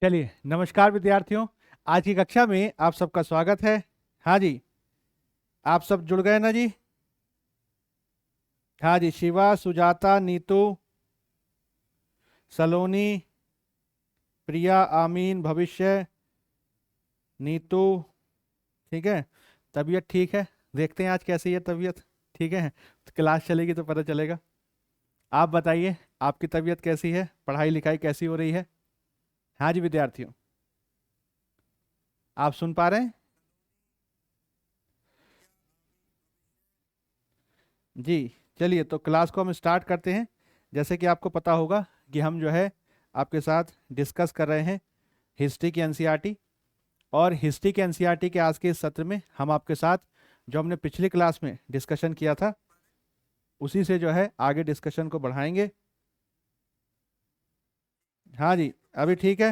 चलिए, नमस्कार विद्यार्थियों। आज की कक्षा में आप सबका स्वागत है। हाँ जी, आप सब जुड़ गए ना जी? हाँ जी, शिवा, सुजाता, नीतू, सलोनी, प्रिया, आमीन, भविष्य, नीतू। ठीक है, तबीयत ठीक है? देखते हैं आज कैसी है तबीयत। ठीक है, तो क्लास चलेगी तो पता चलेगा। आप बताइए, आपकी तबीयत कैसी है? पढ़ाई लिखाई कैसी हो रही है? हाँ जी विद्यार्थियों, आप सुन पा रहे हैं जी? चलिए, तो क्लास को हम स्टार्ट करते हैं। जैसे कि आपको पता होगा कि हम जो है आपके साथ डिस्कस कर रहे हैं हिस्ट्री की एनसीईआरटी। और हिस्ट्री के एनसीईआरटी के आज के इस सत्र में हम आपके साथ जो हमने पिछली क्लास में डिस्कशन किया था उसी से जो है आगे डिस्कशन को बढ़ाएंगे। हाँ जी, अभी ठीक है।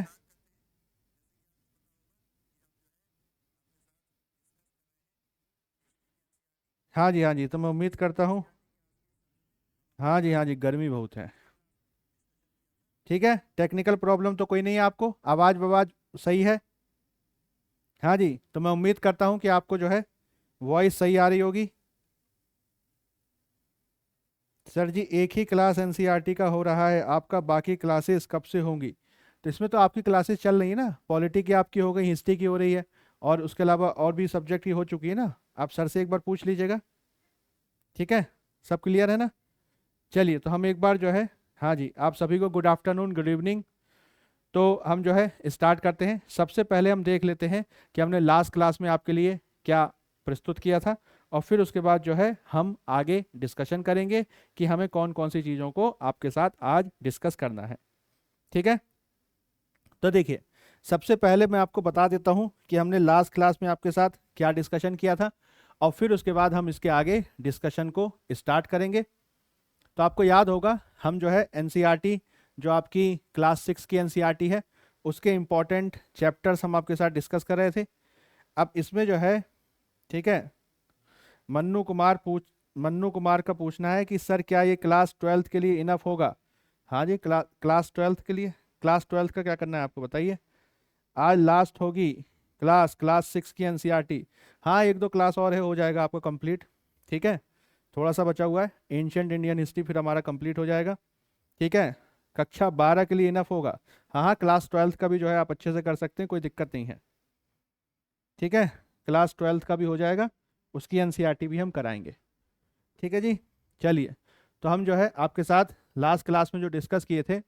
हाँ जी, हाँ जी, तो मैं उम्मीद करता हूँ। हाँ जी, हाँ जी, गर्मी बहुत है। ठीक है, टेक्निकल प्रॉब्लम तो कोई नहीं है आपको? आवाज़ बवाज सही है? हाँ जी, तो मैं उम्मीद करता हूँ कि आपको जो है वॉइस सही आ रही होगी। सर जी, एक ही क्लास एनसीईआरटी का हो रहा है आपका, बाकी क्लासेस कब से होंगी? तो इसमें तो आपकी क्लासेस चल रही है ना, पॉलिटी की आपकी हो गई, हिस्ट्री की हो रही है, और उसके अलावा और भी सब्जेक्ट की हो चुकी है ना। आप सर से एक बार पूछ लीजिएगा। ठीक है, सब क्लियर है ना? चलिए, तो हम एक बार जो है, हाँ जी, आप सभी को गुड आफ्टरनून, गुड इवनिंग। तो हम जो है स्टार्ट करते हैं। सबसे पहले हम देख लेते हैं कि हमने लास्ट क्लास में आपके लिए क्या प्रस्तुत किया था, और फिर उसके बाद जो है हम आगे डिस्कशन करेंगे कि हमें कौन कौन सी चीज़ों को आपके साथ आज डिस्कस करना है। ठीक है, तो देखिए, सबसे पहले मैं आपको बता देता हूं कि हमने लास्ट क्लास में आपके साथ क्या डिस्कशन किया था, और फिर उसके बाद हम इसके आगे डिस्कशन को स्टार्ट करेंगे। तो आपको याद होगा, हम जो है एनसीईआरटी, जो आपकी क्लास 6 की एनसीईआरटी है, उसके इम्पोर्टेंट चैप्टर्स हम आपके साथ डिस्कस कर रहे थे। अब इसमें जो है, ठीक है, मन्नू कुमार पूछ मन्नू कुमार का पूछना है कि सर क्या ये क्लास 12th के लिए इनफ होगा? हाँ जी, क्लास 12th के लिए। क्लास 12th का क्या करना है आपको बताइए। आज लास्ट होगी क्लास 6 की एनसीईआरटी। हाँ, एक दो क्लास और है, हो जाएगा आपको कंप्लीट। ठीक है, थोड़ा सा बचा हुआ है, एंशियंट इंडियन हिस्ट्री, फिर हमारा कंप्लीट हो जाएगा। ठीक है, कक्षा 12 के लिए इनफ होगा। हाँ हाँ, क्लास 12th का भी जो है आप अच्छे से कर सकते हैं, कोई दिक्कत नहीं है। ठीक है, क्लास 12th का भी हो जाएगा, उसकी एनसीईआरटी भी हम कराएंगे। ठीक है जी, चलिए, तो हम जो है आपके साथ लास्ट क्लास में जो डिस्कस किए थे,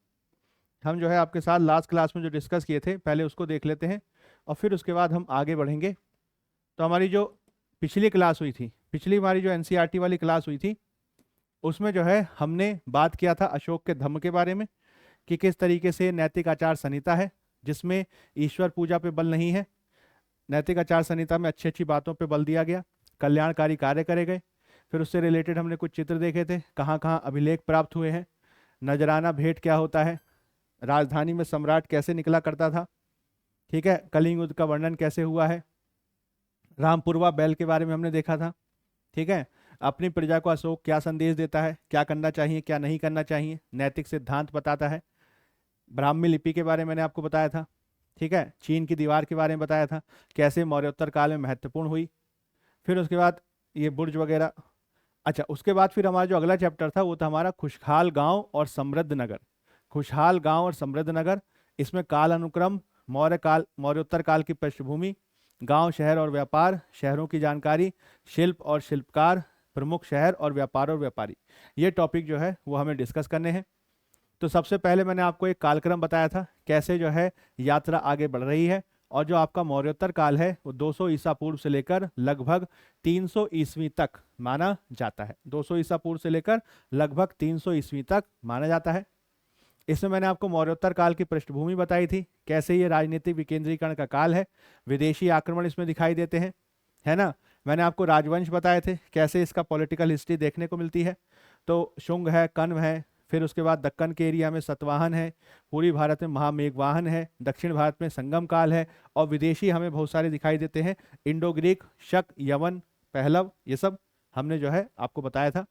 हम जो है आपके साथ लास्ट क्लास में जो डिस्कस किए थे पहले उसको देख लेते हैं, और फिर उसके बाद हम आगे बढ़ेंगे। तो हमारी जो पिछली क्लास हुई थी, पिछली हमारी जो एनसीईआरटी वाली क्लास हुई थी, उसमें जो है हमने बात किया था अशोक के धम्म के बारे में, कि किस तरीके से नैतिक आचार संहिता है जिसमें ईश्वर पूजा पे बल नहीं है। नैतिक आचार संहिता में अच्छी अच्छी बातों पे बल दिया गया, कल्याणकारी कार्य करे गए। फिर उससे रिलेटेड हमने कुछ चित्र देखे थे, कहाँ कहाँ अभिलेख प्राप्त हुए हैं, नजराना भेंट क्या होता है, राजधानी में सम्राट कैसे निकला करता था, ठीक है, कलिंग युद्ध का वर्णन कैसे हुआ है, रामपुरवा बैल के बारे में हमने देखा था। ठीक है, अपनी प्रजा को अशोक क्या संदेश देता है, क्या करना चाहिए क्या नहीं करना चाहिए, नैतिक सिद्धांत बताता है। ब्राह्मी लिपि के बारे में मैंने आपको बताया था। ठीक है, चीन की दीवार के बारे में बताया था, कैसे मौर्योत्तर काल में महत्वपूर्ण हुई। फिर उसके बाद ये बुर्ज वगैरह। अच्छा, उसके बाद फिर हमारा जो अगला चैप्टर था वो था हमारा खुशहाल गांव और समृद्ध नगर। खुशहाल गांव और समृद्ध नगर, इसमें काल अनुक्रम, मौर्य काल, मौर्योत्तर काल की पृष्ठभूमि, गांव शहर और व्यापार, शहरों की जानकारी, शिल्प और शिल्पकार, प्रमुख शहर और व्यापार और व्यापारी। ये टॉपिक जो है वो हमें डिस्कस करने हैं। तो सबसे पहले मैंने आपको एक कालक्रम बताया था, कैसे जो है यात्रा आगे बढ़ रही है, और जो आपका मौर्योत्तर काल है वो 200 ईसा पूर्व से लेकर लगभग 300 ईस्वी तक माना जाता है। 200 ईसा पूर्व से लेकर लगभग 300 ईस्वी तक माना जाता है। इसमें मैंने आपको मौर्योत्तर काल की पृष्ठभूमि बताई थी, कैसे ये राजनीतिक विकेंद्रीकरण का काल है, विदेशी आक्रमण इसमें दिखाई देते हैं, है ना। मैंने आपको राजवंश बताए थे, कैसे इसका पॉलिटिकल हिस्ट्री देखने को मिलती है। तो शुंग है, कण्व है, फिर उसके बाद दक्कन के एरिया में सतवाहन है, पूरी भारत में महामेघवाहन है, दक्षिण भारत में संगम काल है, और विदेशी हमें बहुत सारे दिखाई देते हैं, इंडो ग्रीक, शक, यवन, पहलव, ये सब हमने जो है आपको बताया था।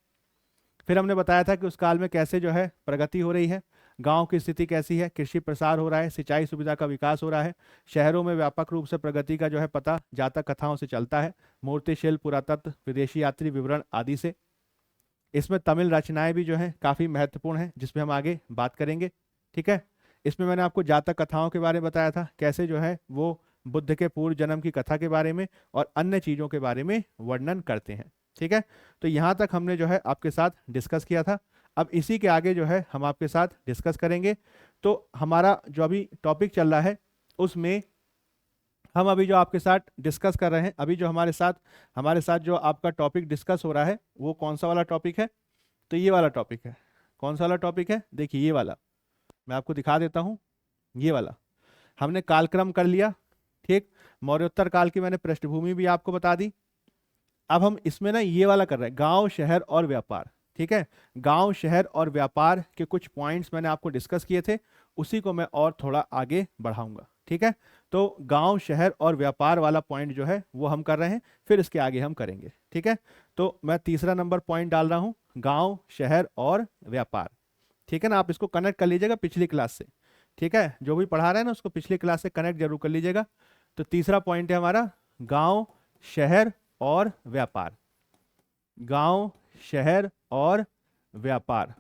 फिर हमने बताया था कि उस काल में कैसे जो है प्रगति हो रही है, गांव की स्थिति कैसी है, कृषि प्रसार हो रहा है, सिंचाई सुविधा का विकास हो रहा है, शहरों में व्यापक रूप से प्रगति का जो है पता जातक कथाओं से चलता है, मूर्ति शिल्प, पुरातत्व, विदेशी यात्री विवरण आदि से। इसमें तमिल रचनाएं भी जो है काफी महत्वपूर्ण है, जिसपे हम आगे बात करेंगे। ठीक है, इसमें मैंने आपको जातक कथाओं के बारे में बताया था, कैसे जो है वो बुद्ध के पूर्व जन्म की कथा के बारे में और अन्य चीजों के बारे में वर्णन करते हैं। ठीक है, तो यहाँ तक हमने जो है आपके साथ डिस्कस किया था। अब इसी के आगे जो है हम आपके साथ डिस्कस करेंगे। तो हमारा जो अभी टॉपिक चल रहा है उसमें हम अभी जो आपके साथ डिस्कस कर रहे हैं, अभी जो हमारे साथ जो आपका टॉपिक डिस्कस हो रहा है वो कौन सा वाला टॉपिक है, तो ये वाला टॉपिक है। कौन सा वाला टॉपिक है, देखिए ये वाला मैं आपको दिखा देता हूँ। ये वाला हमने कालक्रम कर लिया। ठीक, मौर्योत्तर काल की मैंने पृष्ठभूमि भी आपको बता दी। अब हम इसमें ना ये वाला कर रहे हैं, गांव शहर और व्यापार। ठीक है, गांव शहर और व्यापार के कुछ पॉइंट्स मैंने आपको डिस्कस किए थे, उसी को मैं और थोड़ा आगे बढ़ाऊंगा। ठीक है, तो गांव शहर और व्यापार वाला पॉइंट जो है वो हम कर रहे हैं, फिर इसके आगे हम करेंगे। ठीक है, तो मैं तीसरा नंबर पॉइंट डाल रहा हूं, गांव शहर और व्यापार। ठीक है ना, आप इसको कनेक्ट कर लीजिएगा पिछली क्लास से। ठीक है, जो भी पढ़ा रहे हैं ना उसको पिछली क्लास से कनेक्ट जरूर कर लीजिएगा। तो तीसरा पॉइंट है हमारा गांव शहर और व्यापार। गांव शहर और व्यापार,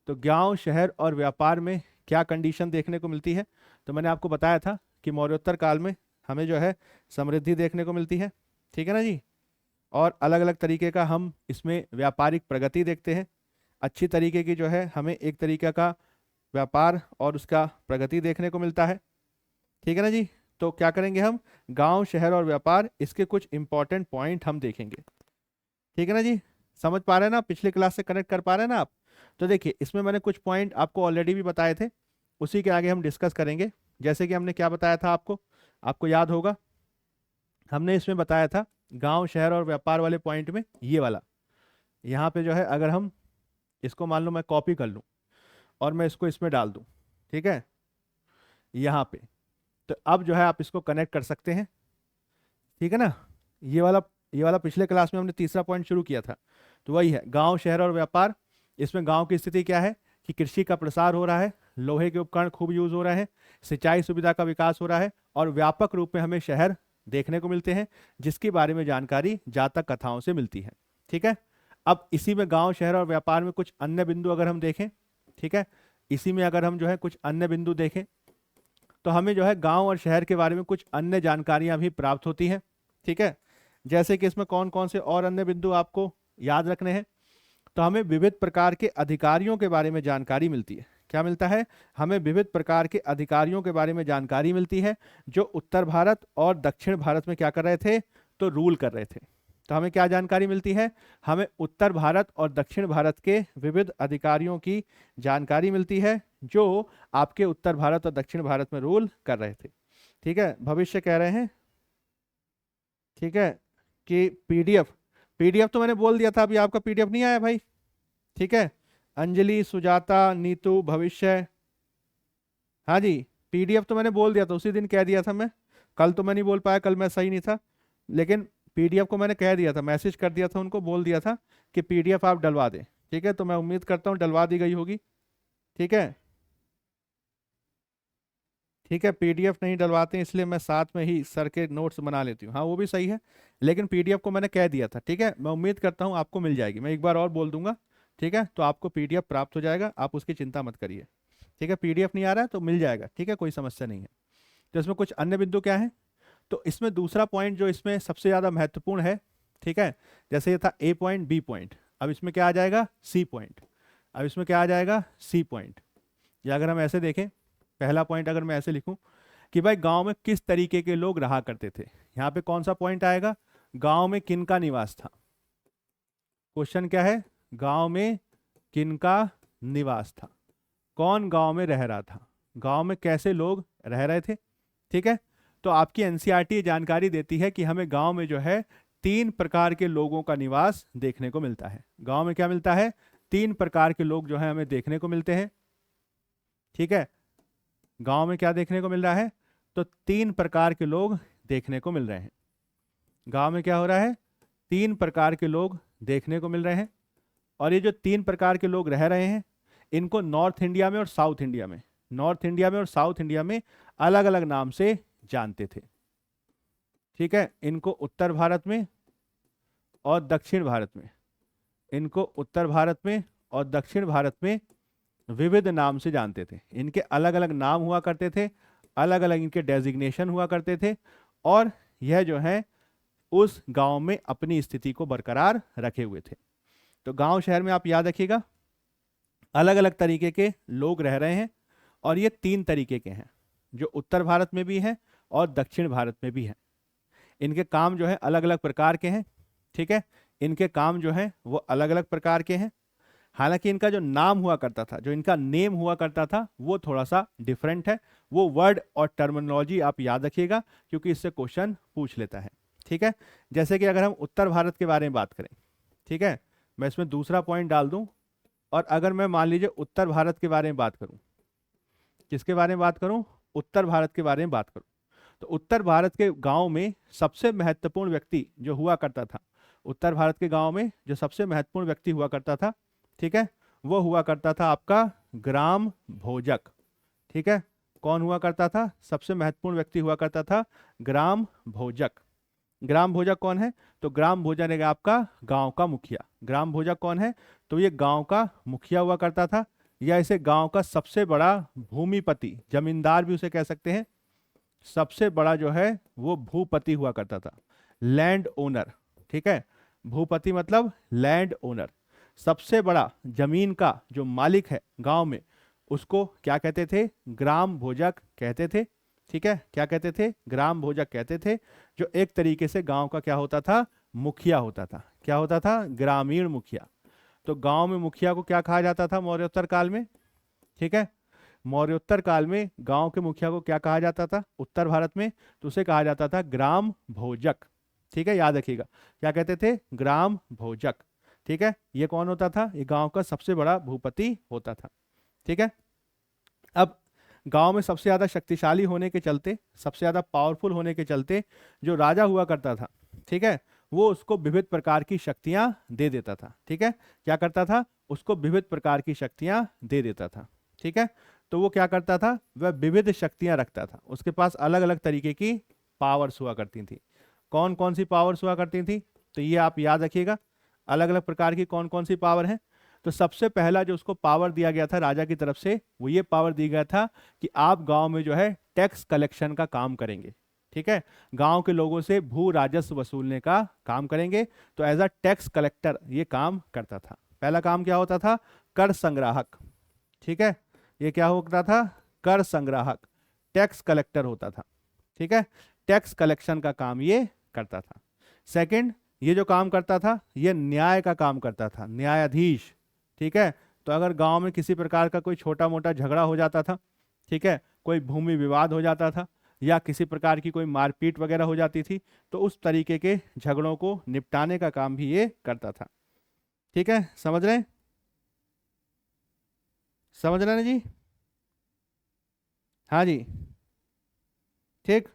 तो गांव शहर और व्यापार में क्या कंडीशन देखने को मिलती है, तो मैंने आपको बताया था कि मौर्योत्तर काल में हमें जो है समृद्धि देखने को मिलती है। ठीक है ना जी, और अलग अलग तरीके का हम इसमें व्यापारिक प्रगति देखते हैं। अच्छी तरीके की जो है हमें एक तरीके का व्यापार और उसका प्रगति देखने को मिलता है। ठीक है ना जी, तो क्या करेंगे हम, गांव शहर और व्यापार, इसके कुछ इंपॉर्टेंट पॉइंट हम देखेंगे। ठीक है ना जी, समझ पा रहे हैं ना, पिछले क्लास से कनेक्ट कर पा रहे हैं ना आप। तो देखिए इसमें मैंने कुछ पॉइंट आपको ऑलरेडी भी बताए थे, उसी के आगे हम डिस्कस करेंगे। जैसे कि हमने क्या बताया था आपको, आपको याद होगा, हमने इसमें बताया था गांव शहर और व्यापार वाले पॉइंट में ये वाला, यहाँ पे जो है अगर हम इसको मान लो मैं कॉपी कर लूँ और मैं इसको इसमें डाल दूँ, ठीक है, यहाँ पे, तो अब जो है आप इसको कनेक्ट कर सकते हैं। ठीक है ना, ये वाला पिछले क्लास में हमने तीसरा पॉइंट शुरू किया था, तो वही है गांव शहर और व्यापार। इसमें गांव की स्थिति क्या है कि कृषि का प्रसार हो रहा है, लोहे के उपकरण खूब यूज हो रहे हैं, सिंचाई सुविधा का विकास हो रहा है, और व्यापक रूप में हमें शहर देखने को मिलते हैं, जिसके बारे में जानकारी जातक कथाओं से मिलती है। ठीक है, अब इसी में गांव शहर और व्यापार में कुछ अन्य बिंदु अगर हम देखें, ठीक है, इसी में अगर हम जो है कुछ अन्य बिंदु देखें, तो हमें जो है गांव और शहर के बारे में कुछ अन्य जानकारियां भी प्राप्त होती हैं। ठीक है, जैसे कि इसमें कौन कौन से और अन्य बिंदु आपको याद रखने हैं, तो हमें विविध प्रकार के अधिकारियों के बारे में जानकारी मिलती है। क्या मिलता है, हमें विविध प्रकार के अधिकारियों के बारे में जानकारी मिलती है, जो उत्तर भारत और दक्षिण भारत में क्या कर रहे थे, तो रूल कर रहे थे। तो हमें क्या जानकारी मिलती है, हमें उत्तर भारत और दक्षिण भारत के विविध अधिकारियों की जानकारी मिलती है, जो आपके उत्तर भारत और दक्षिण भारत में रूल कर रहे थे। ठीक है, भविष्य कह रहे हैं, ठीक है, कि पीडीएफ पीडीएफ तो मैंने बोल दिया था, अभी आपका पीडीएफ नहीं आया भाई। ठीक है, अंजलि, सुजाता, नीतू, भविष्य, हाँ जी, पीडीएफ तो मैंने बोल दिया था, उसी दिन कह दिया था मैं, कल तो मैं नहीं बोल पाया, कल मैं सही नहीं था, लेकिन पीडीएफ को मैंने कह दिया था, मैसेज कर दिया था उनको, बोल दिया था कि पीडीएफ आप डलवा दें। ठीक है, तो मैं उम्मीद करता हूँ डलवा दी गई होगी। ठीक है, ठीक है, पीडीएफ नहीं डलवाते हैं इसलिए मैं साथ में ही सर के नोट्स बना लेती हूँ, हाँ वो भी सही है, लेकिन पीडीएफ को मैंने कह दिया था। ठीक है, मैं उम्मीद करता हूँ आपको मिल जाएगी, मैं एक बार और बोल दूंगा। ठीक है, तो आपको पीडीएफ प्राप्त हो जाएगा, आप उसकी चिंता मत करिए। ठीक है, पीडीएफ नहीं आ रहा है तो मिल जाएगा, ठीक है, कोई समस्या नहीं है। तो इसमें कुछ अन्य बिंदु क्या है, तो इसमें दूसरा पॉइंट जो इसमें सबसे ज़्यादा महत्वपूर्ण है, ठीक है, जैसे ये था ए पॉइंट, बी पॉइंट, अब इसमें क्या आ जाएगा, सी पॉइंट, अब इसमें क्या आ जाएगा, सी पॉइंट। या अगर हम ऐसे देखें, पहला पॉइंट अगर मैं ऐसे लिखूं कि भाई गांव में किस तरीके के लोग रहा करते थे, यहाँ पे कौन सा पॉइंट आएगा, गांव में किन का निवास था। क्वेश्चन क्या है, गांव में किन का निवास था, कौन गांव में रह रहा था, गांव में कैसे लोग रह रहे थे। ठीक है, तो आपकी एनसीईआरटी जानकारी देती है कि हमें गांव में जो है 3 प्रकार के लोगों का निवास देखने को मिलता है। गांव में क्या मिलता है, 3 प्रकार के लोग जो है हमें देखने को मिलते हैं। ठीक है, गांव में क्या देखने को मिल रहा है, तो 3 प्रकार के लोग देखने को मिल रहे हैं। गांव में क्या हो रहा है, 3 प्रकार के लोग देखने को मिल रहे हैं, और ये जो 3 प्रकार के लोग रह रहे हैं, इनको नॉर्थ इंडिया में और साउथ इंडिया में, नॉर्थ इंडिया में और साउथ इंडिया में अलग अलग नाम से जानते थे। ठीक है, इनको उत्तर भारत में और दक्षिण भारत में, इनको उत्तर भारत में और दक्षिण भारत में विविध नाम से जानते थे। इनके अलग अलग नाम हुआ करते थे, अलग अलग इनके डेजिग्नेशन हुआ करते थे, और यह जो है उस गांव में अपनी स्थिति को बरकरार रखे हुए थे। तो गांव शहर में आप याद रखिएगा अलग अलग तरीके के लोग रह रहे हैं, और ये 3 तरीके के हैं, जो उत्तर भारत में भी हैं और दक्षिण भारत में भी हैं। इनके काम जो है अलग अलग प्रकार के हैं। ठीक है, इनके काम जो है वो अलग अलग प्रकार के हैं। हालांकि इनका जो नाम हुआ करता था, जो इनका नेम हुआ करता था, वो थोड़ा सा डिफरेंट है। वो वर्ड और टर्मिनोलॉजी आप याद रखिएगा, क्योंकि इससे क्वेश्चन पूछ लेता है। ठीक है, जैसे कि अगर हम उत्तर भारत के बारे में बात करें, ठीक है, मैं इसमें दूसरा पॉइंट डाल दूं, और अगर मैं मान लीजिए उत्तर भारत के बारे में बात करूं, किसके बारे में बात करूं, उत्तर भारत के बारे में बात करूं, तो उत्तर भारत के गांव में सबसे महत्वपूर्ण व्यक्ति जो हुआ करता था, उत्तर भारत के गांव में जो सबसे महत्वपूर्ण व्यक्ति हुआ करता था, ठीक है, वो हुआ करता था आपका ग्राम भोजक। ठीक है, कौन हुआ करता था, सबसे महत्वपूर्ण व्यक्ति हुआ करता था ग्राम भोजक। ग्राम भोजक कौन है, तो ग्राम भोजक है आपका गांव का मुखिया। ग्राम भोजक कौन है, तो ये गांव का मुखिया हुआ करता था, या इसे गांव का सबसे बड़ा भूमिपति, जमींदार भी उसे कह सकते हैं। सबसे बड़ा जो है वो भूपति हुआ करता था, लैंड ओनर। ठीक है, भूपति मतलब लैंड ओनर। सबसे बड़ा जमीन का जो मालिक है गांव में, उसको क्या कहते थे, ग्राम भोजक कहते थे। ठीक है, क्या कहते थे, ग्राम भोजक कहते थे, जो एक तरीके से गांव का क्या होता था, मुखिया होता था। क्या होता था, ग्रामीण मुखिया। तो गांव में मुखिया को क्या कहा जाता था मौर्योत्तर काल में, ठीक है, मौर्योत्तर काल में गांव के मुखिया को क्या कहा जाता था उत्तर भारत में, तो उसे कहा जाता था ग्राम भोजक। ठीक है, याद रखिएगा क्या कहते थे, ग्राम भोजक। ठीक है, ये कौन होता था, ये गांव का सबसे बड़ा भूपति होता था। ठीक है, अब गांव में सबसे ज्यादा शक्तिशाली होने के चलते, सबसे ज्यादा पावरफुल होने के चलते जो राजा हुआ करता था, ठीक है, वो उसको विविध प्रकार की शक्तियां दे देता था। ठीक है, क्या करता था, उसको विविध प्रकार की शक्तियां दे देता था। ठीक है, तो वो क्या करता था, वह विविध शक्तियां रखता था, उसके पास अलग अलग तरीके की पावर्स हुआ करती थी। कौन कौन सी पावर्स हुआ करती थी, तो ये आप याद रखिएगा अलग अलग प्रकार की कौन कौन सी पावर है। तो सबसे पहला जो उसको पावर दिया गया था राजा की तरफ से, वो ये पावर दिया गया था कि आप गांव में जो है टैक्स कलेक्शन का काम करेंगे। ठीक है, गांव के लोगों से भू राजस्व वसूलने का काम करेंगे। तो एज अ टैक्स कलेक्टर ये काम करता था। पहला काम क्या होता था, कर संग्राहक। ठीक है, ये क्या होता था, कर संग्राहक, टैक्स कलेक्टर होता था। ठीक है, टैक्स कलेक्शन का काम ये करता था। सेकंड, ये जो काम करता था ये न्याय का काम करता था, न्यायाधीश। ठीक है, तो अगर गांव में किसी प्रकार का कोई छोटा मोटा झगड़ा हो जाता था, ठीक है, कोई भूमि विवाद हो जाता था, या किसी प्रकार की कोई मारपीट वगैरह हो जाती थी, तो उस तरीके के झगड़ों को निपटाने का काम भी ये करता था। ठीक है, समझ रहे हैं, समझ रहे हैं ना जी, हाँ जी, ठीक।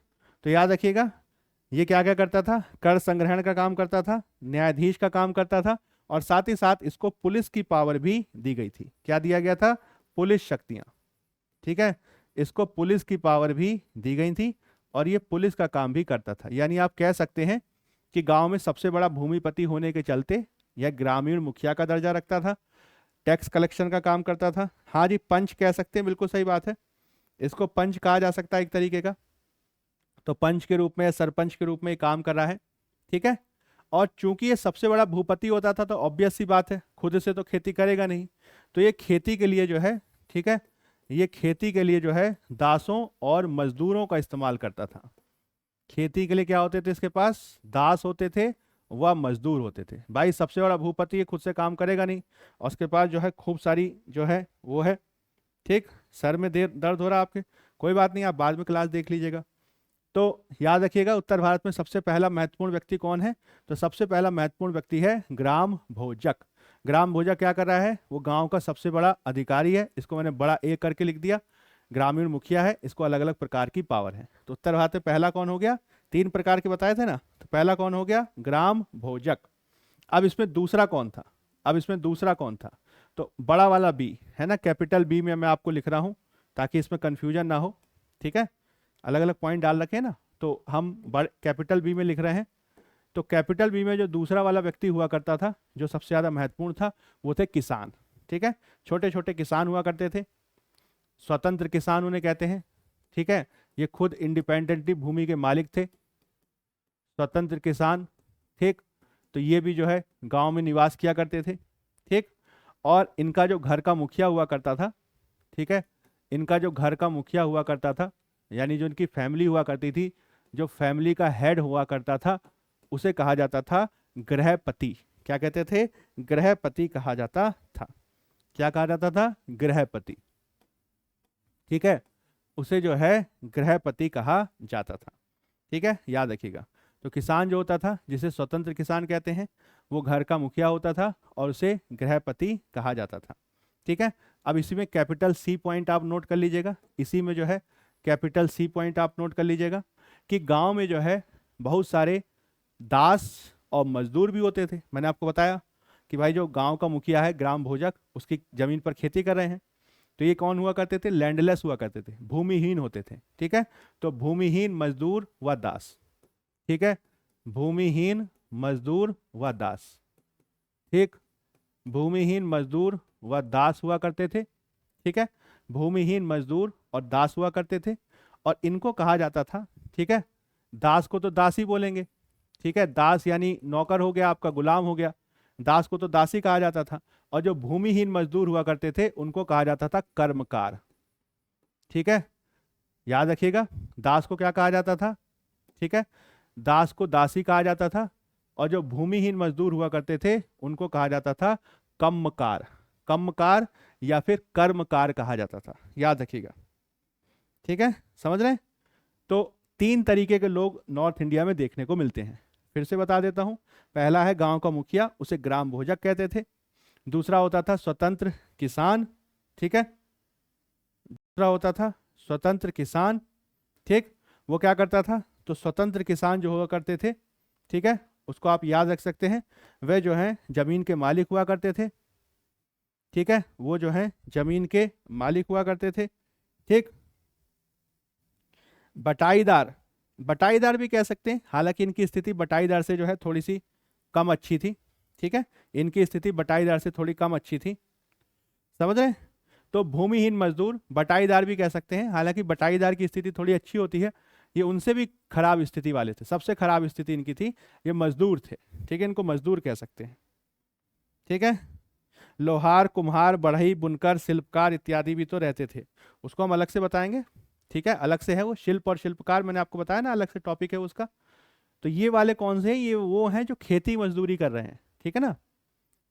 तो याद रखिएगा ये क्या क्या करता था, कर संग्रहण का काम करता था, न्यायाधीश का काम करता था, और साथ ही साथ इसको पुलिस की पावर भी दी गई थी। क्या दिया गया था, पुलिस शक्तियां। ठीक है, इसको पुलिस की पावर भी दी गई थी, और ये पुलिस का काम भी करता था। यानी आप कह सकते हैं कि गांव में सबसे बड़ा भूमिपति होने के चलते यह ग्रामीण मुखिया का दर्जा रखता था, टैक्स कलेक्शन का काम करता था। हाँ जी, पंच कह सकते हैं, बिल्कुल सही बात है, इसको पंच कहा जा सकता है एक तरीके का। तो पंच के रूप में या सरपंच के रूप में ये काम कर रहा है। ठीक है, और चूंकि ये सबसे बड़ा भूपति होता था, तो ऑब्वियस सी बात है खुद से तो खेती करेगा नहीं, तो ये खेती के लिए जो है, ठीक है, ये खेती के लिए जो है दासों और मजदूरों का इस्तेमाल करता था। खेती के लिए क्या होते थे इसके पास, दास होते थे वह मजदूर होते थे। भाई सबसे बड़ा भूपति ये खुद से काम करेगा नहीं, और उसके पास जो है खूब सारी जो है वो है। ठीक, सर में दर्द हो रहा है आपके, कोई बात नहीं, आप बाद में क्लास देख लीजिएगा। तो याद रखिएगा उत्तर भारत में सबसे पहला महत्वपूर्ण व्यक्ति कौन है, तो सबसे पहला महत्वपूर्ण व्यक्ति है ग्राम भोजक। ग्राम भोजक क्या कर रहा है, वो गांव का सबसे बड़ा अधिकारी है, इसको मैंने बड़ा ए करके लिख दिया। ग्रामीण मुखिया है, इसको अलग अलग प्रकार की पावर है। तो उत्तर भारत में पहला कौन हो गया, 3 प्रकार के बताए थे ना, तो पहला कौन हो गया, ग्राम भोजक। अब इसमें दूसरा कौन था, अब इसमें दूसरा कौन था, तो बड़ा वाला बी है ना, कैपिटल बी में मैं आपको लिख रहा हूं ताकि इसमें कंफ्यूजन ना हो, ठीक है। अलग अलग पॉइंट डाल रखे हैं ना, तो हम बड़े कैपिटल बी में लिख रहे हैं। तो कैपिटल बी में जो दूसरा वाला व्यक्ति हुआ करता था, जो सबसे ज्यादा महत्वपूर्ण था, वो थे किसान, ठीक है। छोटे छोटे किसान हुआ करते थे, स्वतंत्र किसान उन्हें कहते हैं, ठीक है। ये खुद इंडिपेंडेंटली भूमि के मालिक थे, स्वतंत्र किसान, ठीक। तो ये भी जो है गांव में निवास किया करते थे, ठीक। और इनका जो घर का मुखिया हुआ करता था, ठीक है, इनका जो घर का मुखिया हुआ करता था, यानी जो इनकी फैमिली हुआ करती थी, जो फैमिली का हेड हुआ करता था, उसे कहा जाता था गृहपति। क्या कहते थे? गृहपति कहा जाता था। क्या कहा जाता था? गृहपति, ठीक है। उसे जो है गृहपति कहा जाता था, ठीक है, याद रखिएगा। तो किसान जो होता था, जिसे स्वतंत्र किसान कहते हैं, वो घर का मुखिया होता था और उसे गृहपति कहा जाता था, ठीक है। अब इसी में कैपिटल सी पॉइंट आप नोट कर लीजिएगा, इसी में जो है कैपिटल सी पॉइंट आप नोट कर लीजिएगा कि गांव में जो है बहुत सारे दास और मजदूर भी होते थे। मैंने आपको बताया कि भाई जो गांव का मुखिया है, ग्राम भोजक, उसकी जमीन पर खेती कर रहे हैं, तो ये कौन हुआ करते थे? लैंडलेस हुआ करते थे, भूमिहीन होते थे, ठीक है। तो भूमिहीन मजदूर व दास, ठीक है, भूमिहीन मजदूर व दास, ठीक, भूमिहीन मजदूर व दास हुआ करते थे, ठीक है। भूमिहीन मजदूर और दास हुआ करते थे, और इनको कहा जाता था, ठीक है, दास को तो दास ही बोलेंगे, ठीक है, दास यानी नौकर हो गया, आपका गुलाम हो गया, दास को तो दास ही कहा जाता था। और जो भूमिहीन मजदूर हुआ करते थे, उनको कहा जाता था कर्मकार, ठीक है, याद रखिएगा। दास को क्या कहा जाता था? ठीक है, दास को दासी कहा जाता था, और जो भूमिहीन मजदूर हुआ करते थे, उनको कहा जाता था कम्मकार, कम्मकार या फिर कर्मकार कहा जाता था, याद रखिएगा, ठीक है, समझ रहे हैं। तो तीन तरीके के लोग नॉर्थ इंडिया में देखने को मिलते हैं, फिर से बता देता हूं। पहला है गांव का मुखिया, उसे ग्राम भोजक कहते थे। दूसरा होता था स्वतंत्र किसान, ठीक है, दूसरा होता था स्वतंत्र किसान, ठीक। वो क्या करता था? तो स्वतंत्र किसान जो हुआ करते थे, ठीक है, उसको आप याद रख सकते हैं, वे जो है जमीन के मालिक हुआ करते थे, ठीक है, वो जो है जमीन के मालिक हुआ करते थे, ठीक। बटाईदार, बटाईदार भी कह सकते हैं, हालांकि इनकी स्थिति बटाईदार से जो है थोड़ी सी कम अच्छी थी, ठीक है, इनकी स्थिति बटाईदार से थोड़ी कम अच्छी थी, समझ रहे हैं। तो भूमिहीन मजदूर बटाईदार भी कह सकते हैं, हालांकि बटाईदार की स्थिति थोड़ी अच्छी होती है, ये उनसे भी खराब स्थिति वाले थे, सबसे खराब स्थिति इनकी थी, ये मजदूर थे, ठीक है, इनको मजदूर कह सकते हैं, ठीक है। लोहार, कुम्हार, बढ़ई, बुनकर, शिल्पकार इत्यादि भी तो रहते थे, उसको हम अलग से बताएंगे, ठीक है, अलग से है वो। शिल्प और शिल्पकार मैंने आपको बताया ना, अलग से टॉपिक है उसका। तो ये वाले कौन से हैं? ये वो हैं जो खेती मजदूरी कर रहे हैं, ठीक है ना।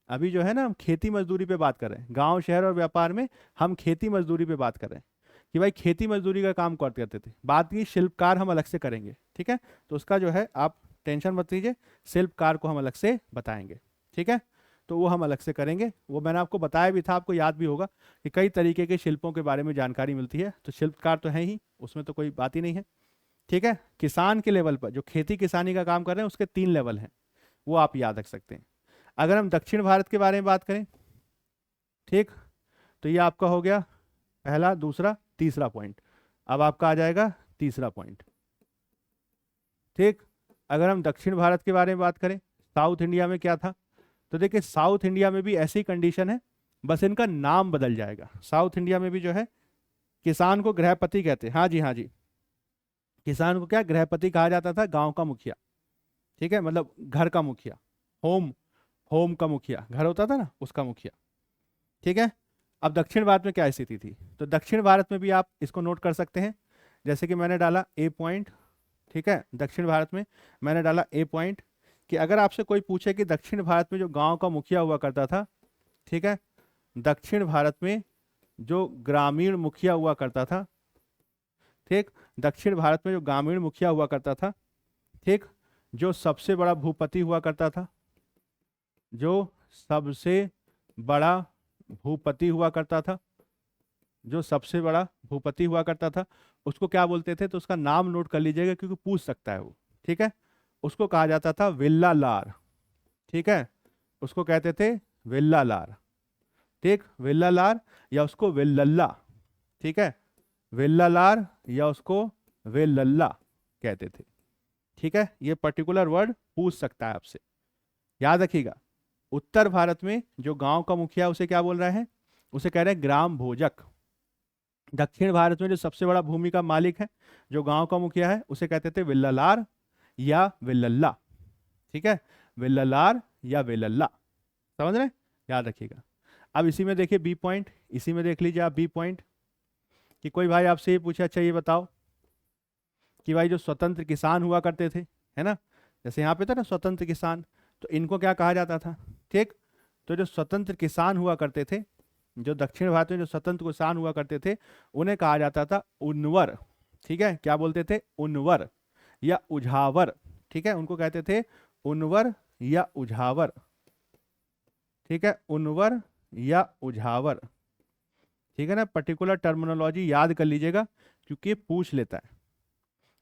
अभी जो है ना हम खेती मजदूरी पे बात कर रहे हैं, गांव शहर और व्यापार में हम खेती मजदूरी पे बात कर रहे हैं कि भाई खेती मजदूरी का काम कौन करते थे। बात की शिल्पकार हम अलग से करेंगे, ठीक है, तो उसका जो है आप टेंशन मत लीजिए, शिल्पकार को हम अलग से बताएंगे, ठीक है, तो वो हम अलग से करेंगे। वो मैंने आपको बताया भी था, आपको याद भी होगा कि कई तरीके के शिल्पों के बारे में जानकारी मिलती है, तो शिल्पकार तो है ही, उसमें तो कोई बात ही नहीं है, ठीक है। किसान के लेवल पर जो खेती किसानी का काम कर रहे हैं, उसके 3 लेवल हैं, वो आप याद रख सकते हैं। अगर हम दक्षिण भारत के बारे में बात करें, ठीक, तो ये आपका हो गया पहला, दूसरा, तीसरा पॉइंट। अब आपका आ जाएगा तीसरा पॉइंट, ठीक। अगर हम दक्षिण भारत के बारे में बात करें, साउथ इंडिया में क्या था, तो देखिए साउथ इंडिया में भी ऐसी कंडीशन है, बस इनका नाम बदल जाएगा। साउथ इंडिया में भी जो है किसान को गृहपति कहते हैं, हाँ जी हाँ जी, किसान को क्या गृहपति कहा जाता था, गांव का मुखिया, ठीक है, मतलब घर का मुखिया, होम, होम का मुखिया, घर होता था ना उसका मुखिया, ठीक है। अब दक्षिण भारत में क्या स्थिति थी? तो दक्षिण भारत में भी आप इसको नोट कर सकते हैं, जैसे कि मैंने डाला ए पॉइंट, ठीक है, दक्षिण भारत में मैंने डाला ए पॉइंट, कि अगर आपसे कोई पूछे कि दक्षिण भारत में जो गांव का मुखिया हुआ करता था, ठीक है, दक्षिण भारत में जो ग्रामीण मुखिया हुआ करता था, ठीक, दक्षिण भारत में जो ग्रामीण मुखिया हुआ करता था, ठीक, जो सबसे बड़ा भूपति हुआ करता था, जो सबसे बड़ा भूपति हुआ करता था, जो सबसे बड़ा भूपति हुआ करता था, उसको क्या बोलते थे? तो उसका नाम नोट कर लीजिएगा, क्योंकि पूछ सकता है वो, ठीक है। उसको कहा जाता था विल्लालार, ठीक है, उसको कहते थे विल्लालार, ठीक, वेल्लालार या उसको वेल्लल्ला, ठीक है, वेल्लालार या उसको वेल्लल्ला कहते थे। ठीक है, ये पर्टिकुलर वर्ड पूछ सकता है आपसे, याद रखिएगा। उत्तर भारत में जो गांव का मुखिया उसे क्या बोल रहे हैं, उसे कह रहे हैं ग्राम भोजक। दक्षिण भारत में जो सबसे बड़ा भूमि का मालिक है, जो गांव का मुखिया है, उसे कहते थे विल्लालार या विल्लल्ला। ठीक है, विल्लालार या विल्लल्ला, समझ रहे हैं, याद रखिएगा। अब इसी में देखिए बी पॉइंट, इसी में देख लीजिए आप बी पॉइंट, कि कोई भाई आपसे ये पूछा, अच्छा ये बताओ कि भाई जो स्वतंत्र किसान हुआ करते थे, है ना, जैसे यहाँ पे था ना स्वतंत्र किसान, तो इनको क्या कहा जाता था। ठीक, तो जो स्वतंत्र किसान हुआ करते थे, जो दक्षिण भारत में जो स्वतंत्र किसान हुआ करते थे, उन्हें कहा जाता था उन्वर। ठीक है, क्या बोलते थे, उन्वर या उझावर। ठीक है, उनको कहते थे उन्वर या उझावर। ठीक है, उन्वर या उझावर। ठीक है ना, पर्टिकुलर टर्मिनोलॉजी याद कर लीजिएगा, क्योंकि ये पूछ लेता है,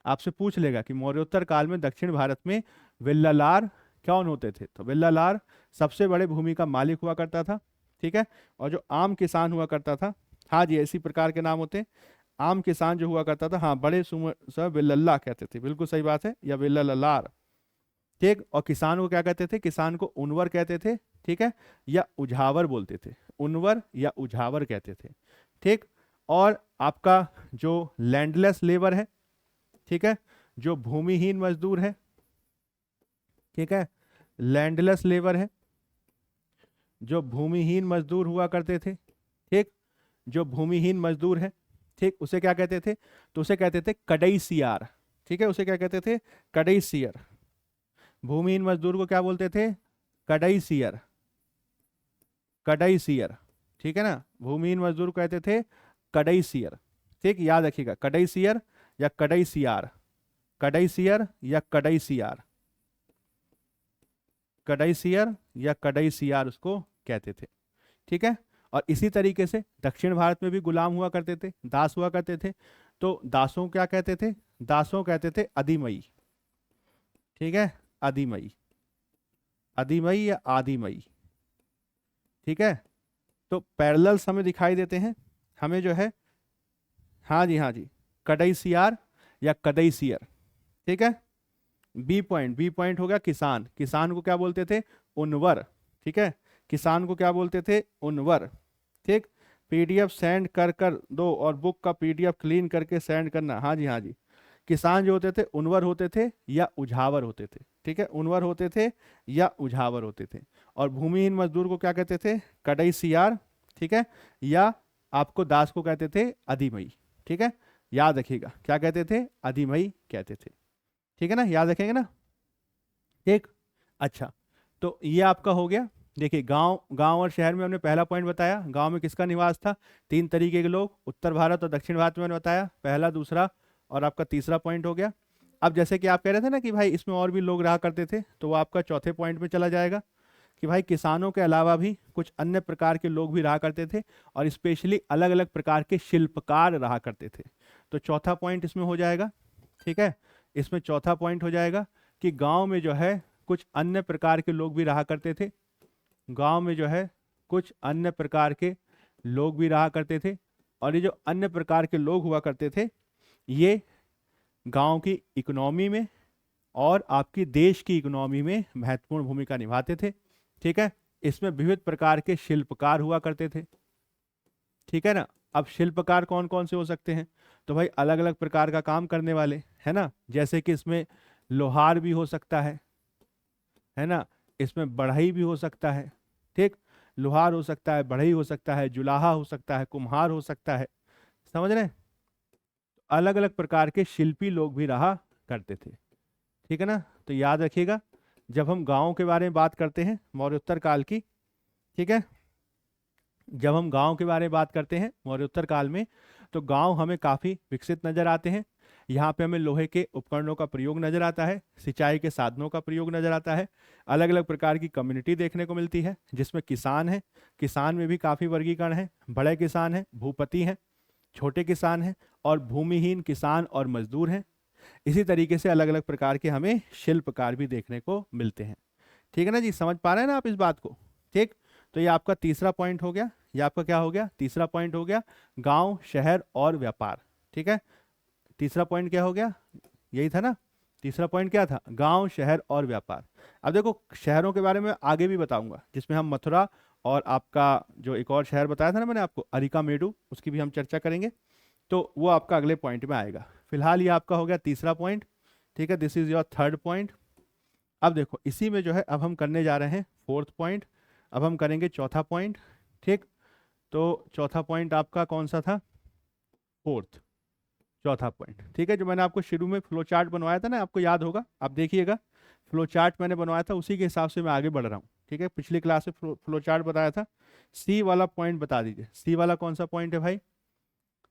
आपसे पूछ लेगा कि मौर्योत्तर काल में दक्षिण भारत में वेल्लालार कौन होते थे। तो वेल्लालार सबसे बड़े भूमि का मालिक हुआ करता था। ठीक है, और जो आम किसान हुआ करता था, हाँ जी इसी प्रकार के नाम होते हैं, आम किसान जो हुआ करता था, हाँ बड़े सब वेल्लल्ला कहते थे, बिल्कुल सही बात है, या वेल्लालार। ठीक, और किसान को क्या कहते थे, किसान को उन्वर कहते थे। ठीक है, या उझावर बोलते थे, उन्वर या उझावर कहते थे। ठीक, और आपका जो लैंडलेस लेबर है, ठीक है, जो भूमिहीन मजदूर है, ठीक है, लैंडलेस लेबर है, जो भूमिहीन मजदूर हुआ करते थे। ठीक, जो भूमिहीन मजदूर है, ठीक, उसे क्या कहते थे, तो उसे कहते थे कड़ईसियार। ठीक है, उसे क्या कहते थे, कड़ईसियर। भूमिहीन मजदूर को क्या बोलते थे, कड़ईसियर, कड़ईसियर। ठीक है ना, भूमिहीन मजदूर को कहते थे कड़ईसियर। ठीक, याद रखिएगा, कड़ईसियर या कड़ईसियार, कड़ईसियर या कड़ईसियार, कड़ईसियर या कड़ईसियार उसको कहते थे। ठीक है, और इसी तरीके से दक्षिण भारत में भी गुलाम हुआ करते थे, दास हुआ करते थे। तो दासों को क्या कहते थे, दासों को कहते थे अधिमई। ठीक है, अधिमई, अधिमई या आदिमई। ठीक है, तो पैरेलल्स हमें दिखाई देते हैं, हमें जो है, हाँ जी हाँ जी, कड़ईसियार या कड़ईसियर। ठीक है, बी पॉइंट, बी पॉइंट हो गया किसान, किसान को क्या बोलते थे, उन्वर। ठीक है, किसान को क्या बोलते थे, उन्वर। ठीक, पीडीएफ सेंड कर कर दो और बुक का पीडीएफ क्लीन करके सेंड करना। हाँ जी हाँ जी, किसान जो होते थे उन्वर होते थे या उझावर होते थे। ठीक है, उन्वर होते थे या उझावर होते थे। और भूमिहीन मजदूर को क्या कहते थे, कड़ईसियार। ठीक है, या आपको दास को कहते थे अधिमई। ठीक है, याद रखिएगा क्या कहते थे, अधिमई कहते थे। ठीक है ना, याद रखेंगे ना। ठीक, अच्छा, तो ये आपका हो गया। देखिए गांव, गांव और शहर में हमने पहला पॉइंट बताया, गांव में किसका निवास था, तीन तरीके के लोग, उत्तर भारत और दक्षिण भारत में मैंने बताया, पहला, दूसरा और आपका तीसरा पॉइंट हो गया। अब जैसे कि आप कह रहे थे ना कि भाई इसमें और भी लोग रहा करते थे, तो वो आपका चौथे पॉइंट में चला जाएगा कि भाई किसानों के अलावा भी कुछ अन्य प्रकार के लोग भी रहा करते थे, और स्पेशली अलग अलग प्रकार के शिल्पकार रहा करते थे। तो चौथा पॉइंट इसमें हो जाएगा। ठीक है, इसमें चौथा पॉइंट हो जाएगा कि गांव में जो है कुछ अन्य प्रकार के लोग भी रहा करते थे, गांव में जो है कुछ अन्य प्रकार के लोग भी रहा करते थे। और ये जो अन्य प्रकार के लोग हुआ करते थे, ये गांव की इकोनॉमी में और आपकी देश की इकोनॉमी में महत्वपूर्ण भूमिका निभाते थे। ठीक है, इसमें विविध प्रकार के शिल्पकार हुआ करते थे। ठीक है ना, अब शिल्पकार कौन कौन से हो सकते हैं, तो भाई अलग अलग प्रकार का काम करने वाले, है ना, जैसे कि इसमें लोहार भी हो सकता है ना, इसमें बढ़ई भी हो सकता है। ठीक, लोहार हो सकता है, बढ़ई हो सकता है, जुलाहा हो सकता है, कुम्हार हो सकता है, समझ रहे हैं, अलग अलग प्रकार के शिल्पी लोग भी रहा करते थे। ठीक है ना, तो याद रखिएगा जब हम गांव के बारे में बात करते हैं मौर्योत्तर काल की, ठीक है, जब हम गांव के बारे में बात करते हैं मौर्योत्तर काल में, तो गांव हमें काफ़ी विकसित नजर आते हैं। यहाँ पे हमें लोहे के उपकरणों का प्रयोग नजर आता है, सिंचाई के साधनों का प्रयोग नजर आता है, अलग अलग प्रकार की कम्युनिटी देखने को मिलती है, जिसमें किसान है, किसान में भी काफ़ी वर्गीकरण है, बड़े किसान हैं, भूपति हैं, छोटे किसान हैं, और भूमिहीन किसान और मजदूर हैं। इसी तरीके से अलग अलग प्रकार के हमें शिल्पकार भी देखने को मिलते हैं। ठीक है ना जी, समझ पा रहे हैं ना आप इस बात को। ठीक, तो ये आपका तीसरा पॉइंट हो गया, ये आपका क्या हो गया, तीसरा पॉइंट हो गया, गांव, शहर और व्यापार। ठीक है, तीसरा पॉइंट क्या हो गया, यही था ना, तीसरा पॉइंट क्या था, गांव, शहर और व्यापार। अब देखो शहरों के बारे में आगे भी बताऊंगा, जिसमें हम मथुरा और आपका जो एक और शहर बताया था ना मैंने आपको, अरिकामेडु, उसकी भी हम चर्चा करेंगे, तो वो आपका अगले पॉइंट में आएगा। फिलहाल ये आपका हो गया तीसरा पॉइंट। ठीक है, this is your third point. अब देखो इसी में जो है अब हम करने जा रहे हैं फोर्थ पॉइंट, अब हम करेंगे चौथा पॉइंट। ठीक, तो चौथा पॉइंट आपका कौन सा था, फोर्थ, चौथा पॉइंट। ठीक है, जो मैंने आपको शुरू में फ्लो चार्ट बनवाया था ना, आपको याद होगा, आप देखिएगा फ्लो चार्ट मैंने बनवाया था, उसी के हिसाब से मैं आगे बढ़ रहा हूँ। ठीक है, पिछली क्लास में फ्लो चार्ट बताया था। सी वाला पॉइंट बता दीजिए, सी वाला कौन सा पॉइंट है भाई,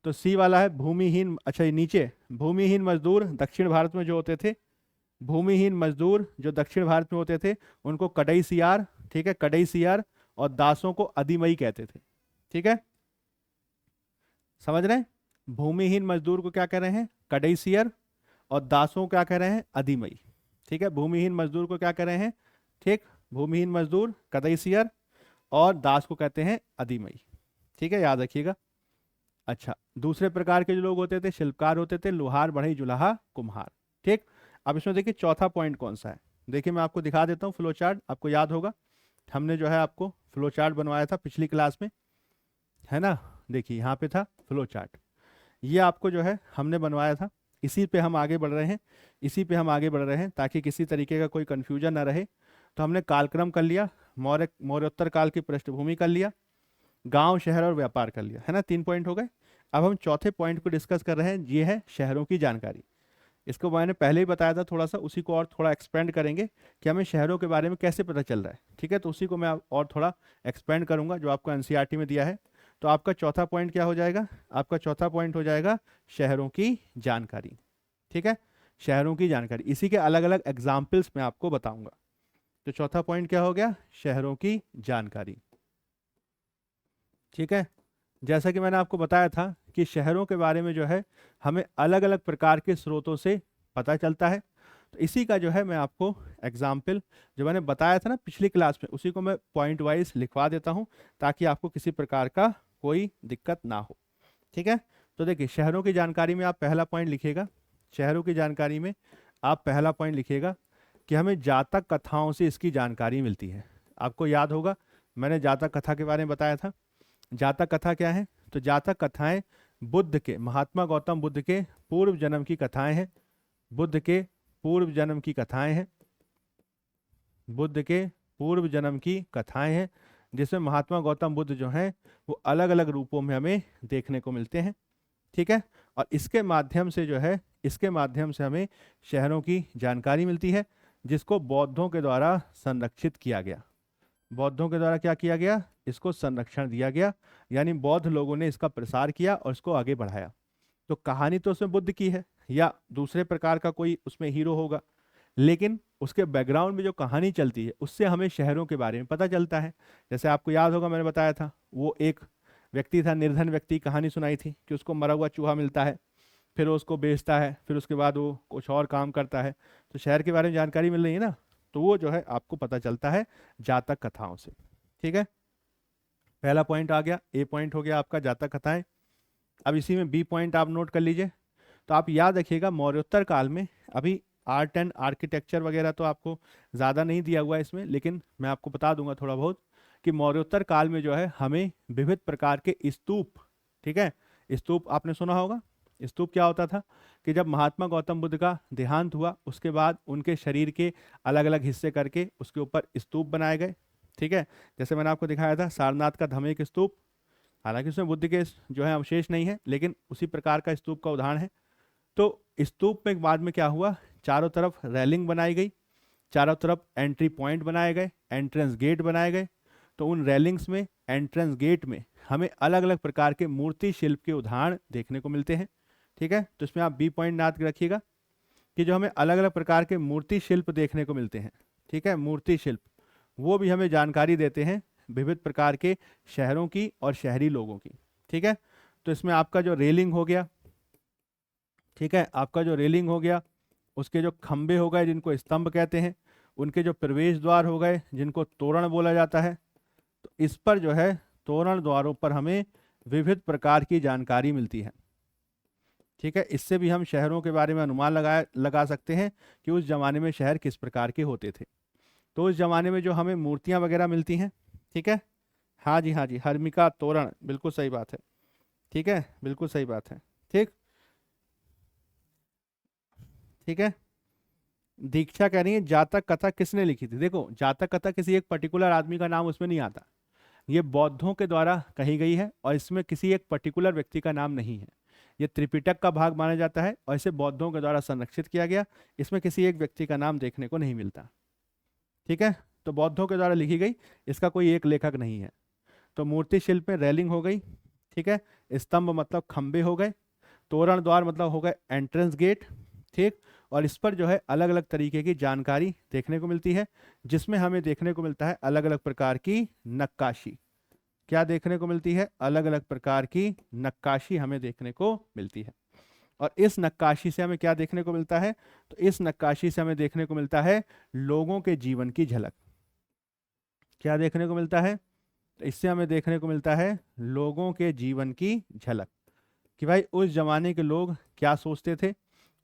तो सी वाला है भूमिहीन, अच्छा ये नीचे, भूमिहीन मजदूर दक्षिण भारत में जो होते थे, भूमिहीन मजदूर जो दक्षिण भारत में होते थे उनको कड़ई सियार, ठीक है, कड़ई सियार, और दासों को अधिमई कहते थे। ठीक है, समझ रहे हैं, भूमिहीन मजदूर को क्या कह रहे हैं, कड़ई सियर, और दासों को क्या कह रहे हैं, अधिमई। ठीक है, भूमिहीन मजदूर को क्या कह रहे हैं, ठीक, भूमिहीन मजदूर कड़ई सियर, और दास को कहते हैं अधिमई। ठीक है, याद रखिएगा। अच्छा, दूसरे प्रकार के जो लोग होते थे, शिल्पकार होते थे, लोहार, बढ़ई, जुलाहा, कुम्हार। ठीक, अब इसमें देखिए चौथा पॉइंट कौन सा है, देखिए मैं आपको दिखा देता हूँ फ्लो चार्ट, आपको याद होगा हमने जो है आपको फ्लो चार्ट बनवाया था पिछली क्लास में, है ना, देखिए यहाँ पे था फ्लो चार्ट, ये आपको जो है हमने बनवाया था, इसी पे हम आगे बढ़ रहे हैं, इसी पे हम आगे बढ़ रहे हैं ताकि किसी तरीके का कोई कंफ्यूजन ना रहे। तो हमने कालक्रम कर लिया, मौर्योत्तर काल की पृष्ठभूमि कर लिया, गांव, शहर और व्यापार कर लिया, है ना, 3 पॉइंट हो गए। अब हम चौथे पॉइंट को डिस्कस कर रहे हैं, ये है शहरों की जानकारी। इसको मैंने पहले ही बताया था थोड़ा सा, उसी को और थोड़ा एक्सपेंड करेंगे कि हमें शहरों के बारे में कैसे पता चल रहा है। ठीक है, तो उसी को मैं और थोड़ा एक्सपेंड करूंगा जो आपको एनसीईआरटी में दिया है। तो आपका चौथा पॉइंट क्या हो जाएगा, आपका चौथा पॉइंट हो जाएगा शहरों की जानकारी। ठीक है, शहरों की जानकारी, इसी के अलग अलग एग्जाम्पल्स मैं आपको बताऊंगा। तो चौथा पॉइंट क्या हो गया, शहरों की जानकारी। ठीक है, जैसा कि मैंने आपको बताया था कि शहरों के बारे में जो है हमें अलग अलग प्रकार के स्रोतों से पता चलता है। तो इसी का जो है मैं आपको एग्जाम्पल जो मैंने बताया था ना पिछली क्लास में, उसी को मैं पॉइंट वाइज लिखवा देता हूँ ताकि आपको किसी प्रकार का कोई दिक्कत ना हो। ठीक है, तो देखिए शहरों की जानकारी में आप पहला पॉइंट लिखिएगा, शहरों की जानकारी में आप पहला पॉइंट लिखिएगा कि हमें जातक कथाओं से इसकी जानकारी मिलती है। आपको याद होगा मैंने जातक कथा के बारे में बताया था। जातक कथा क्या है, तो जातक कथाएं बुद्ध के, महात्मा गौतम बुद्ध के पूर्व जन्म की कथाएं हैं, बुद्ध के पूर्व जन्म की कथाएं हैं, बुद्ध के पूर्व जन्म की कथाएं हैं, जिसमें महात्मा गौतम बुद्ध जो हैं वो अलग अलग रूपों में हमें देखने को मिलते हैं। ठीक है, और इसके माध्यम से जो है, इसके माध्यम से हमें शहरों की जानकारी मिलती है, जिसको बौद्धों के द्वारा संरक्षित किया गया। बौद्धों के द्वारा क्या किया गया, इसको संरक्षण दिया गया, यानी बौद्ध लोगों ने इसका प्रसार किया और इसको आगे बढ़ाया। तो कहानी तो उसमें बुद्ध की है या दूसरे प्रकार का कोई उसमें हीरो होगा, लेकिन उसके बैकग्राउंड में जो कहानी चलती है उससे हमें शहरों के बारे में पता चलता है। जैसे आपको याद होगा मैंने बताया था, वो एक व्यक्ति था, निर्धन व्यक्ति, कहानी सुनाई थी कि उसको मरा हुआ चूहा मिलता है, फिर वो उसको बेचता है, फिर उसके बाद वो कुछ और काम करता है। तो शहर के बारे में जानकारी मिल रही है ना, तो वो जो है आपको पता चलता है जातक कथाओं से। ठीक है, पहला पॉइंट आ गया, ए पॉइंट हो गया आपका जातक कथाएं। अब इसी में बी पॉइंट आप नोट कर लीजिए। तो आप याद रखिएगा मौर्योत्तर काल में, अभी आर्ट एंड आर्किटेक्चर वगैरह तो आपको ज़्यादा नहीं दिया हुआ है इसमें, लेकिन मैं आपको बता दूंगा थोड़ा बहुत कि मौर्योत्तर काल में जो है हमें विविध प्रकार के स्तूप, ठीक है, स्तूप आपने सुना होगा। स्तूप क्या होता था कि जब महात्मा गौतम बुद्ध का देहांत हुआ उसके बाद उनके शरीर के अलग अलग हिस्से करके उसके ऊपर स्तूप बनाए गए। ठीक है, जैसे मैंने आपको दिखाया था सारनाथ का धमेक स्तूप, हालांकि उसमें बुद्ध के जो है अवशेष नहीं है, लेकिन उसी प्रकार का स्तूप का उदाहरण है। तो स्तूप में बाद में क्या हुआ, चारों तरफ रेलिंग बनाई गई, चारों तरफ एंट्री पॉइंट बनाए गए, एंट्रेंस गेट बनाए गए। तो उन रेलिंग्स में, एंट्रेंस गेट में हमें अलग अलग प्रकार के मूर्ति शिल्प के उदाहरण देखने को मिलते हैं। ठीक है, तो इसमें आप बी पॉइंट याद रखिएगा कि जो हमें अलग अलग प्रकार के मूर्ति शिल्प देखने को मिलते हैं, ठीक है, मूर्ति शिल्प, वो भी हमें जानकारी देते हैं विविध प्रकार के शहरों की और शहरी लोगों की। ठीक है, तो इसमें आपका जो रेलिंग हो गया, ठीक है, आपका जो रेलिंग हो गया, उसके जो खंबे हो गए जिनको स्तंभ कहते हैं, उनके जो प्रवेश द्वार हो गए जिनको तोरण बोला जाता है, तो इस पर जो है तोरण द्वारों पर हमें विविध प्रकार की जानकारी मिलती है। ठीक है, इससे भी हम शहरों के बारे में अनुमान लगा सकते हैं कि उस जमाने में शहर किस प्रकार के होते थे। तो उस जमाने में जो हमें मूर्तियां वगैरह मिलती हैं, ठीक है, हाँ जी हाँ जी, हर्मिका तोरण, बिल्कुल सही बात है। ठीक है, बिल्कुल सही बात है। ठीक, ठीक है। दीक्षा कह रही है जातक कथा किसने लिखी थी। देखो, जातक कथा किसी एक पर्टिकुलर आदमी का नाम उसमें नहीं आता, ये बौद्धों के द्वारा कही गई है और इसमें किसी एक पर्टिकुलर व्यक्ति का नाम नहीं है। ये त्रिपिटक का भाग माना जाता है और इसे बौद्धों के द्वारा संरक्षित किया गया। इसमें किसी एक व्यक्ति का नाम देखने को नहीं मिलता। ठीक है, तो बौद्धों के द्वारा लिखी गई, इसका कोई एक लेखक नहीं है। तो मूर्ति शिल्प में रेलिंग हो गई, ठीक है, स्तंभ मतलब खंबे हो गए, तोरण द्वार मतलब हो गए एंट्रेंस गेट। ठीक, और इस पर जो है अलग अलग तरीके की जानकारी देखने को मिलती है, जिसमें हमें देखने को मिलता है अलग अलग प्रकार की नक्काशी। क्या देखने को मिलती है? अलग अलग प्रकार की नक्काशी हमें देखने को मिलती है। और इस नक्काशी से हमें क्या देखने को मिलता है? तो इस नक्काशी से हमें देखने को मिलता है लोगों के जीवन की झलक। क्या देखने को मिलता है? तो इससे हमें देखने को मिलता है लोगों के जीवन की झलक, कि भाई उस जमाने के लोग क्या सोचते थे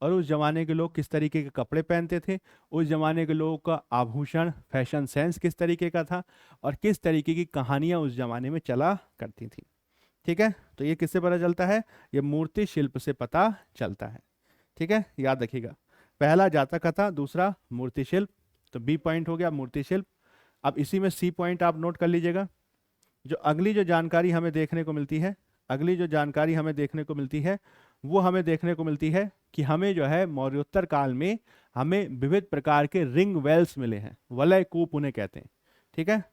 और उस जमाने के लोग किस तरीके के कपड़े पहनते थे, उस जमाने के लोगों का आभूषण फैशन सेंस किस तरीके का था और किस तरीके की कहानियां उस जमाने में चला करती थी। ठीक है, तो ये किससे पता चलता है? ये मूर्ति शिल्प से पता चलता है। ठीक है, याद रखिएगा, पहला जातक कथा, दूसरा मूर्ति शिल्प। तो बी पॉइंट हो गया मूर्ति शिल्प। अब इसी में सी पॉइंट आप नोट कर लीजिएगा। जो अगली जो जानकारी हमें देखने को मिलती है, अगली जो जानकारी हमें देखने को मिलती है, वो हमें देखने को मिलती है कि हमें जो है मौर्योत्तर काल में हमें विविध प्रकार के रिंग वेल्स मिले हैं, वलय कूप उन्हें कहते हैं। ठीक है,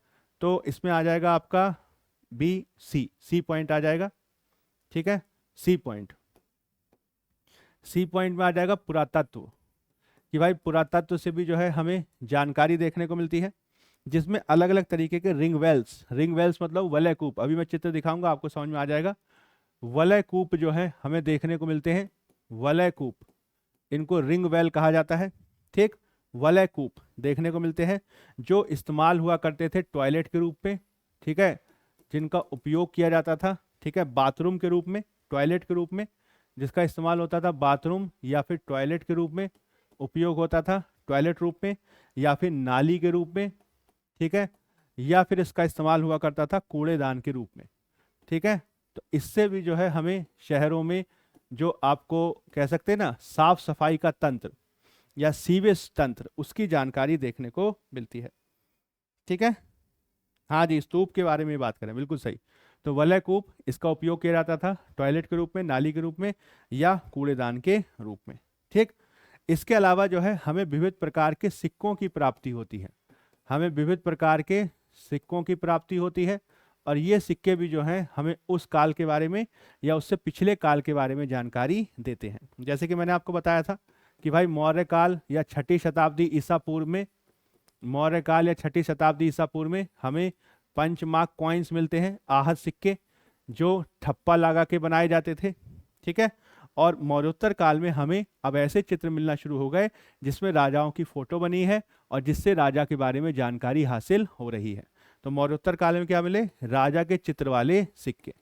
तो इसमें आ जाएगा आपका बी सी, सी पॉइंट आ जाएगा। ठीक है, सी पॉइंट, सी पॉइंट में आ जाएगा पुरातत्व, कि भाई पुरातत्व से भी जो है हमें जानकारी देखने को मिलती है, जिसमें अलग अलग तरीके के रिंग वेल्स, रिंग वेल्स मतलब वलय कूप, अभी मैं चित्र दिखाऊंगा आपको समझ में आ जाएगा। वलय कूप जो है हमें देखने को मिलते हैं, वलय कूप, इनको रिंग वेल कहा जाता है। ठीक, वलय कूप देखने को मिलते हैं जो इस्तेमाल हुआ करते थे टॉयलेट के रूप में। ठीक है, जिनका उपयोग किया जाता था, ठीक है, बाथरूम के रूप में, टॉयलेट के रूप में, जिसका इस्तेमाल होता था बाथरूम या फिर टॉयलेट के रूप में, उपयोग होता था टॉयलेट रूप में या फिर नाली के रूप में। ठीक है, या फिर इसका इस्तेमाल हुआ करता था कूड़ेदान के रूप में। ठीक है, तो इससे भी जो है हमें शहरों में जो आपको कह सकते हैं ना साफ सफाई का तंत्र या सीवेज तंत्र, उसकी जानकारी देखने को मिलती है। ठीक है, हाँ जी, स्तूप के बारे में बात करें, बिल्कुल सही। तो वलय कूप, इसका उपयोग किया जाता था टॉयलेट के रूप में, नाली के रूप में या कूड़ेदान के रूप में। ठीक, इसके अलावा जो है हमें विविध प्रकार के सिक्कों की प्राप्ति होती है, हमें विविध प्रकार के सिक्कों की प्राप्ति होती है। और ये सिक्के भी जो हैं हमें उस काल के बारे में या उससे पिछले काल के बारे में जानकारी देते हैं। जैसे कि मैंने आपको बताया था कि भाई मौर्य काल या छठी शताब्दी ईसा पूर्व में, मौर्य काल या छठी शताब्दी ईसा पूर्व में हमें पंचमार्क कॉइन्स मिलते हैं, आहत सिक्के, जो ठप्पा लगा के बनाए जाते थे। ठीक है, और मौर्योत्तर काल में हमें अब ऐसे चित्र मिलना शुरू हो गए जिसमें राजाओं की फोटो बनी है और जिससे राजा के बारे में जानकारी हासिल हो रही है। तो मौर्योत्तर काल में क्या मिले? राजा के चित्र वाले सिक्के।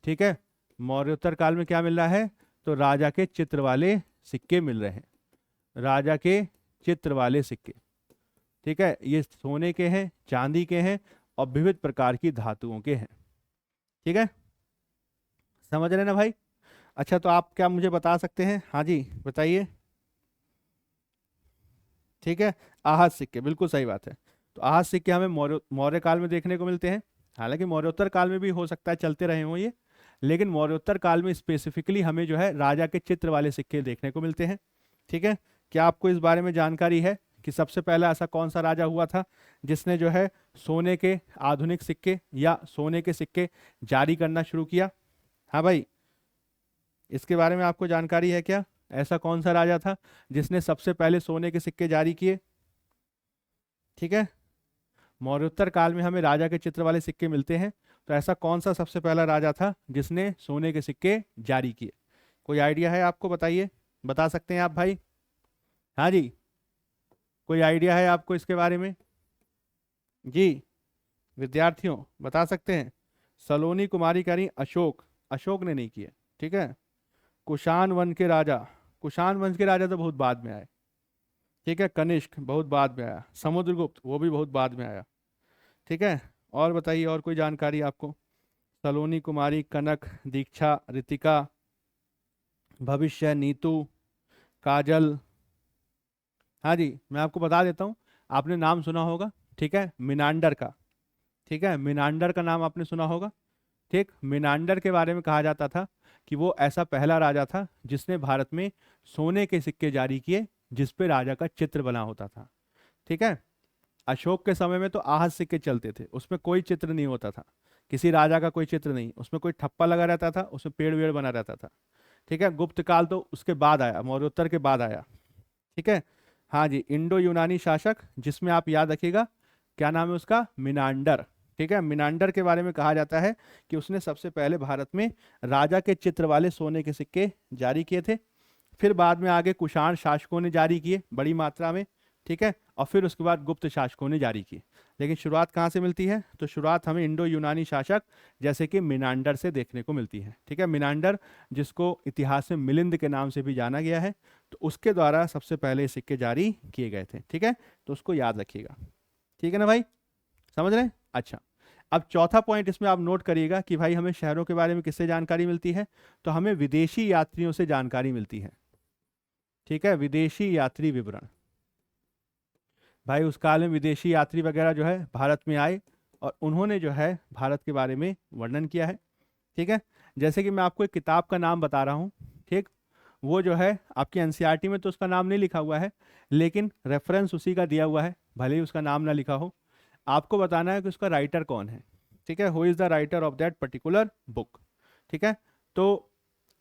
ठीक है, मौर्योत्तर काल में क्या मिल रहा है? तो राजा के चित्र वाले सिक्के मिल रहे हैं, राजा के चित्र वाले सिक्के। ठीक है, ये सोने के हैं, चांदी के हैं और विविध प्रकार की धातुओं के हैं। ठीक है, समझ रहे ना भाई? अच्छा, तो आप क्या मुझे बता सकते हैं? हाँ जी, बताइए। ठीक है, आहत सिक्के, बिल्कुल सही बात है। तो आहत सिक्के हमें मौर्य काल में देखने को मिलते हैं। हालांकि मौर्योत्तर काल में भी हो सकता है चलते रहे हों ये, लेकिन मौर्योत्तर काल में स्पेसिफिकली हमें जो है राजा के चित्र वाले सिक्के देखने को मिलते हैं। ठीक है, क्या आपको इस बारे में जानकारी है कि सबसे पहला ऐसा कौन सा राजा हुआ था जिसने जो है सोने के आधुनिक सिक्के या सोने के सिक्के जारी करना शुरू किया? हाँ भाई, इसके बारे में आपको जानकारी है क्या? ऐसा कौन सा राजा था जिसने सबसे पहले सोने के सिक्के जारी किए? ठीक है, मौर्योत्तर काल में हमें राजा के चित्र वाले सिक्के मिलते हैं, तो ऐसा कौन सा सबसे पहला राजा था जिसने सोने के सिक्के जारी किए? कोई आइडिया है आपको? बताइए, बता सकते हैं आप भाई? हाँ जी, कोई आइडिया है आपको इसके बारे में? जी, विद्यार्थियों बता सकते हैं? सलोनी कुमारी कह रही हैं अशोक, अशोक ने नहीं किया। ठीक है। कुषाण वंश के राजा, कुषाण वंश के राजा तो बहुत बाद में आए। ठीक है। कनिष्क बहुत बाद में आया। समुद्रगुप्त वो भी बहुत बाद में आया। ठीक है। और बताइए और कोई जानकारी आपको? सलोनी कुमारी, कनक, दीक्षा, रितिका, भविष्य, नीतू, काजल। हाँ जी, मैं आपको बता देता हूँ, आपने नाम सुना होगा। ठीक है, मिनांडर का। ठीक है, मिनांडर का नाम आपने सुना होगा। ठीक, मिनांडर के बारे में कहा जाता था कि वो ऐसा पहला राजा था जिसने भारत में सोने के सिक्के जारी किए जिस पे राजा का चित्र बना होता था। ठीक है। अशोक के समय में तो आहत सिक्के चलते थे, उसमें कोई चित्र नहीं होता था, किसी राजा का कोई चित्र नहीं, उसमें कोई ठप्पा लगा रहता था, उसमें पेड़ वेड़ बना रहता था। ठीक है। गुप्त काल तो उसके बाद आया, मौर्योत्तर के बाद आया। ठीक है। हाँ जी, इंडो यूनानी शासक जिसमें आप याद रखिएगा क्या नाम है उसका, मिनांडर। ठीक है, मिनांडर के बारे में कहा जाता है कि उसने सबसे पहले भारत में राजा के चित्र वाले सोने के सिक्के जारी किए थे। फिर बाद में आगे कुषाण शासकों ने जारी किए बड़ी मात्रा में। ठीक है। और फिर उसके बाद गुप्त शासकों ने जारी किए। लेकिन शुरुआत कहाँ से मिलती है? तो शुरुआत हमें इंडो यूनानी शासक जैसे कि मिनांडर से देखने को मिलती है। ठीक है, मिनांडर जिसको इतिहास में मिलिंद के नाम से भी जाना गया है, तो उसके द्वारा सबसे पहले सिक्के जारी किए गए थे। ठीक है, तो उसको याद रखिएगा। ठीक है ना भाई, समझ रहे हैं? अच्छा, अब चौथा पॉइंट इसमें आप नोट करिएगा कि भाई हमें शहरों के बारे में किससे जानकारी मिलती है? तो हमें विदेशी यात्रियों से जानकारी मिलती है। ठीक है, विदेशी यात्री विवरण। भाई उस काल में विदेशी यात्री वगैरह जो है भारत में आए और उन्होंने जो है भारत के बारे में वर्णन किया है। ठीक है, जैसे कि मैं आपको एक किताब का नाम बता रहा हूँ। ठीक, वो जो है आपकी एनसीईआरटी में तो उसका नाम नहीं लिखा हुआ है, लेकिन रेफरेंस उसी का दिया हुआ है, भले ही उसका नाम ना लिखा हो। आपको बताना है कि उसका राइटर कौन है। ठीक है, who is the writer of that particular book. ठीक है, तो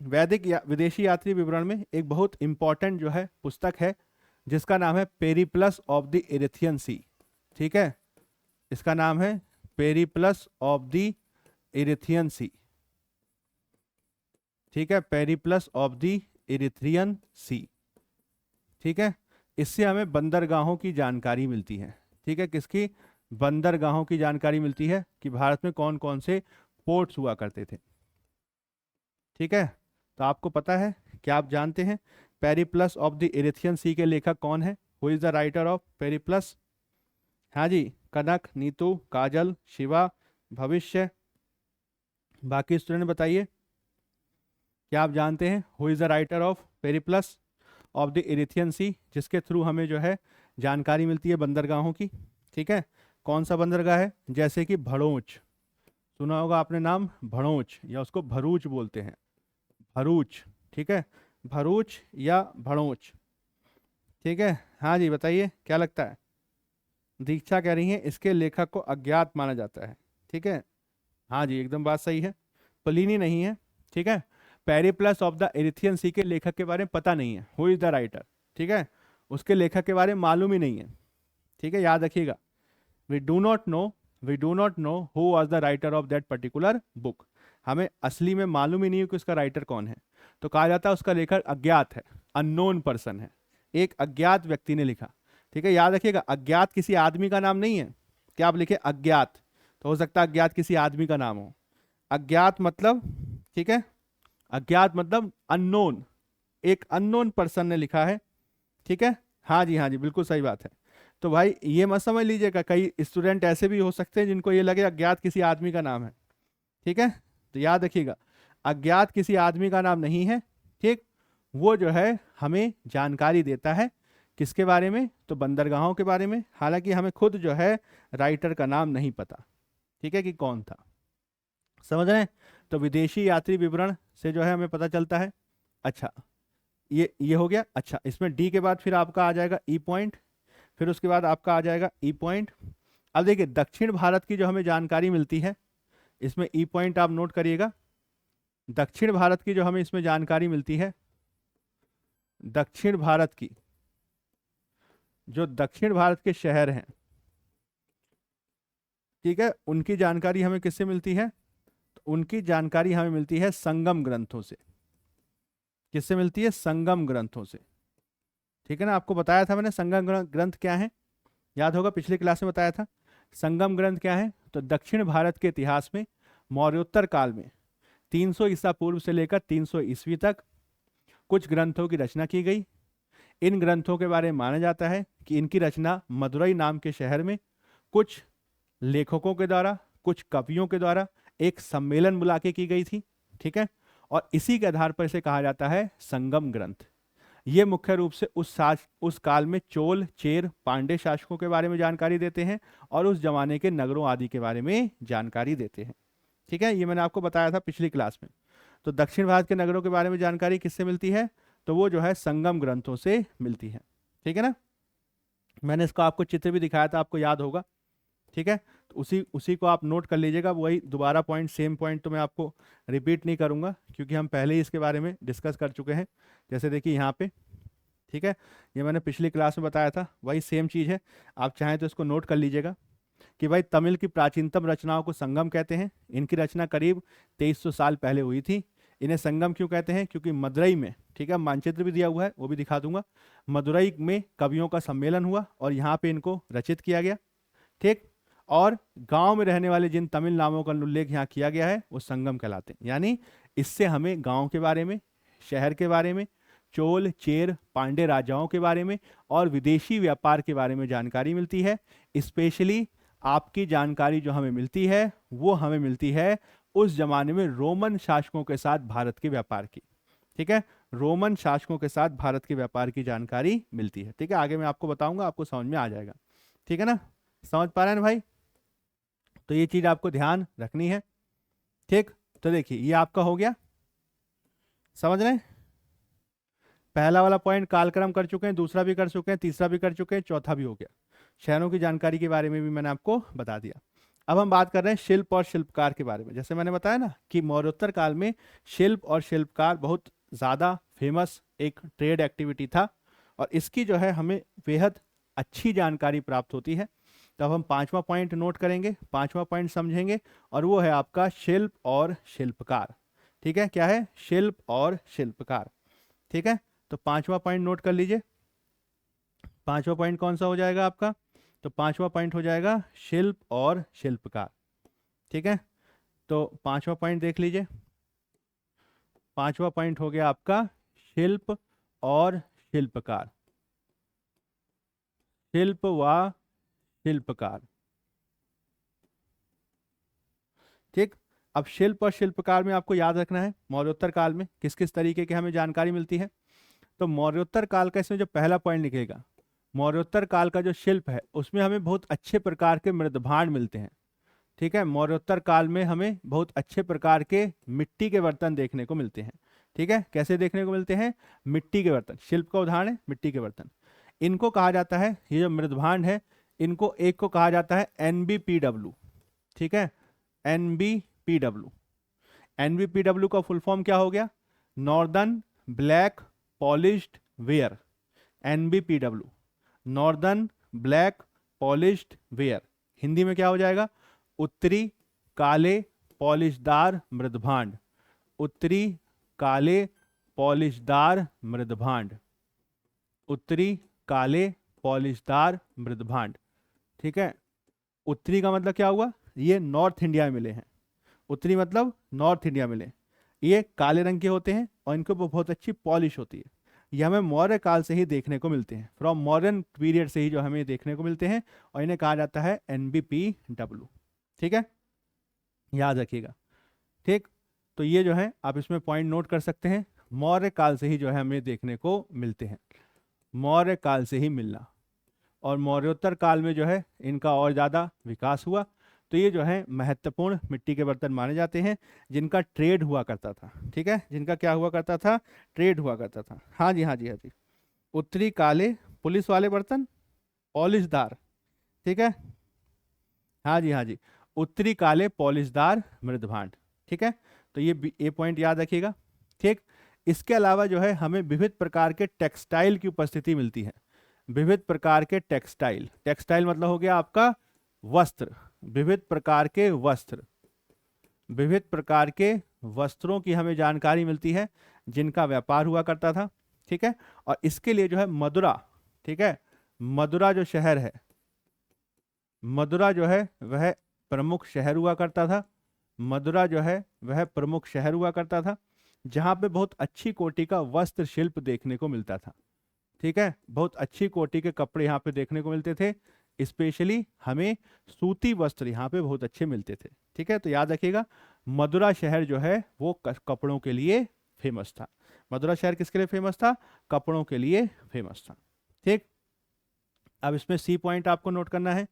विदेशी यात्री विवरण में एक बहुत इंपॉर्टेंट जो है पुस्तक है जिसका नाम है पेरिप्लस ऑफ द इरिथियन सी। ठीक है, इसका नाम है पेरिप्लस ऑफ द इरिथियन सी। ठीक है, पेरिप्लस ऑफ द इरिथ्रियन सी। ठीक है, इससे हमें बंदरगाहों की जानकारी मिलती है। ठीक है, किसकी? बंदरगाहों की जानकारी मिलती है कि भारत में कौन कौन से पोर्ट्स हुआ करते थे। ठीक है, तो आपको पता है, क्या आप जानते हैं पेरिप्लस ऑफ द इरिथियन सी के लेखक कौन है? Who is the writer of Periplus? हाँ जी, कनक, नीतू, काजल, शिवा, भविष्य। बाकी स्टूडेंट बताइए, क्या आप जानते हैं who is the writer of Periplus of the Erythraean Sea, जिसके थ्रू हमें जो है जानकारी मिलती है बंदरगाहों की? ठीक है, कौन सा बंदरगाह है? जैसे कि भड़ोच, सुना होगा आपने नाम, भड़ोच, या उसको भरूच बोलते हैं, भरूच। ठीक है, भरूच या भड़ोच। ठीक है, हाँ जी बताइए क्या लगता है? दीक्षा कह रही है इसके लेखक को अज्ञात माना जाता है। ठीक है, हाँ जी एकदम बात सही है, प्लिनी नहीं है। ठीक है, पेरिप्लस ऑफ द इरिथियन सी के लेखक के बारे में पता नहीं है, हु इज द राइटर। ठीक है, उसके लेखक के बारे में मालूम ही नहीं है। ठीक है, याद रखिएगा, we do not know, we do not know who was the writer of that particular book. हमें असली में मालूम ही नहीं है कि उसका राइटर कौन है, तो कहा जाता है उसका लेखक अज्ञात है, अननोन पर्सन है, एक अज्ञात व्यक्ति ने लिखा। ठीक है, याद रखिएगा, अज्ञात किसी आदमी का नाम नहीं है। क्या आप लिखे अज्ञात, तो हो सकता है अज्ञात किसी आदमी का नाम हो। अज्ञात मतलब, ठीक है, अज्ञात मतलब अननोन, एक अननोन पर्सन ने लिखा है। ठीक है, हाँ जी हाँ जी बिल्कुल सही बात है। तो भाई ये मत समझ लीजिएगा, कई स्टूडेंट ऐसे भी हो सकते हैं जिनको ये लगे अज्ञात किसी आदमी का नाम है। ठीक है, तो याद रखिएगा, अज्ञात किसी आदमी का नाम नहीं है। ठीक, वो जो है हमें जानकारी देता है किसके बारे में? तो बंदरगाहों के बारे में। हालांकि हमें खुद जो है राइटर का नाम नहीं पता, ठीक है, कि कौन था। समझ रहे हैं? तो विदेशी यात्री विवरण से जो है हमें पता चलता है। अच्छा, ये हो गया। अच्छा, इसमें डी के बाद फिर आपका आ जाएगा ई पॉइंट, फिर उसके बाद आपका आ जाएगा ई पॉइंट। अब देखिए दक्षिण भारत की जो हमें जानकारी मिलती है, इसमें ई पॉइंट आप नोट करिएगा। दक्षिण भारत की जो हमें इसमें जानकारी मिलती है, दक्षिण भारत की, जो दक्षिण भारत के शहर हैं, ठीक है, उनकी जानकारी हमें किससे मिलती है? तो उनकी जानकारी हमें मिलती है संगम ग्रंथों से। किससे मिलती है? संगम ग्रंथों से। ठीक है ना, आपको बताया था मैंने संगम ग्रंथ क्या है, याद होगा पिछली क्लास में बताया था। संगम ग्रंथ क्या है? तो तो दक्षिण भारत के इतिहास में मौर्योत्तर काल में 300 ईसा पूर्व से लेकर 300 ईस्वी तक कुछ ग्रंथों की रचना की गई। इन ग्रंथों के बारे में माना जाता है कि इनकी रचना मदुरई नाम के शहर में कुछ लेखकों के द्वारा, कुछ कवियों के द्वारा एक सम्मेलन बुला के की गई थी। ठीक है, और इसी के आधार पर इसे कहा जाता है संगम ग्रंथ। ये मुख्य रूप से उस काल में चोल, चेर, पांडे शासकों के बारे में जानकारी देते हैं और उस जमाने के नगरों आदि के बारे में जानकारी देते हैं। ठीक है, ये मैंने आपको बताया था पिछली क्लास में। तो दक्षिण भारत के नगरों के बारे में जानकारी किससे मिलती है? तो वो जो है संगम ग्रंथों से मिलती है। ठीक है ना, मैंने इसका आपको चित्र भी दिखाया था, आपको याद होगा। ठीक है, तो उसी को आप नोट कर लीजिएगा। वही दोबारा पॉइंट, सेम पॉइंट तो मैं आपको रिपीट नहीं करूंगा क्योंकि हम पहले ही इसके बारे में डिस्कस कर चुके हैं। जैसे देखिए यहाँ पे, ठीक है, ये मैंने पिछली क्लास में बताया था, वही सेम चीज़ है। आप चाहें तो इसको नोट कर लीजिएगा कि भाई तमिल की प्राचीनतम रचनाओं को संगम कहते हैं। इनकी रचना करीब 2300 साल पहले हुई थी। इन्हें संगम क्यों कहते हैं? क्योंकि मदुरई में, ठीक है, मानचित्र भी दिया हुआ है, वो भी दिखा दूंगा, मदुरई में कवियों का सम्मेलन हुआ और यहाँ पे इनको रचित किया गया। ठीक, और गांव में रहने वाले जिन तमिल नामों का उल्लेख यहाँ किया गया है वो संगम कहलाते हैं। यानी इससे हमें गांव के बारे में, शहर के बारे में, चोल, चेर, पांडे राजाओं के बारे में और विदेशी व्यापार के बारे में जानकारी मिलती है। स्पेशली आपकी जानकारी जो हमें मिलती है वो हमें मिलती है उस जमाने में रोमन शासकों के साथ भारत के व्यापार की। ठीक है, रोमन शासकों के साथ भारत के व्यापार की जानकारी मिलती है। ठीक है, आगे मैं आपको बताऊंगा, आपको समझ में आ जाएगा। ठीक है ना, समझ पा रहे हैं भाई? तो ये चीज आपको ध्यान रखनी है। ठीक, तो देखिए ये आपका हो गया, समझ रहे हैं? पहला वाला पॉइंट कालक्रम कर चुके हैं, दूसरा भी कर चुके हैं, तीसरा भी कर चुके हैं, चौथा भी हो गया। शहरों की जानकारी के बारे में भी मैंने आपको बता दिया। अब हम बात कर रहे हैं शिल्प और शिल्पकार के बारे में। जैसे मैंने बताया ना कि मौर्योत्तर काल में शिल्प और शिल्पकार बहुत ज़्यादा फेमस एक ट्रेड एक्टिविटी था और इसकी जो है हमें बेहद अच्छी जानकारी प्राप्त होती है। तो अब हम पांचवा पॉइंट नोट करेंगे, पांचवा पॉइंट समझेंगे और वो है आपका शिल्प और शिल्पकार। ठीक है, क्या है? शिल्प और शिल्पकार। ठीक है, तो पांचवा पॉइंट नोट कर लीजिए। पांचवा पॉइंट कौन सा हो जाएगा आपका? तो पांचवा पॉइंट हो जाएगा शिल्प और शिल्पकार। ठीक है, तो पांचवा पॉइंट देख लीजिए। पांचवा पॉइंट हो गया आपका शिल्प और शिल्पकार। शिल्प व शिल्पकार। ठीक, अब शिल्प और शिल्पकार में आपको याद रखना है मौर्योत्तर काल में किस किस तरीके की हमें जानकारी मिलती है। तो मौर्योत्तर काल का इसमें जो पहला पॉइंट निकलेगा, मौर्योत्तर काल का जो शिल्प है उसमें हमें बहुत अच्छे प्रकार के मृदभांड मिलते हैं। ठीक है, मौर्योत्तर काल में हमें बहुत अच्छे प्रकार के मिट्टी के बर्तन देखने को मिलते हैं। ठीक है, कैसे देखने को मिलते हैं? मिट्टी के बर्तन। शिल्प का उदाहरण है मिट्टी के बर्तन। इनको कहा जाता है, ये जो मृदभांड है इनको एक को कहा जाता है NBPW। ठीक है, NBPW। NBPW का फुल फॉर्म क्या हो गया? Northern black polished where. NBPW, northern black polished where. Hindi में क्या हो जाएगा? उत्तरी काले पॉलिशदार मृदभांड। उत्तरी काले पॉलिशदार मृदभांड। उत्तरी काले पॉलिशदार मृदभांड। ठीक है, उत्तरी का मतलब क्या हुआ? ये नॉर्थ इंडिया में मिले हैं। उत्तरी मतलब नॉर्थ इंडिया में मिले। ये काले रंग के होते हैं और इनके ऊपर बहुत अच्छी पॉलिश होती है। ये हमें मौर्य काल से ही देखने को मिलते हैं, फ्रॉम मॉडर्न पीरियड से ही जो हमें देखने को मिलते हैं और इन्हें कहा जाता है NBPW। ठीक है, याद रखिएगा। ठीक, तो ये जो है आप इसमें पॉइंट नोट कर सकते हैं, मौर्य काल से ही जो है हमें देखने को मिलते हैं, मौर्य काल से ही मिलना। और मौर्योत्तर काल में जो है इनका और ज़्यादा विकास हुआ। तो ये जो है महत्वपूर्ण मिट्टी के बर्तन माने जाते हैं जिनका ट्रेड हुआ करता था। ठीक है, जिनका क्या हुआ करता था? ट्रेड हुआ करता था। हाँ जी, हाँ जी, हाँ जी। उत्तरी काले पुलिस वाले बर्तन, पॉलिशदार। ठीक है, हाँ जी, हाँ जी, उत्तरी काले पॉलिशदार मृदभांड। ठीक है, तो ये पॉइंट याद रखिएगा। ठीक, इसके अलावा जो है हमें विविध प्रकार के टेक्सटाइल की उपस्थिति मिलती है। विविध प्रकार के टेक्सटाइल, टेक्सटाइल मतलब हो गया आपका वस्त्र। विविध प्रकार के वस्त्र, विविध प्रकार के वस्त्रों की हमें जानकारी मिलती है जिनका व्यापार हुआ करता था। ठीक है, और इसके लिए जो है मदुरा, ठीक है, मदुरा जो शहर है, मदुरा जो है वह प्रमुख शहर हुआ करता था। मदुरा जो है वह प्रमुख शहर हुआ करता था, जहाँ पे बहुत अच्छी कोटि का वस्त्र शिल्प देखने को मिलता था। ठीक है, बहुत अच्छी कोटि के कपड़े यहाँ पे देखने को मिलते थे। स्पेशली हमें सूती वस्त्र यहाँ पे बहुत अच्छे मिलते थे। ठीक है, तो याद रखिएगा मदुरा शहर जो है वो कपड़ों के लिए फेमस था। मदुरा शहर किसके लिए फेमस था? कपड़ों के लिए फेमस था। ठीक, अब इसमें सी पॉइंट आपको नोट करना है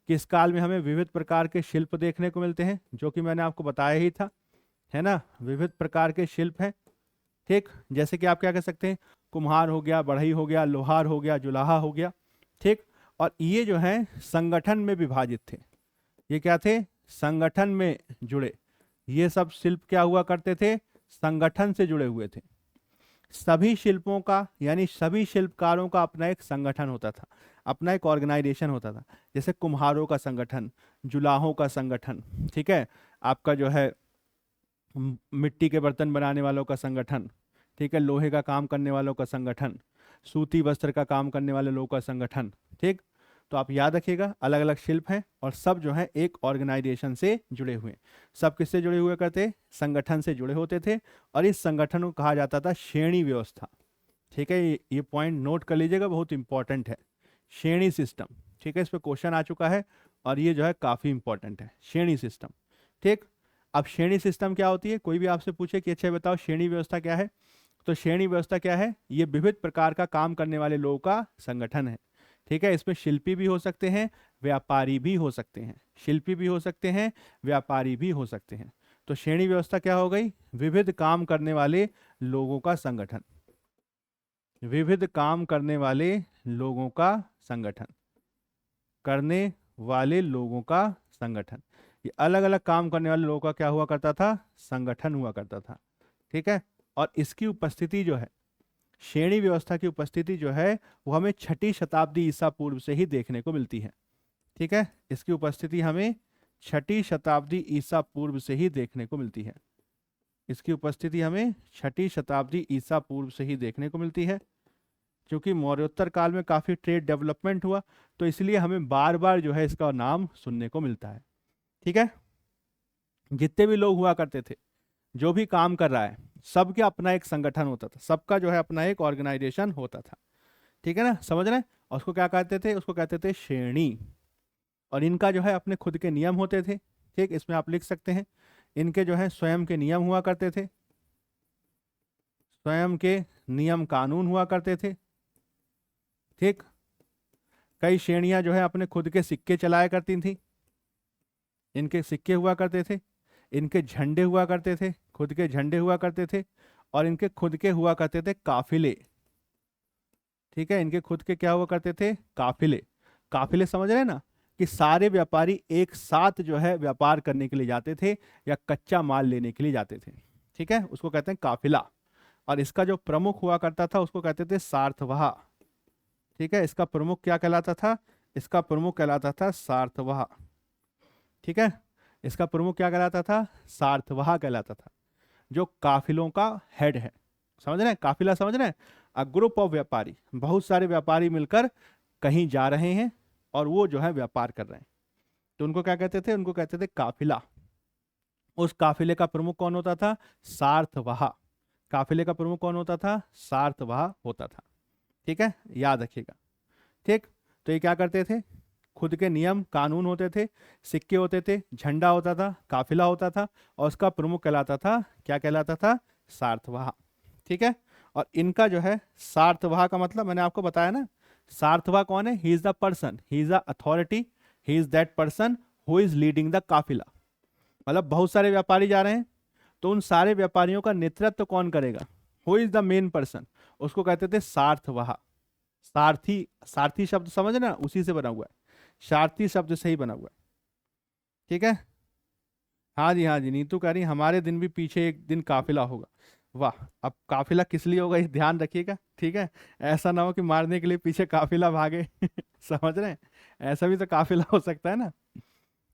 कि इस काल में हमें विविध प्रकार के शिल्प देखने को मिलते हैं, जो कि मैंने आपको बताया ही था, है ना। विविध प्रकार के शिल्प हैं। ठीक, जैसे कि आप क्या कह सकते हैं, कुम्हार हो गया, बढ़ई हो गया, लोहार हो गया, जुलाहा हो गया। ठीक, और ये जो है संगठन में विभाजित थे। ये क्या थे? संगठन में जुड़े। ये सब शिल्प क्या हुआ करते थे? संगठन से जुड़े हुए थे। सभी शिल्पों का यानी सभी शिल्पकारों का अपना एक संगठन होता था, अपना एक ऑर्गेनाइजेशन होता था। जैसे कुम्हारों का संगठन, जुलाहों का संगठन, ठीक है, आपका जो है मिट्टी के बर्तन बनाने वालों का संगठन, ठीक है, लोहे का काम करने वालों का संगठन, सूती वस्त्र का काम करने वाले लोगों का संगठन। ठीक, तो आप याद रखिएगा अलग अलग शिल्प हैं और सब जो है एक ऑर्गेनाइजेशन से जुड़े हुए हैं। सब किससे जुड़े हुए करते? संगठन से जुड़े होते थे, और इस संगठन को कहा जाता था श्रेणी व्यवस्था। ठीक है, ये पॉइंट नोट कर लीजिएगा, बहुत इंपॉर्टेंट है। श्रेणी सिस्टम, ठीक है, इस पर क्वेश्चन आ चुका है और ये जो है काफी इंपॉर्टेंट है, श्रेणी सिस्टम। ठीक, अब श्रेणी सिस्टम क्या होती है? कोई भी आपसे पूछे कि अच्छा बताओ श्रेणी व्यवस्था क्या है, तो श्रेणी व्यवस्था क्या है? ये विविध प्रकार का काम करने वाले लोगों का संगठन है। ठीक है, इसमें शिल्पी भी हो सकते हैं, व्यापारी भी हो सकते हैं। शिल्पी भी हो सकते हैं, व्यापारी भी हो सकते हैं। तो श्रेणी व्यवस्था क्या हो गई? विविध काम करने वाले लोगों का संगठन। विविध काम करने वाले लोगों का संगठन, करने वाले लोगों का संगठन। ये अलग अलग काम करने वाले लोगों का क्या हुआ करता था? संगठन हुआ करता था। ठीक है, और इसकी उपस्थिति जो है, श्रेणी व्यवस्था की उपस्थिति जो है वो हमें 6ठी शताब्दी ईसा पूर्व से ही देखने को मिलती है। ठीक है, इसकी उपस्थिति हमें 6ठी शताब्दी ईसा पूर्व से ही देखने को मिलती है। इसकी उपस्थिति हमें 6ठी शताब्दी ईसा पूर्व से ही देखने को मिलती है। क्योंकि मौर्योत्तर काल में काफी ट्रेड डेवलपमेंट हुआ, तो इसलिए हमें बार बार जो है इसका नाम सुनने को मिलता है। ठीक है, जितने भी लोग हुआ करते थे, जो भी काम कर रहा है, सबके अपना एक संगठन होता था, सबका जो है अपना एक ऑर्गेनाइजेशन होता था। ठीक है ना, समझ रहे हैं। और उसको क्या कहते थे? उसको कहते थे श्रेणी। और इनका जो है अपने खुद के नियम होते थे। ठीक, इसमें आप लिख सकते हैं इनके जो है स्वयं के नियम हुआ करते थे, स्वयं के नियम कानून हुआ करते थे। ठीक, कई श्रेणियां जो है अपने खुद के सिक्के चलाया करती थी, इनके सिक्के हुआ करते थे, इनके झंडे हुआ करते थे, खुद के झंडे हुआ करते थे, और इनके खुद के हुआ करते थे काफिले। ठीक है, इनके खुद के क्या हुआ करते थे? काफिले। काफिले समझ रहे हैं ना, कि सारे व्यापारी एक साथ जो है व्यापार करने के लिए जाते थे या कच्चा माल लेने के लिए जाते थे। ठीक है, उसको कहते हैं काफिला। और इसका जो प्रमुख हुआ करता था उसको कहते थे सार्थवाह। ठीक है, इसका प्रमुख क्या कहलाता था? इसका प्रमुख कहलाता था सार्थवाह। ठीक है, इसका प्रमुख क्या कहलाता था? सार्थवाह कहलाता था, जो काफिलों का हेड है। समझ रहे हैं? काफिला समझ रहे हैं? अ ग्रुप ऑफ व्यापारी, बहुत सारे व्यापारी मिलकर कहीं जा रहे हैं और वो जो है व्यापार कर रहे हैं, तो उनको क्या कहते थे? उनको कहते थे काफिला। उस काफिले का प्रमुख कौन होता था? सार्थवाह। काफिले का प्रमुख कौन होता था? सार्थवाह होता था। ठीक है, याद रखिएगा। ठीक, तो ये क्या करते थे? खुद के नियम कानून होते थे, सिक्के होते थे, झंडा होता था, काफिला होता था, और उसका प्रमुख कहलाता था, क्या कहलाता था? सार्थवाह। ठीक है, और इनका जो है सार्थवाह का मतलब मैंने आपको बताया ना, सार्थवाह कौन है? He is the person, he is the authority, he is that person who is leading the काफिला। मतलब बहुत सारे व्यापारी जा रहे हैं, तो उन सारे व्यापारियों का नेतृत्व कौन करेगा? Who is the main person, उसको कहते थे सार्थवाह। सारथी, सारथी शब्द समझ ना, उसी से बना हुआ है, सारथी शब्द से ही बना हुआ है। ठीक है, हाँ जी हाँ जी, नीतू कह रही हमारे दिन भी पीछे एक दिन काफिला होगा। वाह, अब काफिला किस लिए होगा ये ध्यान रखिएगा। ठीक है, ऐसा ना हो कि मारने के लिए पीछे काफिला भागे समझ रहे हैं? ऐसा भी तो काफिला हो सकता है ना,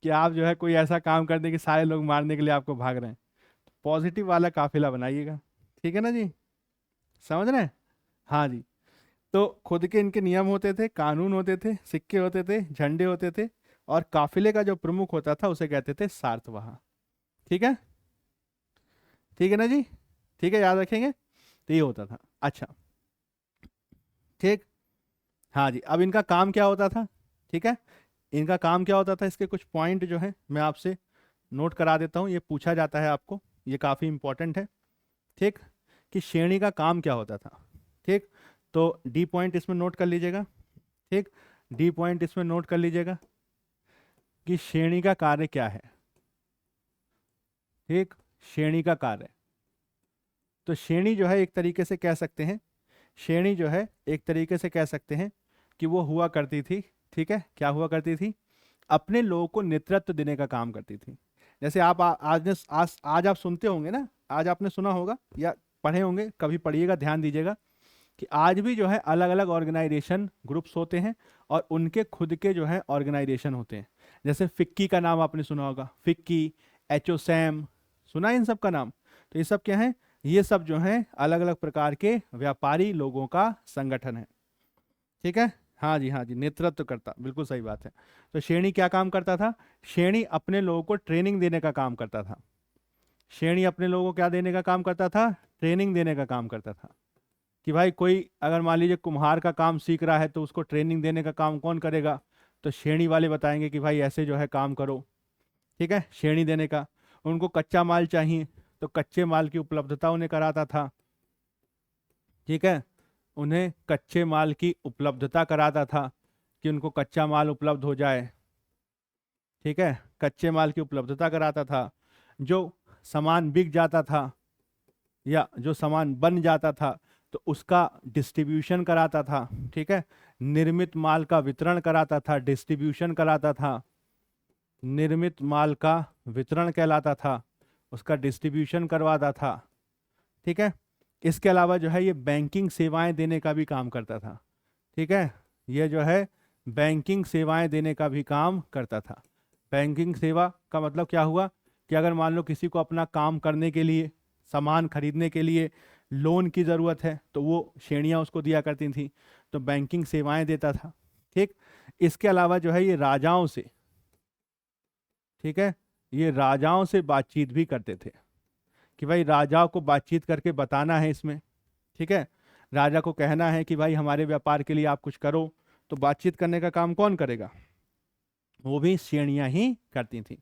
कि आप जो है कोई ऐसा काम कर दें कि सारे लोग मारने के लिए आपको भाग रहे हैं। पॉजिटिव वाला काफिला बनाइएगा। ठीक है ना जी, समझ रहे हैं? हाँ जी, तो खुद के इनके नियम होते थे, कानून होते थे, सिक्के होते थे, झंडे होते थे, और काफिले का जो प्रमुख होता था उसे कहते थे सारथवाह। ठीक है, ठीक है ना जी, ठीक है, याद रखेंगे, तो ये होता था। अच्छा, ठीक, हाँ जी। अब इनका काम क्या होता था, ठीक है, इनका काम क्या होता था, इसके कुछ पॉइंट जो है मैं आपसे नोट करा देता हूँ, ये पूछा जाता है आपको, ये काफ़ी इंपॉर्टेंट है। ठीक, कि श्रेणी का काम क्या होता था। ठीक, तो डी पॉइंट इसमें नोट कर लीजिएगा। ठीक, डी पॉइंट इसमें नोट कर लीजिएगा कि श्रेणी का कार्य क्या है। ठीक, श्रेणी का कार्य, तो श्रेणी जो है एक तरीके से कह सकते हैं, श्रेणी जो है एक तरीके से कह सकते हैं कि वो हुआ करती थी, ठीक है, क्या हुआ करती थी, अपने लोगों को नेतृत्व देने का काम करती थी। जैसे आप आज आप सुनते होंगे ना, आज आपने सुना होगा या पढ़े होंगे, कभी पढ़िएगा, ध्यान दीजिएगा कि आज भी जो है अलग अलग ऑर्गेनाइजेशन ग्रुप्स होते हैं और उनके खुद के जो है ऑर्गेनाइजेशन होते हैं। जैसे फिक्की का नाम आपने सुना होगा, फिक्की, एचओसैम, सुना है इन सब का नाम। तो ये सब क्या है, ये सब जो है अलग अलग प्रकार के व्यापारी लोगों का संगठन है। ठीक है, हाँ जी, हाँ जी, नेतृत्व करता, बिल्कुल सही बात है। तो श्रेणी क्या काम करता था, श्रेणी अपने लोगों को ट्रेनिंग देने का काम करता था। श्रेणी अपने लोगों को क्या देने का काम करता था, ट्रेनिंग देने का काम करता था। कि भाई कोई अगर मान लीजिए कुम्हार का काम सीख रहा है तो उसको ट्रेनिंग देने का काम कौन करेगा, तो श्रेणी वाले बताएंगे कि भाई ऐसे जो है काम करो। ठीक है, श्रेणी देने का। उनको कच्चा माल चाहिए तो कच्चे माल की उपलब्धता उन्हें कराता था। ठीक है, उन्हें कच्चे माल की उपलब्धता कराता था कि उनको कच्चा माल उपलब्ध हो जाए। ठीक है, कच्चे माल की उपलब्धता कराता था। जो सामान बिक जाता था या जो सामान बन जाता था तो उसका डिस्ट्रीब्यूशन कराता था। ठीक है, निर्मित माल का वितरण कराता था, डिस्ट्रीब्यूशन कराता था। निर्मित माल का वितरण कहलाता था, उसका डिस्ट्रीब्यूशन करवाता था। ठीक है, इसके अलावा जो है ये बैंकिंग सेवाएं देने का भी काम करता था। ठीक है, ये जो है बैंकिंग सेवाएं देने का भी काम करता था। बैंकिंग सेवा का मतलब क्या हुआ कि अगर मान लो किसी को अपना काम करने के लिए, सामान खरीदने के लिए लोन की ज़रूरत है तो वो श्रेणियाँ उसको दिया करती थी, तो बैंकिंग सेवाएं देता था। ठीक, इसके अलावा जो है ये राजाओं से, ठीक है, ये राजाओं से बातचीत भी करते थे कि भाई राजाओं को बातचीत करके बताना है इसमें। ठीक है, राजा को कहना है कि भाई हमारे व्यापार के लिए आप कुछ करो, तो बातचीत करने का काम कौन करेगा, वो भी श्रेणियां ही करती थी।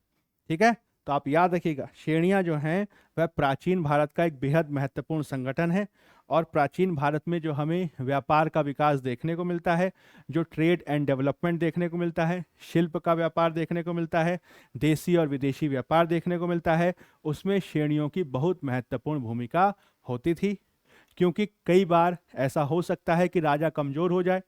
ठीक है, तो आप याद रखिएगा श्रेणियां जो हैं वह प्राचीन भारत का एक बेहद महत्वपूर्ण संगठन है। और प्राचीन भारत में जो हमें व्यापार का विकास देखने को मिलता है, जो ट्रेड एंड डेवलपमेंट देखने को मिलता है, शिल्प का व्यापार देखने को मिलता है, देसी और विदेशी व्यापार देखने को मिलता है, उसमें श्रेणियों की बहुत महत्वपूर्ण भूमिका होती थी। क्योंकि कई बार ऐसा हो सकता है कि राजा कमजोर हो जाए,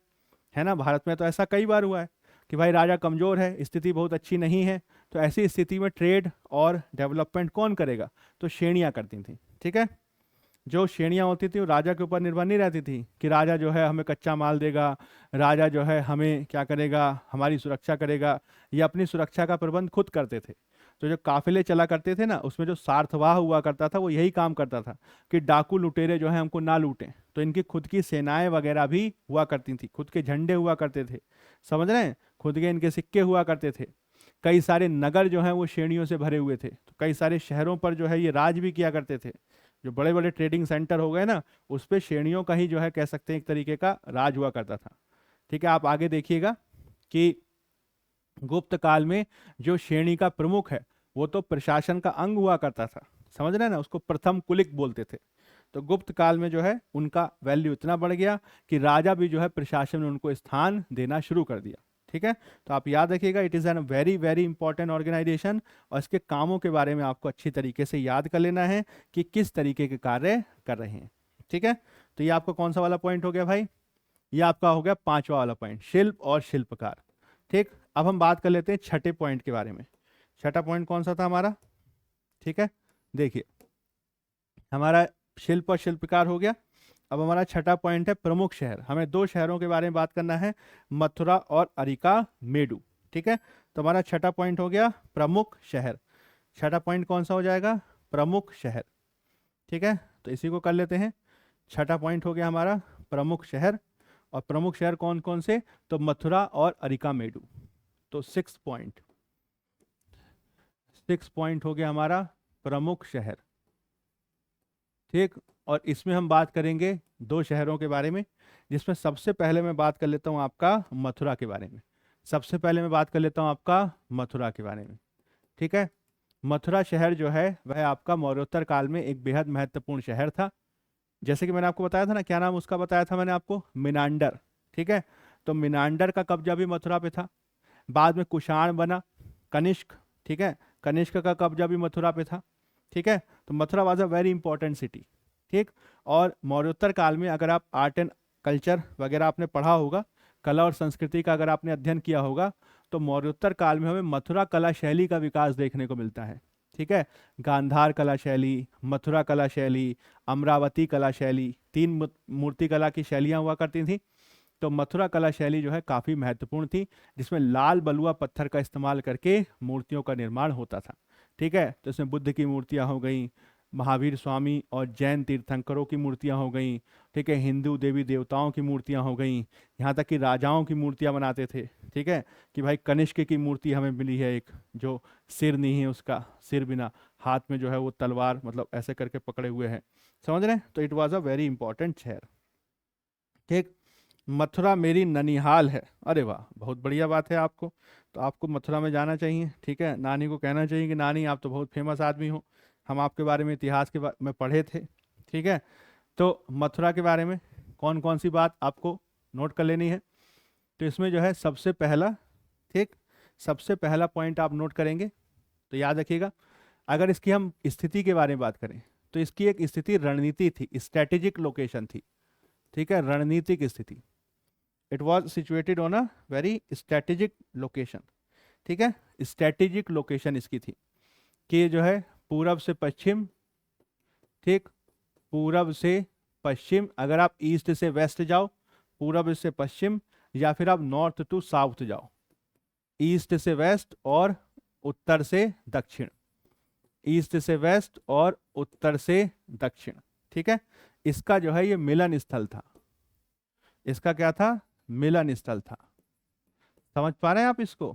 है ना, भारत में तो ऐसा कई बार हुआ है कि भाई राजा कमजोर है, स्थिति बहुत अच्छी नहीं है, तो ऐसी स्थिति में ट्रेड और डेवलपमेंट कौन करेगा, तो श्रेणियां करती थी। ठीक है, जो श्रेणियां होती थी वो राजा के ऊपर निर्भर नहीं रहती थी कि राजा जो है हमें कच्चा माल देगा, राजा जो है हमें क्या करेगा, हमारी सुरक्षा करेगा, ये अपनी सुरक्षा का प्रबंध खुद करते थे। तो जो काफिले चला करते थे ना, उसमें जो सारथवाह हुआ करता था वो यही काम करता था कि डाकू लुटेरे जो है हमको ना लूटें। तो इनकी खुद की सेनाएं वगैरह भी हुआ करती थी, खुद के झंडे हुआ करते थे, समझ रहे हैं, खुद के इनके सिक्के हुआ करते थे। कई सारे नगर जो हैं वो श्रेणियों से भरे हुए थे, तो कई सारे शहरों पर जो है ये राज भी किया करते थे। जो बड़े बड़े ट्रेडिंग सेंटर हो गए ना, उस पे श्रेणियों का ही जो है कह सकते हैं एक तरीके का राज हुआ करता था। ठीक है, आप आगे देखिएगा कि गुप्त काल में जो श्रेणी का प्रमुख है वो तो प्रशासन का अंग हुआ करता था, समझ रहे हैं ना, उसको प्रथम कुलिक बोलते थे। तो गुप्त काल में जो है उनका वैल्यू इतना बढ़ गया कि राजा भी जो है प्रशासन में उनको स्थान देना शुरू कर दिया। ठीक है, तो आप याद रखिएगा it is an very very important organisation, और इसके कामों के बारे में आपको अच्छी तरीके से याद कर लेना है कि किस तरीके के कार्य कर रहे हैं। ठीक है, तो ये आपका कौन सा वाला पॉइंट हो गया भाई, ये आपका हो गया पांचवा वाला पॉइंट, शिल्प और शिल्पकार। ठीक, अब हम बात कर लेते हैं छठे पॉइंट के बारे में। छठा पॉइंट कौन सा था हमारा, ठीक है, देखिए हमारा शिल्प और शिल्पकार हो गया। अब हमारा छठा पॉइंट है प्रमुख शहर। हमें दो शहरों के बारे में बात करना है, मथुरा और अरिका मेडू। ठीक है, तो हमारा छठा पॉइंट हो गया प्रमुख शहर। छठा पॉइंट कौन सा हो जाएगा, प्रमुख शहर। ठीक है, तो इसी को कर लेते हैं। छठा पॉइंट हो गया हमारा प्रमुख शहर, और प्रमुख शहर कौन कौन से, तो मथुरा और अरिका मेडू। तो 6 पॉइंट, 6 पॉइंट हो गया हमारा प्रमुख शहर। ठीक, और इसमें हम बात करेंगे 2 शहरों के बारे में, जिसमें सबसे पहले मैं बात कर लेता हूं आपका मथुरा के बारे में। सबसे पहले मैं बात कर लेता हूं आपका मथुरा के बारे में। ठीक है, मथुरा शहर जो है वह आपका मौर्योत्तर काल में एक बेहद महत्वपूर्ण शहर था। जैसे कि मैंने आपको बताया था ना, क्या नाम उसका बताया था मैंने आपको, मिनांडर। ठीक है, तो मिनांडर का कब्जा भी मथुरा पे था। बाद में कुषाण बना, कनिष्क। ठीक है, कनिष्क का कब्जा भी मथुरा पे था। ठीक है, तो Mathura was a very important city. ठीक, और मौर्योत्तर काल में अगर आप आर्ट एंड कल्चर वगैरह आपने पढ़ा होगा, कला और संस्कृति का अगर आपने अध्ययन किया होगा, तो मौर्योत्तर काल में हमें मथुरा कला शैली का विकास देखने को मिलता है। ठीक है, गांधार कला शैली, मथुरा कला शैली, अमरावती कला शैली, 3 मूर्ति कला की शैलियां हुआ करती थी। तो मथुरा कला शैली जो है काफ़ी महत्वपूर्ण थी, जिसमें लाल बलुआ पत्थर का इस्तेमाल करके मूर्तियों का निर्माण होता था। ठीक है, तो इसमें बुद्ध की मूर्तियां हो गई, महावीर स्वामी और जैन तीर्थंकरों की मूर्तियां हो गई। ठीक है, हिंदू देवी देवताओं की मूर्तियां हो गई, यहाँ तक कि राजाओं की मूर्तियां बनाते थे। ठीक है, कि भाई कनिष्क की मूर्ति हमें मिली है एक, जो सिर नहीं है उसका, सिर बिना, हाथ में जो है वो तलवार मतलब ऐसे करके पकड़े हुए हैं। समझ रहे हैं? तो it was a very important शहर। ठीक, मथुरा मेरी ननिहाल है। अरे वाह, बहुत बढ़िया बात है आपको। तो आपको मथुरा में जाना चाहिए। ठीक है, नानी को कहना चाहिए कि नानी आप तो बहुत फेमस आदमी हो, हम आपके बारे में इतिहास में पढ़े थे। ठीक है, तो मथुरा के बारे में कौन कौन सी बात आपको नोट कर लेनी है, तो इसमें जो है सबसे पहला, ठीक, सबसे पहला पॉइंट आप नोट करेंगे तो याद रखिएगा, अगर इसकी हम स्थिति के बारे में बात करें तो इसकी एक स्थिति रणनीति थी, स्ट्रेटेजिक लोकेशन थी। ठीक है, रणनीतिक स्थिति, it was situated on a very strategic location. ठीक है, स्ट्रेटेजिक लोकेशन इसकी थी कि ये जो है पूरब से पश्चिम, ठीक, पूरब से पश्चिम, अगर आप ईस्ट से वेस्ट जाओ, पूरब से पश्चिम, या फिर आप नॉर्थ टू साउथ जाओ, ईस्ट से वेस्ट और उत्तर से दक्षिण, ईस्ट से वेस्ट और उत्तर से दक्षिण। ठीक है, इसका जो है ये मिलन स्थल था। इसका क्या था? मिलन स्थल था। समझ पा रहे हैं आप इसको,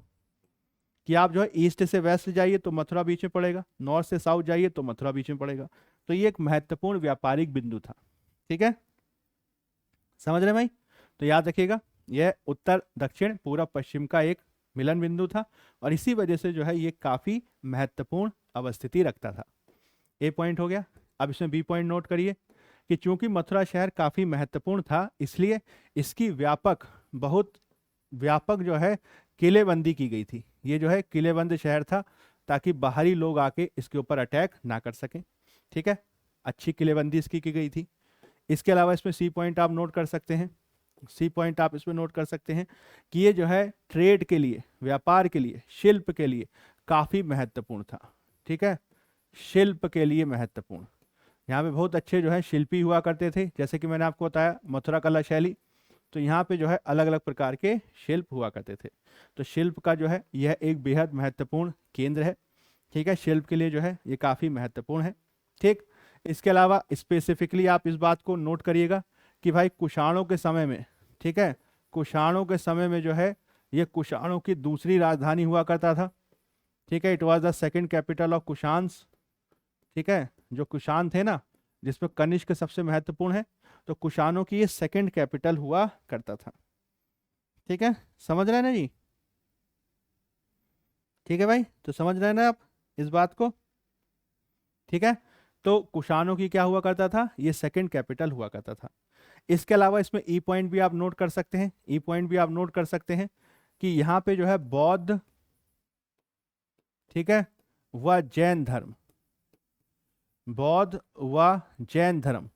कि आप जो है ईस्ट से वेस्ट जाइए तो मथुरा बीच में पड़ेगा, नॉर्थ से साउथ जाइए तो मथुरा बीच में पड़ेगा। तो ये एक महत्वपूर्ण व्यापारिक बिंदु था। ठीक है, समझ रहे हैं भाई? तो याद रखिएगा, यह उत्तर दक्षिण पूरब पश्चिम का एक मिलन बिंदु था, और इसी वजह से जो है ये काफी महत्वपूर्ण अवस्थिति रखता था। ए पॉइंट हो गया। अब इसमें बी पॉइंट नोट करिए कि चूंकि मथुरा शहर काफी महत्वपूर्ण था, इसलिए इसकी बहुत व्यापक जो है किलेबंदी की गई थी। ये जो है किलेबंद शहर था, ताकि बाहरी लोग आके इसके ऊपर अटैक ना कर सकें। ठीक है, अच्छी किलेबंदी इसकी की गई थी। इसके अलावा इसमें सी पॉइंट आप नोट कर सकते हैं, सी पॉइंट आप इसमें नोट कर सकते हैं कि ये जो है ट्रेड के लिए, व्यापार के लिए, शिल्प के लिए काफी महत्वपूर्ण था। ठीक है, शिल्प के लिए महत्वपूर्ण, यहाँ पे बहुत अच्छे जो है शिल्पी हुआ करते थे। जैसे कि मैंने आपको बताया मथुरा कला शैली, तो यहाँ पे जो है अलग अलग प्रकार के शिल्प हुआ करते थे। तो शिल्प का जो है यह एक बेहद महत्वपूर्ण केंद्र है। ठीक है, शिल्प के लिए जो है ये काफ़ी महत्वपूर्ण है। ठीक, इसके अलावा स्पेसिफिकली आप इस बात को नोट करिएगा कि भाई कुषाणों के समय में, ठीक है, कुषाणों के समय में जो है ये कुषाणों की दूसरी राजधानी हुआ करता था। ठीक है, it was the second capital of Kushans. ठीक है, जो कुषाण थे ना, जिसमें कनिष्क सबसे महत्वपूर्ण है, तो कुषाणों की ये सेकंड कैपिटल हुआ करता था। ठीक है, समझ रहे हैं ना जी? ठीक है भाई, तो समझ रहे हैं ना आप इस बात को? ठीक है, तो कुषाणों की क्या हुआ करता था? ये सेकंड कैपिटल हुआ करता था। इसके अलावा इसमें ई पॉइंट भी आप नोट कर सकते हैं, ई पॉइंट भी आप नोट कर सकते हैं कि यहाँ पे जो है बौद्ध, ठीक है, व जैन धर्म, बौद्ध व जैन धर्म,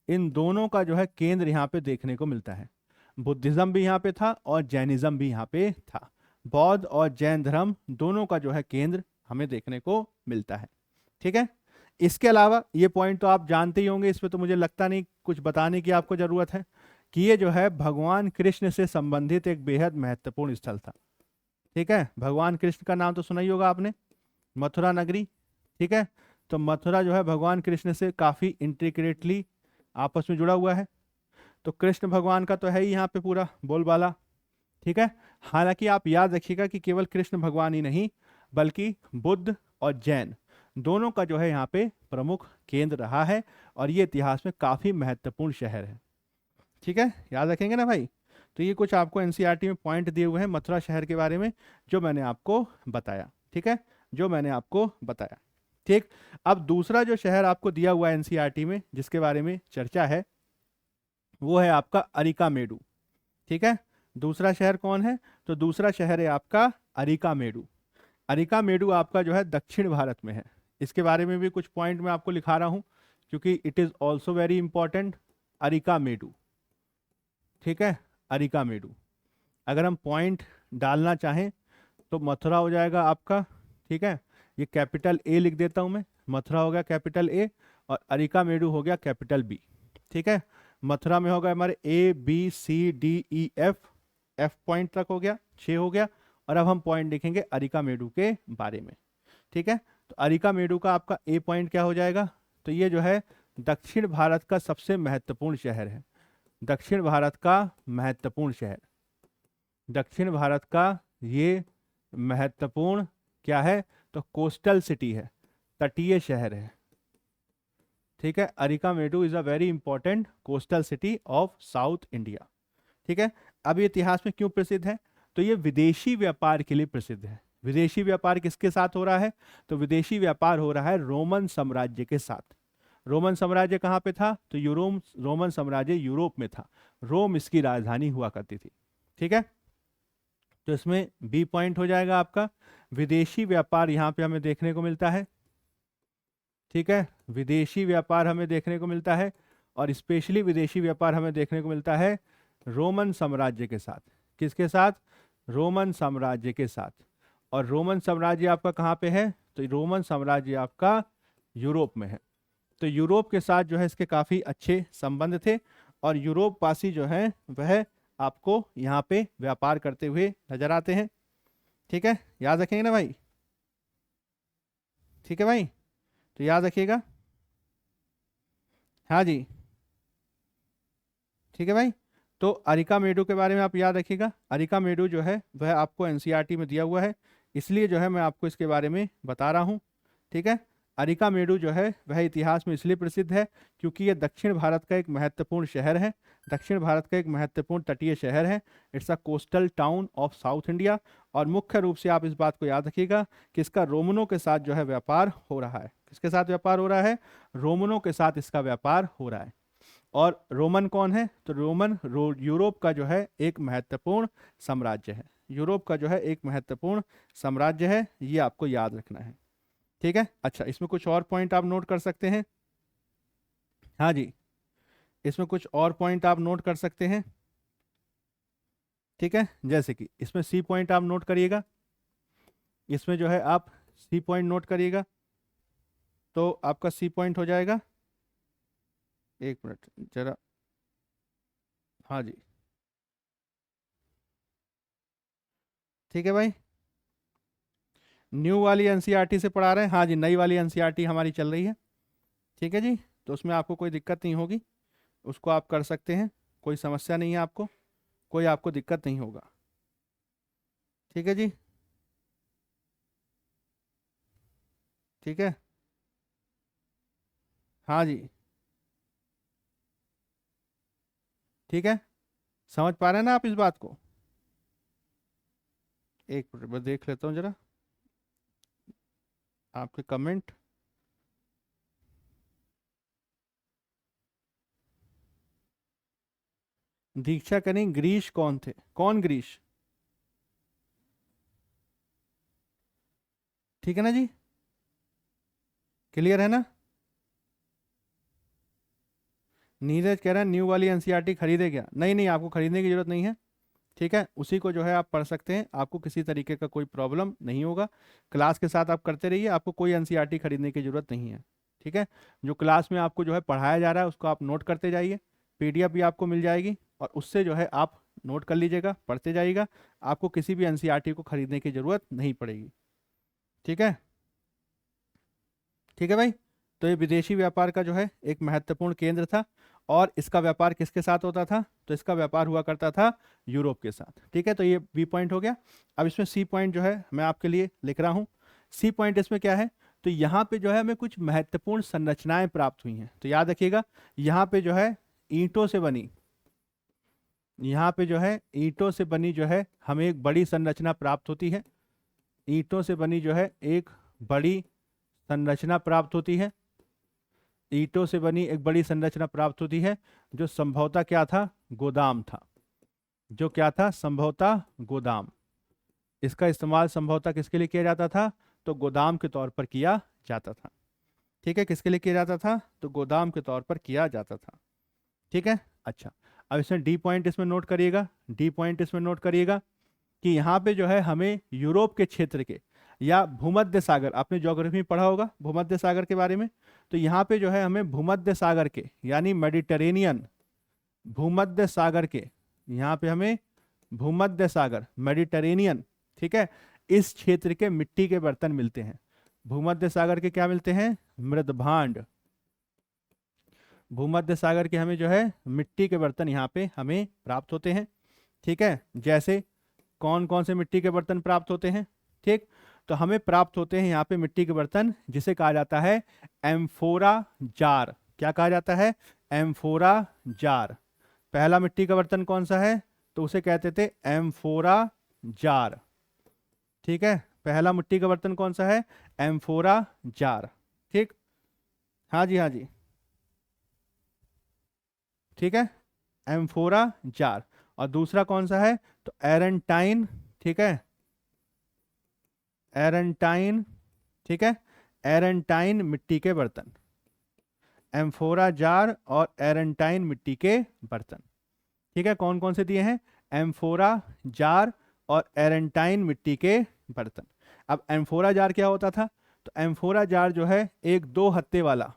इन दोनों का जो है केंद्र यहाँ पे देखने को मिलता है। बुद्धिज्म भी यहाँ पे था और जैनिज्म भी यहाँ पे था। बौद्ध और जैन धर्म दोनों का जो है केंद्र हमें देखने को मिलता है। ठीक है, इसके अलावा ये पॉइंट तो आप जानते ही होंगे, इसमें तो मुझे लगता नहीं कुछ बताने की आपको जरूरत है, कि ये जो है भगवान कृष्ण से संबंधित एक बेहद महत्वपूर्ण स्थल था। ठीक है, भगवान कृष्ण का नाम तो सुना ही होगा आपने, मथुरा नगरी। ठीक है, तो मथुरा जो है भगवान कृष्ण से काफी इंटीग्रेटली आपस में जुड़ा हुआ है। तो कृष्ण भगवान का तो है ही यहाँ पे पूरा बोलबाला। ठीक है। हालांकि आप याद रखिएगा कि केवल कृष्ण भगवान ही नहीं बल्कि बुद्ध और जैन दोनों का जो है यहाँ पे प्रमुख केंद्र रहा है, और ये इतिहास में काफी महत्वपूर्ण शहर है। ठीक है, याद रखेंगे ना भाई। तो ये कुछ आपको एनसीईआरटी में पॉइंट दिए हुए हैं मथुरा शहर के बारे में, जो मैंने आपको बताया। ठीक है, जो मैंने आपको बताया। ठीक। अब दूसरा जो शहर आपको दिया हुआ है एनसीईआरटी में जिसके बारे में चर्चा है, वो है आपका अरिकामेडु। ठीक है, दूसरा शहर कौन है? तो दूसरा शहर है आपका अरिकामेडु। अरिकामेडु आपका जो है दक्षिण भारत में है। इसके बारे में भी कुछ पॉइंट मैं आपको लिखा रहा हूं, क्योंकि it is also very important. Arikamedu, ठीक है, अरिकामेडु। अगर हम पॉइंट डालना चाहें तो मथुरा हो जाएगा आपका। ठीक है, ये कैपिटल ए लिख देता हूं मैं, मथुरा हो गया कैपिटल ए, और अरिकामेडु हो गया कैपिटल बी। ठीक है, मथुरा में होगा हमारे A B C D E F, F point तक हो गया, 6 हो गया। और अब हम पॉइंट देखेंगे अरिकामेडु के बारे में। ठीक है, तो अरिकामेडु का आपका ए पॉइंट क्या हो जाएगा? तो ये जो है दक्षिण भारत का सबसे महत्वपूर्ण शहर है। दक्षिण भारत का महत्वपूर्ण शहर, दक्षिण भारत का ये महत्वपूर्ण क्या है? तो कोस्टल सिटी है, तटीय शहर है। ठीक है, Arikamedu is a very important coastal city of south India. ठीक है, अब ये इतिहास में क्यों प्रसिद्ध है? तो ये विदेशी व्यापार के लिए प्रसिद्ध है। विदेशी व्यापार किसके साथ हो रहा है? तो विदेशी व्यापार हो रहा है रोमन साम्राज्य के साथ। रोमन साम्राज्य कहाँ पे था? तो रोमन साम्राज्य यूरोप में था। रोम इसकी राजधानी हुआ करती थी। ठीक है, तो इसमें बी पॉइंट हो जाएगा आपका। विदेशी व्यापार यहाँ पे हमें देखने को मिलता है। ठीक है, विदेशी व्यापार हमें देखने को मिलता है, और स्पेशली विदेशी व्यापार हमें देखने को मिलता है रोमन साम्राज्य के साथ। किसके साथ? रोमन साम्राज्य के साथ। और रोमन साम्राज्य आपका कहाँ पे है? तो रोमन साम्राज्य आपका यूरोप में है। तो यूरोप के साथ जो है इसके काफी अच्छे संबंध थे, और यूरोप वासी जो है वह आपको यहाँ पे व्यापार करते हुए नजर आते हैं। ठीक है, याद रखेंगे ना भाई? ठीक है भाई, तो याद रखिएगा। हाँ जी, ठीक है भाई। तो अरिकामेडु के बारे में आप याद रखिएगा। अरिकामेडु जो है वह आपको एनसीईआरटी में दिया हुआ है, इसलिए जो है मैं आपको इसके बारे में बता रहा हूँ। ठीक है, अरिकामेडु जो है वह इतिहास में इसलिए प्रसिद्ध है क्योंकि यह दक्षिण भारत का एक महत्वपूर्ण शहर है। दक्षिण भारत का एक महत्वपूर्ण तटीय शहर है। It's a coastal town of south India. और मुख्य रूप से आप इस बात को याद रखिएगा कि इसका रोमनों के साथ जो है व्यापार हो रहा है। किसके साथ व्यापार हो रहा है? रोमनों के साथ इसका व्यापार हो रहा है। और रोमन कौन है? तो यूरोप का जो है एक महत्वपूर्ण साम्राज्य है। यूरोप का जो है एक महत्वपूर्ण साम्राज्य है, ये आपको याद रखना है। ठीक है, अच्छा, इसमें कुछ और पॉइंट आप नोट कर सकते हैं। हाँ जी, इसमें कुछ और पॉइंट आप नोट कर सकते हैं। ठीक है, जैसे कि इसमें सी पॉइंट आप नोट करिएगा। इसमें जो है आप सी पॉइंट नोट करिएगा, तो आपका सी पॉइंट हो जाएगा। एक मिनट जरा। हाँ जी, ठीक है भाई। न्यू वाली एनसीईआरटी से पढ़ा रहे हैं? हाँ जी, नई वाली एनसीईआरटी हमारी चल रही है। ठीक है जी, तो उसमें आपको कोई दिक्कत नहीं होगी, उसको आप कर सकते हैं, कोई समस्या नहीं है आपको, कोई आपको दिक्कत नहीं होगा। ठीक है जी, ठीक है। हाँ जी, ठीक है, समझ पा रहे हैं ना आप इस बात को? एक मिनट मैं देख लेता हूँ जरा आपके कमेंट। दीक्षा करें ग्रीश कौन थे? कौन ग्रीश? ठीक है ना जी, क्लियर है ना? नीरज कह रहा है न्यू वाली एनसीईआरटी खरीदे क्या? नहीं नहीं, आपको खरीदने की जरूरत नहीं है। ठीक है, उसी को जो है आप पढ़ सकते हैं, आपको किसी तरीके का कोई प्रॉब्लम नहीं होगा। क्लास के साथ आप करते रहिए, आपको कोई एनसीईआरटी खरीदने की जरूरत नहीं है। ठीक है, जो क्लास में आपको जो है पढ़ाया जा रहा है उसको आप नोट करते जाइए। पीडीएफ भी आपको मिल जाएगी, और उससे जो है आप नोट कर लीजिएगा, पढ़ते जाइएगा। आपको किसी भी एनसीईआरटी को खरीदने की जरूरत नहीं पड़ेगी। ठीक है, ठीक है भाई। तो ये विदेशी व्यापार का जो है एक महत्वपूर्ण केंद्र था, और इसका व्यापार किसके साथ होता था? तो इसका व्यापार हुआ करता था यूरोप के साथ। ठीक है, तो ये बी पॉइंट हो गया। अब इसमें सी पॉइंट जो है मैं आपके लिए लिख रहा हूँ। सी पॉइंट इसमें क्या है? तो यहाँ पे जो है हमें कुछ महत्वपूर्ण संरचनाएं प्राप्त हुई हैं। तो याद रखिएगा, यहाँ पे जो है ईंटों से बनी, यहाँ पे जो है ईंटों से बनी जो है हमें एक बड़ी संरचना प्राप्त होती है। ईंटों से बनी जो है एक बड़ी संरचना प्राप्त होती है। ईंटों से बनी एक बड़ी संरचना प्राप्त होती है, जो संभवतः क्या था? गोदाम था। जो क्या था? संभवतः गोदाम। इसका इस्तेमाल संभवतः किसके लिए किया जाता था? तो गोदाम के तौर पर किया जाता था। ठीक है, किसके लिए किया जाता था? तो गोदाम के तौर पर किया जाता था। ठीक है, अच्छा। अब इसमें डी पॉइंट इसमें नोट करिएगा, डी पॉइंट इसमें नोट करिएगा कि यहाँ पे जो है हमें यूरोप के क्षेत्र के या भूमध्य सागर, आपने ज्योग्राफी में पढ़ा होगा भूमध्य सागर के बारे में, तो यहाँ पे जो है हमें भूमध्य सागर के यानी मेडिटेरेनियन भूमध्य सागर के, यहाँ पे हमें भूमध्य सागर मेडिटेरेनियन, ठीक है, इस क्षेत्र के मिट्टी के बर्तन मिलते हैं। भूमध्य सागर के क्या मिलते हैं? मृदभांड। भूमध्य सागर के हमें जो है मिट्टी के बर्तन यहाँ पे हमें प्राप्त होते हैं। ठीक है, जैसे कौन कौन से मिट्टी के बर्तन प्राप्त होते हैं? ठीक, तो हमें प्राप्त होते हैं यहाँ पे मिट्टी के बर्तन जिसे कहा जाता है एम्फोरा जार। क्या कहा जाता है? Amphora jar. पहला मिट्टी का बर्तन कौन सा है? तो उसे कहते थे एम्फोरा जार। ठीक है, पहला मिट्टी का बर्तन कौन सा है? Amphora jar. ठीक, हाँ जी, हाँ जी, ठीक है, एम्फोरा जार। और दूसरा कौन सा है? तो एरेंटाइन। ठीक है, एरेंटाइन। ठीक है, एरेंटाइन मिट्टी के बर्तन, एम्फोरा जार और एरेंटाइन मिट्टी के बर्तन। ठीक है, कौन कौन से दिए हैं? एम्फोरा जार और एरेंटाइन मिट्टी के बर्तन। अब एम्फोरा जार क्या होता था? तो एम्फोरा जार जो है एक 2 हत्थे वाला,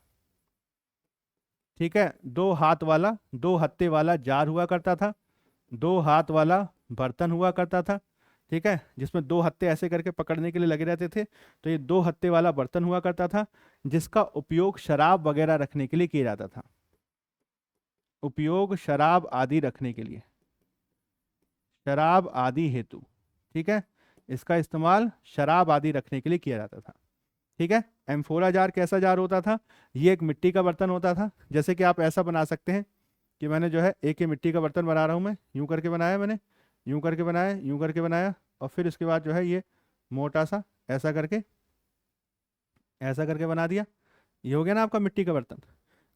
ठीक है, 2 हाथ वाला, 2 हत्थे वाला जार हुआ करता था, 2 हाथ वाला बर्तन हुआ करता था। ठीक है, जिसमें 2 हत्थे ऐसे करके पकड़ने के लिए लगे रहते थे। तो ये 2 हत्थे वाला बर्तन हुआ करता था, जिसका उपयोग शराब वगैरह रखने के लिए किया जाता था। उपयोग शराब आदि रखने के लिए, शराब आदि हेतु। ठीक है, इसका इस्तेमाल शराब आदि रखने के लिए किया जाता था। ठीक है, एम्फोरा जार कैसा जार होता था? ये एक मिट्टी का बर्तन होता था। जैसे कि आप ऐसा बना सकते हैं कि मैंने जो है एक ये मिट्टी का बर्तन बना रहा हूँ, मैं यूं करके बनाया, मैंने यूं करके बनाया, यूं करके बनाया, और फिर इसके बाद जो है ये मोटा सा ऐसा करके, ऐसा करके बना दिया। ये हो गया ना आपका मिट्टी का बर्तन।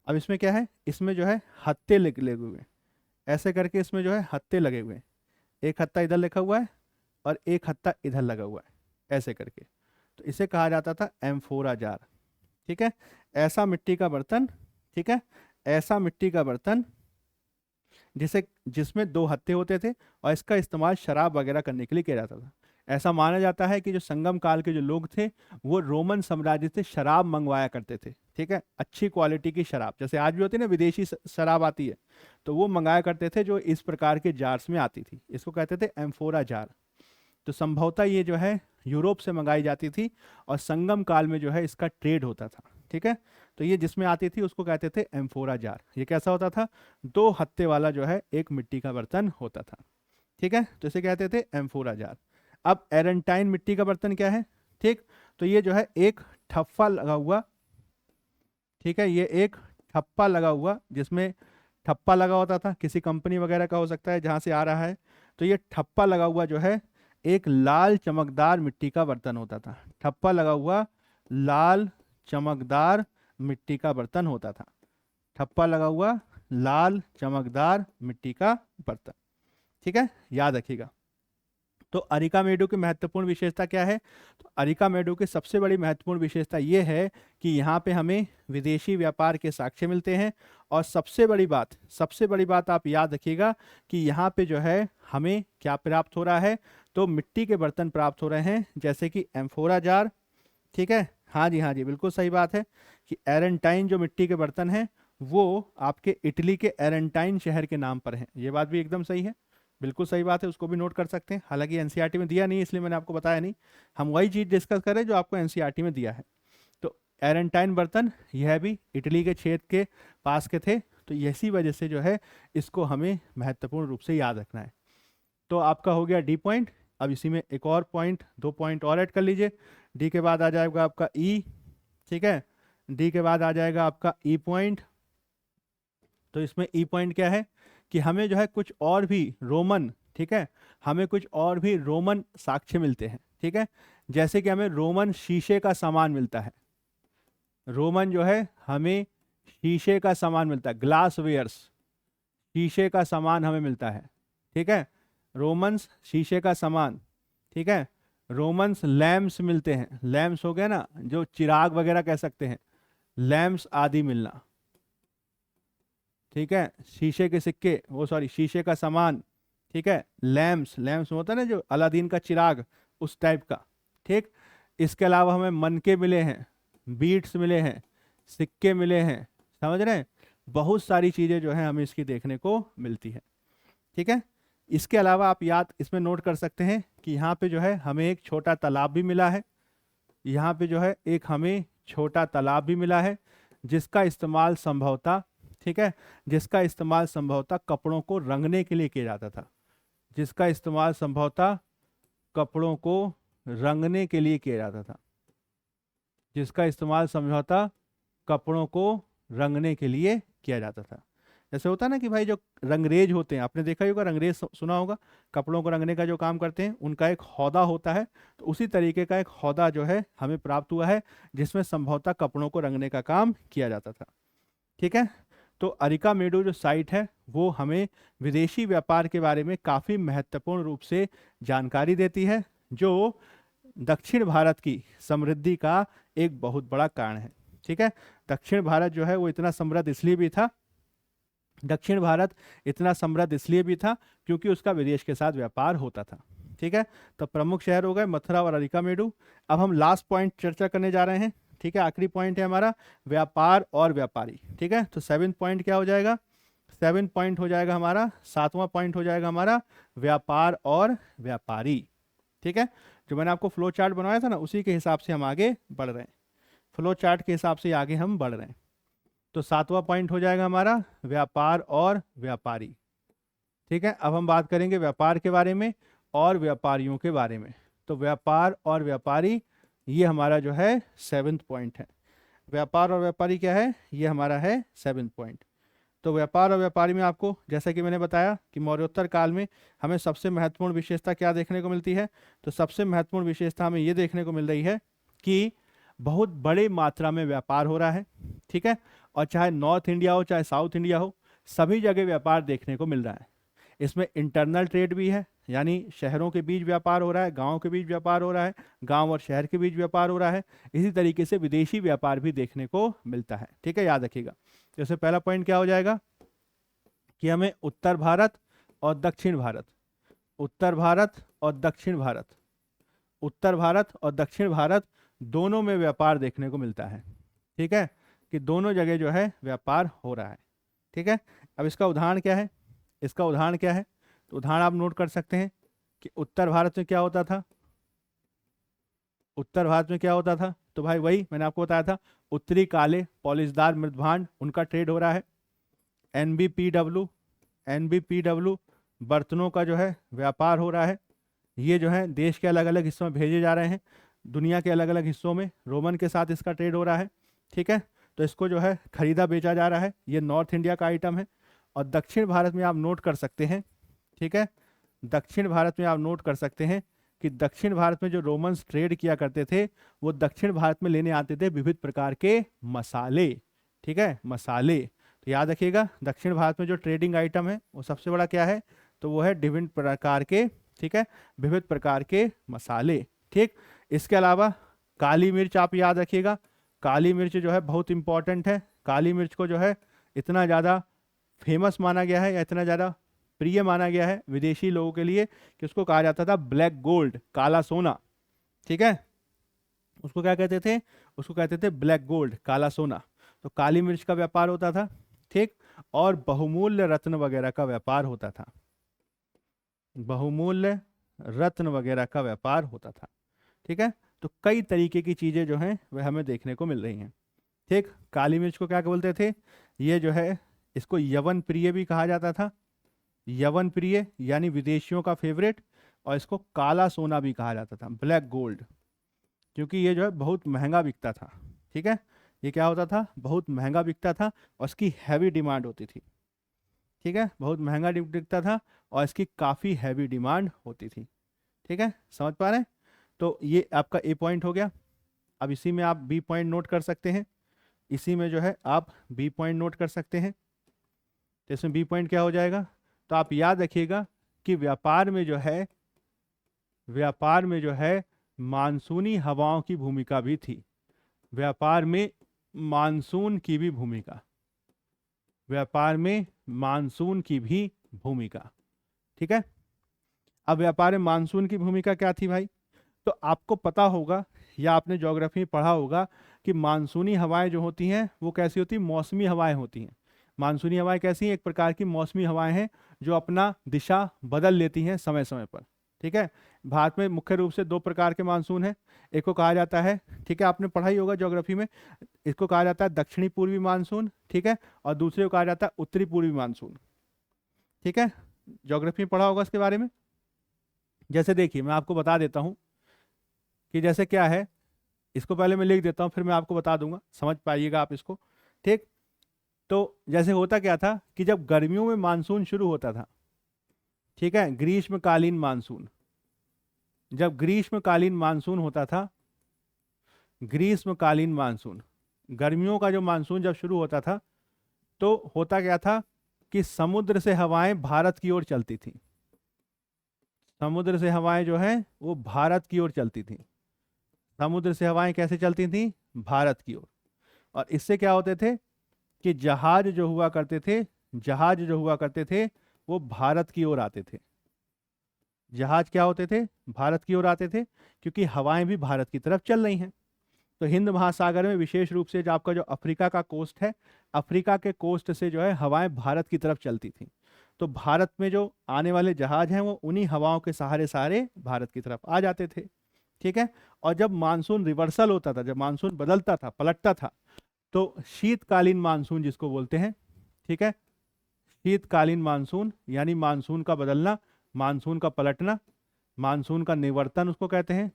अब इसमें क्या है? इसमें जो है हत्थे लगे हुए हैं, ऐसे करके इसमें जो है हत्थे लगे हुए हैं। एक हत्था इधर लिखा हुआ है और एक हत्था इधर लगा हुआ है, ऐसे करके। तो इसे कहा जाता था एम्फोरा जार। ठीक है, ऐसा मिट्टी का बर्तन, ठीक है, ऐसा मिट्टी का बर्तन जिसमें 2 हत्थे होते थे, और इसका इस्तेमाल शराब वगैरह करने के लिए किया जाता था। ऐसा माना जाता है कि जो संगम काल के जो लोग थे वो रोमन साम्राज्य से शराब मंगवाया करते थे। ठीक है, अच्छी क्वालिटी की शराब, जैसे आज भी होती है ना विदेशी शराब आती है, तो वो मंगाया करते थे, जो इस प्रकार के जार्स में आती थी। इसको कहते थे एम्फोरा जार। तो संभवतः ये जो है यूरोप से मंगाई जाती थी, और संगम काल में जो है इसका ट्रेड होता था। ठीक है, तो ये जिसमें आती थी उसको कहते थे एम्फोरा जार। ये कैसा होता था? 2 हत्थे वाला जो है एक मिट्टी का बर्तन होता था। ठीक है, तो इसे कहते थे एम्फोरा जार। अब एरेंटाइन मिट्टी का बर्तन क्या है? ठीक, तो ये जो है एक ठप्पा लगा हुआ, ठीक है, ये एक ठप्पा लगा हुआ, जिसमें ठप्पा लगा होता था, किसी कंपनी वगैरह का हो सकता है जहां से आ रहा है। तो ये ठप्पा लगा हुआ जो है एक लाल चमकदार मिट्टी का बर्तन होता था। ठप्पा लगा हुआ लाल चमकदार मिट्टी का बर्तन होता था। ठप्पा लगा हुआ लाल चमकदार मिट्टी का बर्तन। ठीक है, याद रखिएगा। तो अरिकामेडु की महत्वपूर्ण विशेषता क्या है? तो अरिकामेडु की सबसे बड़ी महत्वपूर्ण विशेषता यह है कि यहाँ पे हमें विदेशी व्यापार के साक्ष्य मिलते हैं, और सबसे बड़ी बात आप याद रखिएगा कि यहाँ पे जो है हमें क्या प्राप्त हो रहा है? तो मिट्टी के बर्तन प्राप्त हो रहे हैं, जैसे कि एम्फोरा जार। ठीक है, हाँ जी, हाँ जी, बिल्कुल सही बात है कि एरेंटाइन जो मिट्टी के बर्तन हैं वो आपके इटली के एरेंटाइन शहर के नाम पर हैं। ये बात भी एकदम सही है, बिल्कुल सही बात है, उसको भी नोट कर सकते हैं। हालांकि एनसीईआरटी में दिया नहीं, इसलिए मैंने आपको बताया नहीं। हम वही चीज़ डिस्कस करें जो आपको एनसीईआरटी में दिया है। तो एरेंटाइन बर्तन यह भी इटली के क्षेत्र के पास के थे। तो इसी वजह से जो है इसको हमें महत्वपूर्ण रूप से याद रखना है। तो आपका हो गया डी पॉइंट। अब इसी में एक और पॉइंट, 2 पॉइंट और ऐड कर लीजिए। डी के बाद आ जाएगा आपका ई, ठीक है, डी के बाद आ जाएगा आपका ई पॉइंट। तो इसमें ई पॉइंट क्या है कि हमें जो है कुछ और भी रोमन, ठीक है, हमें कुछ और भी रोमन साक्ष्य मिलते हैं, ठीक है। जैसे कि हमें रोमन शीशे का सामान मिलता है, रोमन जो है हमें शीशे का सामान मिलता है, ग्लास वेयर्स, शीशे का सामान हमें मिलता है, ठीक है, रोमन्स शीशे का सामान, ठीक है। रोमन्स लैम्प्स मिलते हैं, लैम्प्स हो गया ना, जो चिराग वगैरह कह सकते हैं, लैम्प्स आदि मिलना, ठीक है। शीशे के सिक्के, वो सॉरी शीशे का सामान, ठीक है। लैम्प्स, लैम्प्स होता है ना जो अलादीन का चिराग, उस टाइप का, ठीक। इसके अलावा हमें मनके मिले हैं, बीट्स मिले हैं, सिक्के मिले हैं, समझ रहे हैं। बहुत सारी चीजें जो है हमें इसकी देखने को मिलती है, ठीक है। इसके अलावा आप याद इसमें नोट कर सकते हैं कि यहाँ पे जो है हमें एक छोटा तालाब भी मिला है, यहाँ पे जो है एक हमें छोटा तालाब भी मिला है, जिसका इस्तेमाल संभवतः, ठीक है, जिसका इस्तेमाल संभवतः कपड़ों को रंगने के लिए किया जाता था, जिसका इस्तेमाल संभवतः कपड़ों को रंगने के लिए किया जाता था, जिसका इस्तेमाल संभवतः कपड़ों को रंगने के लिए किया जाता था। जैसे होता है ना कि भाई जो रंगरेज होते हैं, आपने देखा ही होगा, रंगरेज सुना होगा, कपड़ों को रंगने का जो काम करते हैं, उनका एक हौदा होता है। तो उसी तरीके का एक हौदा जो है हमें प्राप्त हुआ है, जिसमें संभवतः कपड़ों को रंगने का काम किया जाता था, ठीक है। तो अरिकामेडु जो साइट है वो हमें विदेशी व्यापार के बारे में काफ़ी महत्वपूर्ण रूप से जानकारी देती है, जो दक्षिण भारत की समृद्धि का एक बहुत बड़ा कारण है, ठीक है। दक्षिण भारत जो है वो इतना समृद्ध इसलिए भी था, दक्षिण भारत इतना समृद्ध इसलिए भी था क्योंकि उसका विदेश के साथ व्यापार होता था, ठीक है। तो प्रमुख शहर हो गए मथुरा और अरिकामेडु। अब हम लास्ट पॉइंट चर्चा करने जा रहे हैं, ठीक है, आखिरी पॉइंट है हमारा व्यापार और व्यापारी, ठीक है। तो 7th पॉइंट क्या हो जाएगा, 7th पॉइंट हो जाएगा हमारा, 7वां पॉइंट हो जाएगा हमारा व्यापार और व्यापारी, ठीक है। जो मैंने आपको फ्लो चार्ट बनवाया था ना, उसी के हिसाब से हम आगे बढ़ रहे हैं, फ्लो चार्ट के हिसाब से आगे हम बढ़ रहे हैं। तो 7वां पॉइंट हो जाएगा हमारा व्यापार और व्यापारी, ठीक है। अब हम बात करेंगे व्यापार के बारे में और व्यापारियों के बारे में। तो व्यापार और व्यापारी, ये हमारा जो है 7th पॉइंट है। व्यापार और व्यापारी क्या है, ये हमारा है 7th पॉइंट। तो व्यापार और व्यापारी में आपको, जैसा कि मैंने बताया कि मौर्योत्तर काल में हमें सबसे महत्वपूर्ण विशेषता क्या देखने को मिलती है, तो सबसे महत्वपूर्ण विशेषता हमें ये देखने को मिल रही है कि बहुत बड़े मात्रा में व्यापार हो रहा है, ठीक है। और चाहे नॉर्थ इंडिया हो चाहे साउथ इंडिया हो, सभी जगह व्यापार देखने को मिल रहा है। इसमें इंटरनल ट्रेड भी है, यानी शहरों के बीच व्यापार हो रहा है, गाँव के बीच व्यापार हो रहा है, गाँव और शहर के बीच व्यापार हो रहा है। इसी तरीके से विदेशी व्यापार भी देखने को मिलता है, ठीक है, याद रखिएगा। जैसे पहला पॉइंट क्या हो जाएगा कि हमें उत्तर भारत और दक्षिण भारत, उत्तर भारत और दक्षिण भारत, उत्तर भारत और दक्षिण भारत दोनों में व्यापार देखने को मिलता है, ठीक है, कि दोनों जगह जो है व्यापार हो रहा है, ठीक है। अब इसका उदाहरण क्या है, इसका उदाहरण क्या है, तो उदाहरण आप नोट कर सकते हैं कि उत्तर भारत में क्या होता था, उत्तर भारत में क्या होता था, तो भाई वही मैंने आपको बताया था, उत्तरी काले पॉलिशदार मृदभांड, उनका ट्रेड हो रहा है। एनबीपीडब्ल्यू, एनबीपीडब्ल्यू बर्तनों का जो है व्यापार हो रहा है। ये जो है देश के अलग अलग हिस्सों में भेजे जा रहे हैं, दुनिया के अलग अलग हिस्सों में रोमन के साथ इसका ट्रेड हो रहा है, ठीक है। तो इसको जो है खरीदा बेचा जा रहा है, ये नॉर्थ इंडिया का आइटम है। और दक्षिण भारत में आप नोट कर सकते हैं, ठीक है, दक्षिण भारत में आप नोट कर सकते हैं कि दक्षिण भारत में जो रोमन्स ट्रेड किया करते थे, वो दक्षिण भारत में लेने आते थे विविध प्रकार के मसाले, ठीक है, मसाले। तो याद रखिएगा दक्षिण भारत में जो ट्रेडिंग आइटम है वो सबसे बड़ा क्या है, तो वो है विभिन्न प्रकार के, ठीक है, विविध प्रकार के मसाले, ठीक। इसके अलावा काली मिर्च आप याद रखिएगा, काली मिर्च जो है बहुत इंपॉर्टेंट है। काली मिर्च को जो है इतना ज़्यादा फेमस माना गया है या इतना ज़्यादा प्रिय माना गया है विदेशी लोगों के लिए कि उसको कहा जाता था ब्लैक गोल्ड, काला सोना, ठीक है। उसको क्या कहते थे, उसको कहते थे ब्लैक गोल्ड, काला सोना। तो काली मिर्च का व्यापार होता था, ठीक। और बहुमूल्य रत्न वगैरह का व्यापार होता था, बहुमूल्य रत्न वगैरह का व्यापार होता था, ठीक है। तो कई तरीके की चीजें जो हैं वह हमें देखने को मिल रही हैं, ठीक। काली मिर्च को क्या बोलते थे, ये जो है इसको यवन प्रिय भी कहा जाता था, यवन प्रिय यानी विदेशियों का फेवरेट, और इसको काला सोना भी कहा जाता था, ब्लैक गोल्ड, क्योंकि ये जो है बहुत महंगा बिकता था। ठीक है, ये क्या होता था, बहुत महंगा बिकता था और इसकी हैवी डिमांड होती थी। ठीक है, बहुत महंगा बिकता था और इसकी काफ़ी हैवी डिमांड होती थी। ठीक है, समझ पा रहे हैं? तो ये आपका ए पॉइंट हो गया। अब इसी में आप बी पॉइंट नोट कर सकते हैं, इसी में जो है आप बी पॉइंट नोट कर सकते हैं। तो इसमें बी पॉइंट क्या हो जाएगा, तो आप याद रखिएगा कि व्यापार में जो है, व्यापार में जो है मानसूनी हवाओं की भूमिका भी थी। व्यापार में मानसून की भी भूमिका, व्यापार में मानसून की भी भूमिका। ठीक है, अब व्यापार में मानसून की भूमिका क्या थी भाई, तो आपको पता होगा या आपने ज्योग्राफी में पढ़ा होगा कि मानसूनी हवाएं जो होती हैं वो कैसी होती हैं, मौसमी हवाएं होती हैं। मानसूनी हवाएं कैसी हैं, एक प्रकार की मौसमी हवाएं हैं जो अपना दिशा बदल लेती हैं समय समय पर। ठीक है, भारत में मुख्य रूप से दो प्रकार के मानसून हैं, एक को कहा जाता है, ठीक है आपने पढ़ा ही होगा ज्योग्राफी में, इसको कहा जाता है दक्षिणी पूर्वी मानसून, ठीक है, और दूसरे को कहा जाता है उत्तरी पूर्वी मानसून। ठीक है, ज्योग्राफी में पढ़ा होगा इसके बारे में। जैसे देखिए मैं आपको बता देता हूँ कि जैसे क्या है, इसको पहले मैं लिख देता हूँ फिर मैं आपको बता दूंगा, समझ पाइएगा आप इसको। ठीक, तो जैसे होता क्या था कि जब गर्मियों में मानसून शुरू होता था, ठीक है, ग्रीष्मकालीन मानसून, जब ग्रीष्मकालीन मानसून होता था, ग्रीष्मकालीन मानसून, गर्मियों का जो मानसून जब शुरू होता था तो होता क्या था कि समुद्र से हवाएं भारत की ओर चलती थी, समुद्र से हवाएं जो है वो भारत की ओर चलती थी। समुद्र से हवाएं कैसे चलती थी, भारत की ओर। और इससे क्या होते थे कि जहाज जो हुआ करते थे, जहाज जो हुआ करते थे वो भारत की ओर आते थे। जहाज क्या होते थे, भारत की ओर आते थे, क्योंकि हवाएं भी भारत की तरफ चल रही हैं। तो हिंद महासागर में विशेष रूप से जो आपका जो अफ्रीका का कोस्ट है, अफ्रीका के कोस्ट से जो है हवाएं भारत की तरफ चलती थी। तो भारत में जो आने वाले जहाज हैं वो उन्हीं हवाओं के सहारे सहारे भारत की तरफ आ जाते थे। ठीक है, और जब मानसून रिवर्सल होता था, जब मानसून बदलता था, पलटता था, तो शीतकालीन मानसून जिसको बोलते हैं, ठीक है, शीतकालीन मानसून यानी मानसून का बदलना, मानसून का पलटना, मानसून का निवर्तन उसको कहते हैं।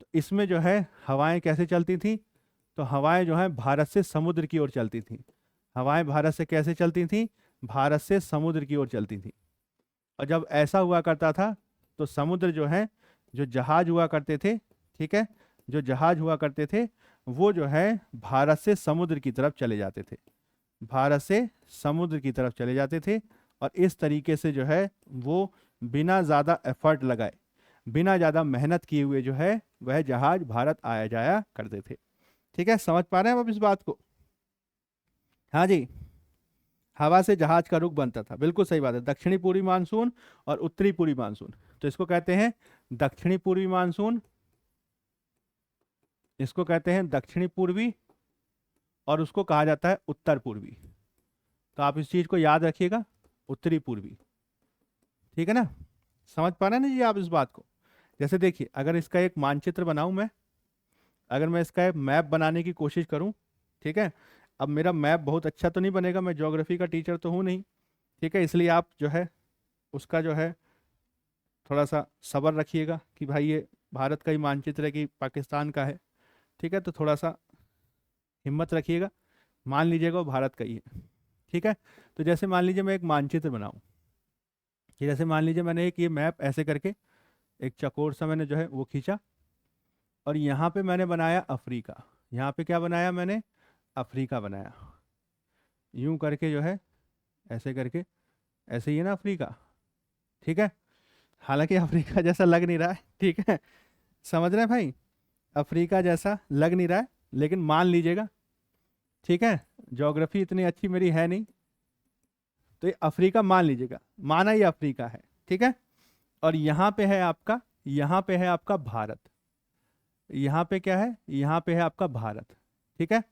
तो इसमें जो है हवाएं कैसे चलती थी, तो हवाएं जो है भारत से समुद्र की ओर चलती थी। हवाएं भारत से कैसे चलती थी, भारत से समुद्र की ओर चलती थी। और जब ऐसा हुआ करता था तो समुद्र जो है, जो जहाज हुआ करते थे, ठीक है, जो जहाज हुआ करते थे वो जो है भारत से समुद्र की तरफ चले जाते थे, भारत से समुद्र की तरफ चले जाते थे। और इस तरीके से जो है वो बिना ज़्यादा एफर्ट लगाए, बिना ज़्यादा मेहनत किए हुए जो है वह जहाज भारत आया जाया करते थे। ठीक है, समझ पा रहे हैं आप इस बात को? हाँ जी, हवा से जहाज का रुख बनता था, बिल्कुल सही बात है। दक्षिणी पूर्वी मानसून और उत्तरी पूर्वी मानसून, तो इसको कहते हैं दक्षिणी पूर्वी मानसून, इसको कहते हैं दक्षिणी पूर्वी, और उसको कहा जाता है उत्तर पूर्वी। तो आप इस चीज को याद रखिएगा, उत्तरी पूर्वी। ठीक है ना, समझ पा रहे हैं ना जी आप इस बात को? जैसे देखिए अगर इसका एक मानचित्र बनाऊं मैं, अगर मैं इसका एक मैप बनाने की कोशिश करूं, ठीक है, अब मेरा मैप बहुत अच्छा तो नहीं बनेगा, मैं ज्योग्राफी का टीचर तो हूं नहीं, ठीक है, इसलिए आप जो है उसका जो है थोड़ा सा सब्र रखिएगा कि भाई ये भारत का ही मानचित्र है कि पाकिस्तान का है। ठीक है, तो थोड़ा सा हिम्मत रखिएगा, मान लीजिएगा वो भारत का ही है। ठीक है, तो जैसे मान लीजिए मैं एक मानचित्र बनाऊं, कि जैसे मान लीजिए मैंने एक ये मैप ऐसे करके एक चकोर सा मैंने जो है वो खींचा, और यहाँ पे मैंने बनाया अफ्रीका, यहाँ पे क्या बनाया मैंने, अफ्रीका बनाया, यूं करके जो है ऐसे करके, ऐसे ही है ना अफ्रीका। ठीक है, हालांकि अफ्रीका जैसा लग नहीं रहा है, ठीक है, समझ रहे हैं भाई, अफ्रीका जैसा लग नहीं रहा है, लेकिन मान लीजिएगा। ठीक है, ज्योग्राफी इतनी अच्छी मेरी है नहीं, तो ये अफ्रीका मान लीजिएगा, माना ही अफ्रीका है। ठीक है, और यहाँ पे है आपका, यहाँ पे है आपका भारत, यहाँ पे क्या है, यहाँ पे है आपका भारत। ठीक है,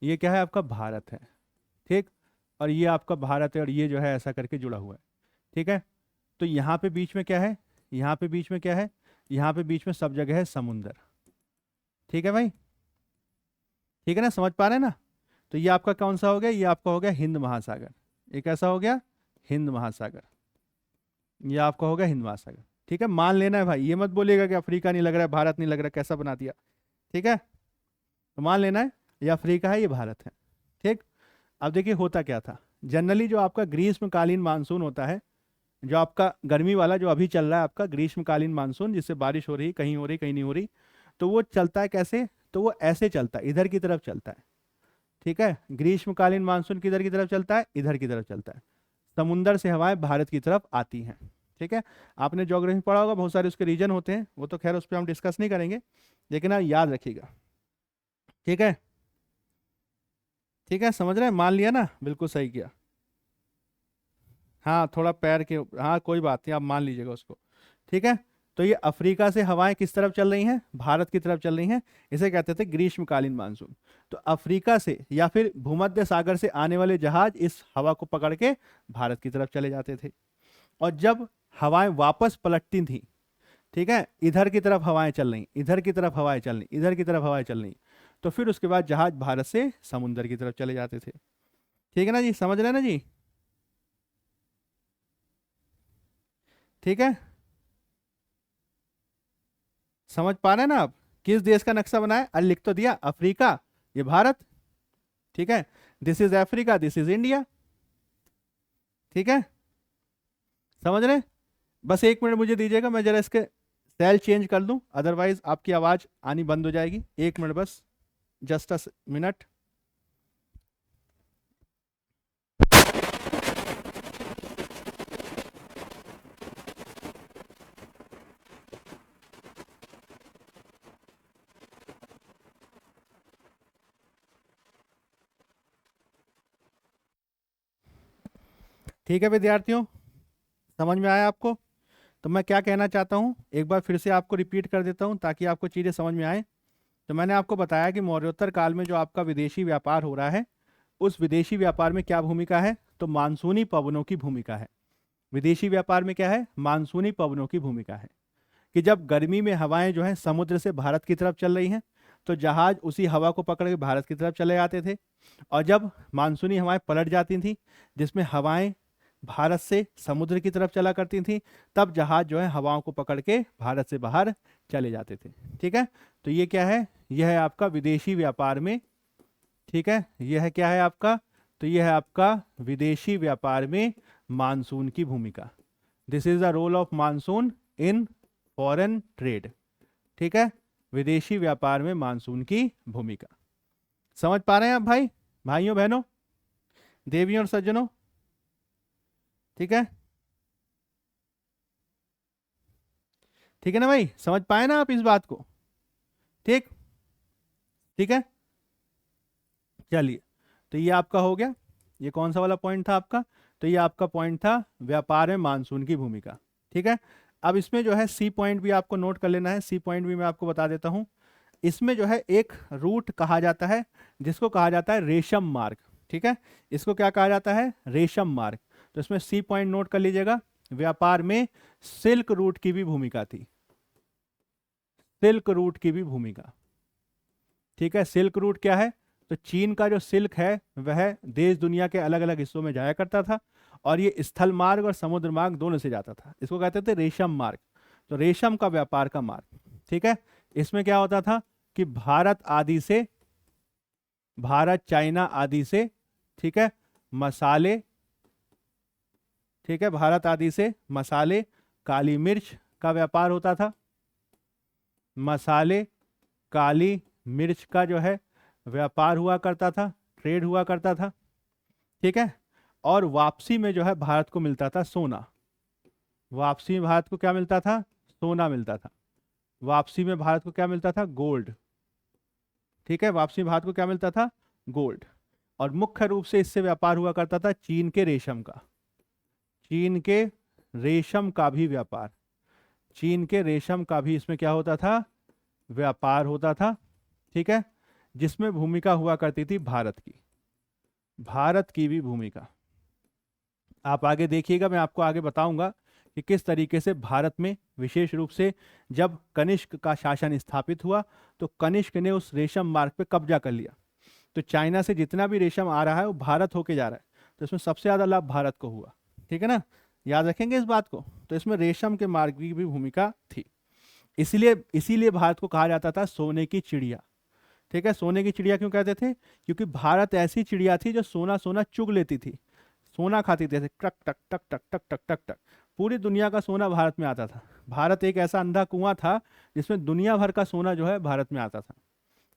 ये क्या है आपका भारत है, ठीक, और ये आपका भारत है, और ये जो है ऐसा करके जुड़ा हुआ है। ठीक है, तो यहाँ पे बीच में क्या है, यहाँ पे बीच में क्या है, यहाँ पे बीच में सब जगह है समुंदर। ठीक है भाई, ठीक है ना, समझ पा रहे हैं ना? तो ये आपका कौन सा हो गया, ये आपका हो गया हिंद महासागर। एक ऐसा हो गया हिंद महासागर, ये आपका हो गया हिंद महासागर। ठीक है, मान लेना है भाई, ये मत बोलिएगा कि अफ्रीका नहीं लग रहा है, भारत नहीं लग रहा है, कैसा बना दिया। ठीक है, तो मान लेना है ये अफ्रीका है, ये भारत है। ठीक, अब देखिए होता क्या था। जनरली जो आपका ग्रीष्मकालीन मानसून होता है, जो आपका गर्मी वाला जो अभी चल रहा है आपका ग्रीष्मकालीन मानसून, जिससे बारिश हो रही, कहीं हो रही कहीं नहीं हो रही, तो वो चलता है कैसे, तो वो ऐसे चलता है, इधर की तरफ चलता है। ठीक है, ग्रीष्मकालीन मानसून किधर की तरफ चलता है, इधर की तरफ चलता है। समुंदर से हवाएं भारत की तरफ आती हैं। ठीक है, आपने ज्योग्राफी पढ़ा होगा, बहुत सारे उसके रीजन होते हैं, वो तो खैर उस पर हम डिस्कस नहीं करेंगे, लेकिन आप याद रखिएगा। ठीक है, ठीक है, समझ रहे हैं, मान लिया ना, बिल्कुल सही किया। हाँ थोड़ा पैर के, हाँ कोई बात नहीं, आप मान लीजिएगा उसको। ठीक है, तो ये अफ्रीका से हवाएं किस तरफ चल रही हैं, भारत की तरफ चल रही हैं, इसे कहते थे ग्रीष्मकालीन मानसून। तो अफ्रीका से या फिर भूमध्य सागर से आने वाले जहाज इस हवा को पकड़ के भारत की तरफ चले जाते थे। और जब हवाएं वापस पलटती थी, ठीक है, इधर की तरफ हवाएं चल रही, इधर की तरफ हवाएं चल रही, इधर की तरफ हवाएं चल रही, तो फिर उसके बाद जहाज भारत से समुद्र की तरफ चले जाते थे। ठीक है ना जी, समझ रहे हैं ना जी। ठीक है, समझ पा रहे हैं ना आप, किस देश का नक्शा बनाया, अरे लिख तो दिया, अफ्रीका, ये भारत। ठीक है, this is Africa, this is India. ठीक है, समझ रहे हैं? बस एक मिनट मुझे दीजिएगा, मैं जरा इसके सेल चेंज कर दूं, अदरवाइज आपकी आवाज आनी बंद हो जाएगी। एक मिनट बस, जस्ट अ मिनट। ठीक है विद्यार्थियों, समझ में आया आपको? तो मैं क्या कहना चाहता हूँ, एक बार फिर से आपको रिपीट कर देता हूँ ताकि आपको चीज़ें समझ में आए। तो मैंने आपको बताया कि मौर्योत्तर काल में जो आपका विदेशी व्यापार हो रहा है, उस विदेशी व्यापार में क्या भूमिका है, तो मानसूनी पवनों की भूमिका है। विदेशी व्यापार में क्या है, मानसूनी पवनों की भूमिका है। कि जब गर्मी में हवाएं जो है समुद्र से भारत की तरफ चल रही हैं, तो जहाज उसी हवा को पकड़ के भारत की तरफ चले जाते थे। और जब मानसूनी हवाएं पलट जाती थी, जिसमें हवाएं भारत से समुद्र की तरफ चला करती थी, तब जहाज जो है हवाओं को पकड़ के भारत से बाहर चले जाते थे। ठीक है, तो ये क्या है, यह है आपका विदेशी व्यापार में। ठीक है, यह है क्या है आपका, तो यह है आपका विदेशी व्यापार में मानसून की भूमिका। This is the role of monsoon in foreign trade. ठीक है, विदेशी व्यापार में मानसून की भूमिका। समझ पा रहे हैं आप भाई, भाइयों बहनों, देवियों और सज्जनों? ठीक है, ठीक है ना भाई, समझ पाए ना आप इस बात को? ठीक, ठीक है, चलिए, तो ये आपका हो गया, ये कौन सा वाला पॉइंट था आपका, तो ये आपका पॉइंट था व्यापार में मानसून की भूमिका। ठीक है, अब इसमें जो है सी पॉइंट भी आपको नोट कर लेना है, सी पॉइंट भी मैं आपको बता देता हूं। इसमें जो है एक रूट कहा जाता है, जिसको कहा जाता है रेशम मार्ग। ठीक है, इसको क्या कहा जाता है, रेशम मार्ग। तो इसमें सी पॉइंट नोट कर लीजिएगा, व्यापार में सिल्क रूट की भी भूमिका थी, सिल्क रूट की भी भूमिका। ठीक है, सिल्क रूट क्या है, तो चीन का जो सिल्क है वह देश दुनिया के अलग अलग हिस्सों में जाया करता था, और ये स्थल मार्ग और समुद्र मार्ग दोनों से जाता था। इसको कहते थे रेशम मार्ग, तो रेशम का व्यापार का मार्ग। ठीक है, इसमें क्या होता था कि भारत आदि से, भारत चाइना आदि से, ठीक है, मसाले, ठीक है, भारत आदि से मसाले, काली मिर्च का व्यापार होता था। मसाले, काली मिर्च का जो है व्यापार हुआ करता था, ट्रेड हुआ करता था। ठीक है, और वापसी में जो है भारत को मिलता था सोना। वापसी में भारत को क्या मिलता था, सोना मिलता था। वापसी में भारत को क्या मिलता था, गोल्ड। ठीक है, वापसी में भारत को क्या मिलता था, गोल्ड। और मुख्य रूप से इससे व्यापार हुआ करता था चीन के रेशम का, चीन के रेशम का भी व्यापार, चीन के रेशम का भी इसमें क्या होता था, व्यापार होता था। ठीक है, जिसमें भूमिका हुआ करती थी भारत की, भारत की भी भूमिका। आप आगे देखिएगा, मैं आपको आगे बताऊंगा कि किस तरीके से भारत में विशेष रूप से जब कनिष्क का शासन स्थापित हुआ, तो कनिष्क ने उस रेशम मार्ग पे कब्जा कर लिया। तो चाइना से जितना भी रेशम आ रहा है वो भारत होके जा रहा है, तो इसमें सबसे ज़्यादा लाभ भारत को हुआ। ठीक है ना, याद रखेंगे इस बात को। तो इसमें रेशम के मार्ग की भी भूमिका थी। इसीलिए इसीलिए भारत को कहा जाता था सोने की चिड़िया। ठीक है, सोने की चिड़िया क्यों कहते थे? क्योंकि भारत ऐसी चिड़िया थी जो सोना सोना चुग लेती थी, सोना खाती थी, ऐसे टक टक टक टक टक टक टक टक। पूरी दुनिया का सोना भारत में आता था। भारत एक ऐसा अंधा कुआं था जिसमें दुनिया भर का सोना जो है भारत में आता था।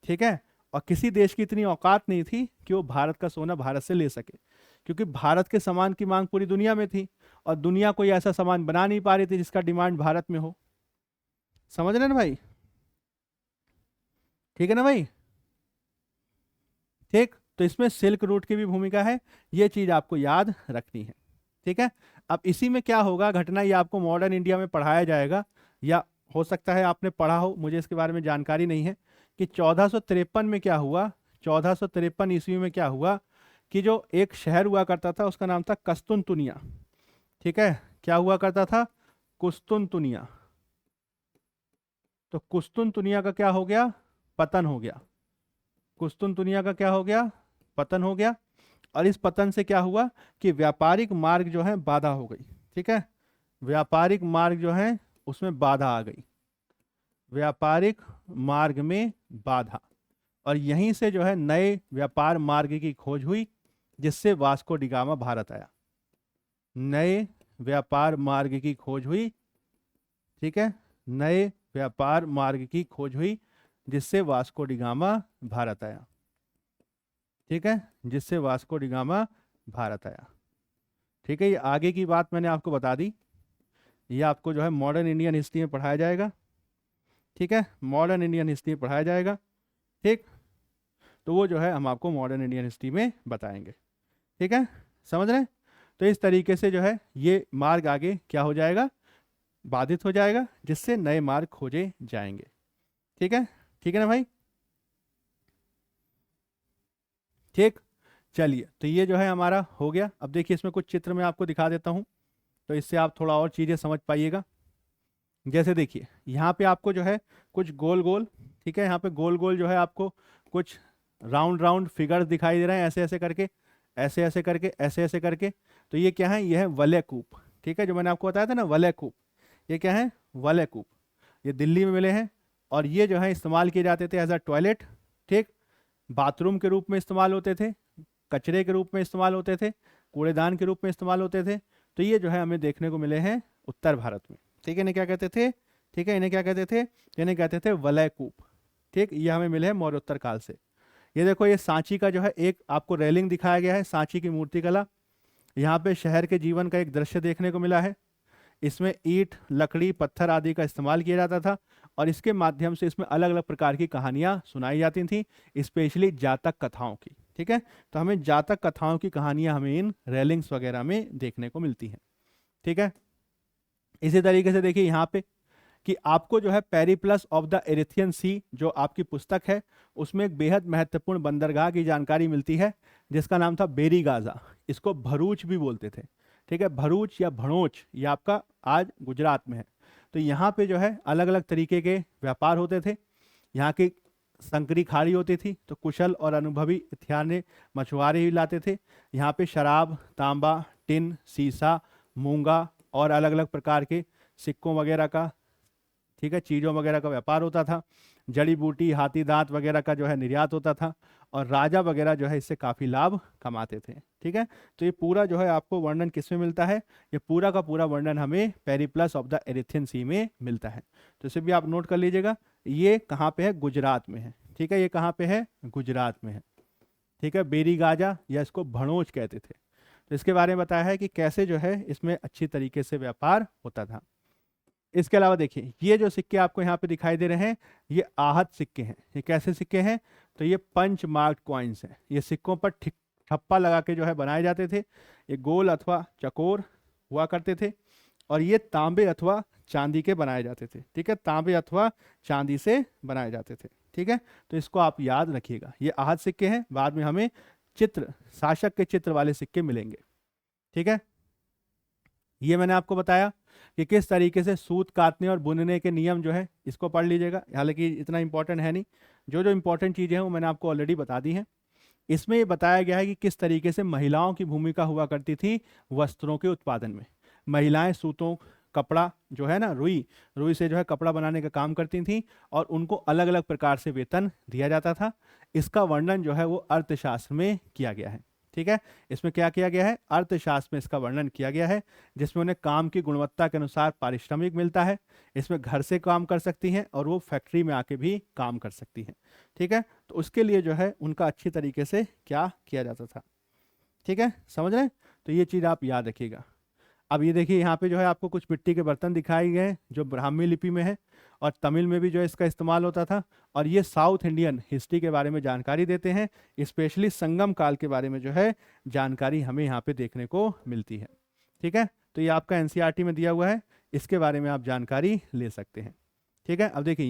ठीक है, और किसी देश की इतनी औकात नहीं थी कि वो भारत का सोना भारत से ले सके, क्योंकि भारत के सामान की मांग पूरी दुनिया में थी और दुनिया कोई ऐसा सामान बना नहीं पा रही थी जिसका डिमांड भारत में हो। समझ रहे हैं ना भाई? ठीक है ना भाई? ठीक, तो इसमें सिल्क रूट की भी भूमिका है, ये चीज आपको याद रखनी है। ठीक है, अब इसी में क्या होगा घटना, ये आपको मॉडर्न इंडिया में पढ़ाया जाएगा, या हो सकता है आपने पढ़ा हो, मुझे इसके बारे में जानकारी नहीं है, कि 1453 में क्या हुआ। 1453 ईस्वी में क्या हुआ कि जो एक शहर हुआ करता था उसका नाम था कस्तुनतुनिया। ठीक है, क्या हुआ करता था? कुस्तुनतुनिया। तो कुस्तुनतुनिया का क्या हो गया? पतन हो गया। कुस्तुनतुनिया का क्या हो गया? पतन हो गया। और इस पतन से क्या हुआ कि व्यापारिक मार्ग जो है बाधा हो गई। ठीक है, व्यापारिक मार्ग जो है उसमें बाधा आ गई, व्यापारिक मार्ग में बाधा। और यहीं से जो है नए व्यापार मार्ग की खोज हुई, जिससे वास्को डी गामा भारत आया। नए व्यापार मार्ग की खोज हुई। ठीक है, नए व्यापार मार्ग की खोज हुई जिससे वास्को डी गामा भारत आया। ठीक है, जिससे वास्को डी गामा भारत आया। ठीक है, ये आगे की बात मैंने आपको बता दी, ये आपको जो है मॉडर्न इंडियन हिस्ट्री में पढ़ाया जाएगा। ठीक है, मॉडर्न इंडियन हिस्ट्री में पढ़ाया जाएगा। ठीक, तो वो जो है हम आपको मॉडर्न इंडियन हिस्ट्री में बताएंगे। ठीक है, समझ रहे हैं? तो इस तरीके से जो है ये मार्ग आगे क्या हो जाएगा? बाधित हो जाएगा, जिससे नए मार्ग खोजे जाएंगे। ठीक है, ठीक है ना भाई? ठीक, चलिए, तो ये जो है हमारा हो गया। अब देखिए इसमें कुछ चित्र मैं आपको दिखा देता हूँ, तो इससे आप थोड़ा और चीज़ें समझ पाइएगा। जैसे देखिए यहाँ पे आपको जो है कुछ गोल गोल, ठीक है, यहाँ पे गोल गोल जो है आपको कुछ राउंड राउंड फिगर्स दिखाई दे रहे हैं, ऐसे ऐसे करके, ऐसे ऐसे करके, ऐसे ऐसे करके। तो ये क्या है? ये है वलय कूप। ठीक है, जो मैंने आपको बताया था ना वलय कूप, ये क्या है? वलय कूप। ये दिल्ली में मिले हैं और ये जो है इस्तेमाल किए जाते थे एज अ टॉयलेट। ठीक, बाथरूम के रूप में इस्तेमाल होते थे, कचरे के रूप में इस्तेमाल होते थे, कूड़ेदान के रूप में इस्तेमाल होते थे। तो ये जो है हमें देखने को मिले हैं उत्तर भारत में। ठीक है, इन्हें क्या कहते थे? ठीक है, इन्हें क्या कहते थे? इन्हें कहते थे वलय कूप। ठीक, ये हमें मिले हैं मौर्योत्तर काल से। ये देखो, ये सांची का जो है एक आपको रेलिंग दिखाया गया है, सांची की मूर्ति कला। यहाँ पे शहर के जीवन का एक दृश्य देखने को मिला है। इसमें ईंट, लकड़ी, पत्थर आदि का इस्तेमाल किया जाता था और इसके माध्यम से इसमें अलग अलग प्रकार की कहानियां सुनाई जाती थी, स्पेशली जातक कथाओं की। ठीक है, तो हमें जातक कथाओं की कहानियां हमें इन रेलिंग्स वगैरह में देखने को मिलती हैं। ठीक है, इसी तरीके से देखिए यहाँ पे कि आपको जो है पेरिप्लस ऑफ द एरिथियन सी जो आपकी पुस्तक है उसमें एक बेहद महत्वपूर्ण बंदरगाह की जानकारी मिलती है जिसका नाम था बेरी गाजा। इसको भरूच भी बोलते थे। ठीक है, भरूच या भड़ोच, ये आपका आज गुजरात में है। तो यहाँ पे जो है अलग अलग तरीके के व्यापार होते थे। यहाँ की संकरी खाड़ी होती थी, तो कुशल और अनुभवी हथियारने मछुआरे ही लाते थे। यहाँ पे शराब, तांबा, टिन, सीसा, मूंगा और अलग अलग प्रकार के सिक्कों वगैरह का, ठीक है, चीज़ों वगैरह का व्यापार होता था। जड़ी बूटी, हाथी दांत वगैरह का जो है निर्यात होता था और राजा वगैरह जो है इससे काफ़ी लाभ कमाते थे। ठीक है, तो ये पूरा जो है आपको वर्णन किस में मिलता है? ये पूरा का पूरा वर्णन हमें पेरिप्लस ऑफ द एरिथियन सी में मिलता है। तो इसे भी आप नोट कर लीजिएगा। ये कहाँ पे है? गुजरात में है। ठीक है, ये कहाँ पे है? गुजरात में है। ठीक है, बेरी गाजा या इसको भड़ोच कहते थे। तो इसके बारे में बताया है कि कैसे जो है इसमें अच्छी तरीके से व्यापार होता था। इसके अलावा देखिए ये जो सिक्के आपको यहाँ पे दिखाई दे रहे हैं ये आहत सिक्के हैं। ये कैसे सिक्के हैं? तो ये पंच मार्क्ड कॉइन्स हैं। ये सिक्कों पर ठप्पा लगा के जो है बनाए जाते थे। ये गोल अथवा चकोर हुआ करते थे और ये तांबे अथवा चांदी के बनाए जाते थे। ठीक है, तांबे अथवा चांदी से बनाए जाते थे। ठीक है, तो इसको आप याद रखिएगा। ये आहत सिक्के हैं, बाद में हमें चित्र, शासक के चित्र वाले सिक्के मिलेंगे। ठीक है, ये मैंने आपको बताया कि किस तरीके से सूत काटने और बुनने के नियम जो है इसको पढ़ लीजिएगा। हालांकि इतना इंपॉर्टेंट है नहीं, जो जो इंपॉर्टेंट चीज़ें हैं वो मैंने आपको ऑलरेडी बता दी हैं। इसमें ये बताया गया है कि किस तरीके से महिलाओं की भूमिका हुआ करती थी वस्त्रों के उत्पादन में। महिलाएं सूतों, कपड़ा जो है ना, रुई, रुई से जो है कपड़ा बनाने का काम करती थी, और उनको अलग अलग प्रकार से वेतन दिया जाता था। इसका वर्णन जो है वो अर्थशास्त्र में किया गया है। ठीक है, इसमें क्या किया गया है, अर्थशास्त्र में इसका वर्णन किया गया है, जिसमें उन्हें काम की गुणवत्ता के अनुसार पारिश्रमिक मिलता है। इसमें घर से काम कर सकती हैं और वो फैक्ट्री में आके भी काम कर सकती हैं। ठीक है, तो उसके लिए जो है उनका अच्छी तरीके से क्या किया जाता था। ठीक है, समझ रहे हैं? तो ये चीज़ आप याद रखिएगा। अब ये देखिए, यहाँ पे जो है आपको कुछ मिट्टी के बर्तन दिखाए गए हैं जो ब्राह्मी लिपि में है, और तमिल में भी जो है इसका इस्तेमाल होता था। और ये साउथ इंडियन हिस्ट्री के बारे में जानकारी देते हैं, स्पेशली संगम काल के बारे में जो है जानकारी हमें यहाँ पे देखने को मिलती है। ठीक है, तो ये आपका एनसीईआरटी में दिया हुआ है, इसके बारे में आप जानकारी ले सकते हैं। ठीक है, अब देखिए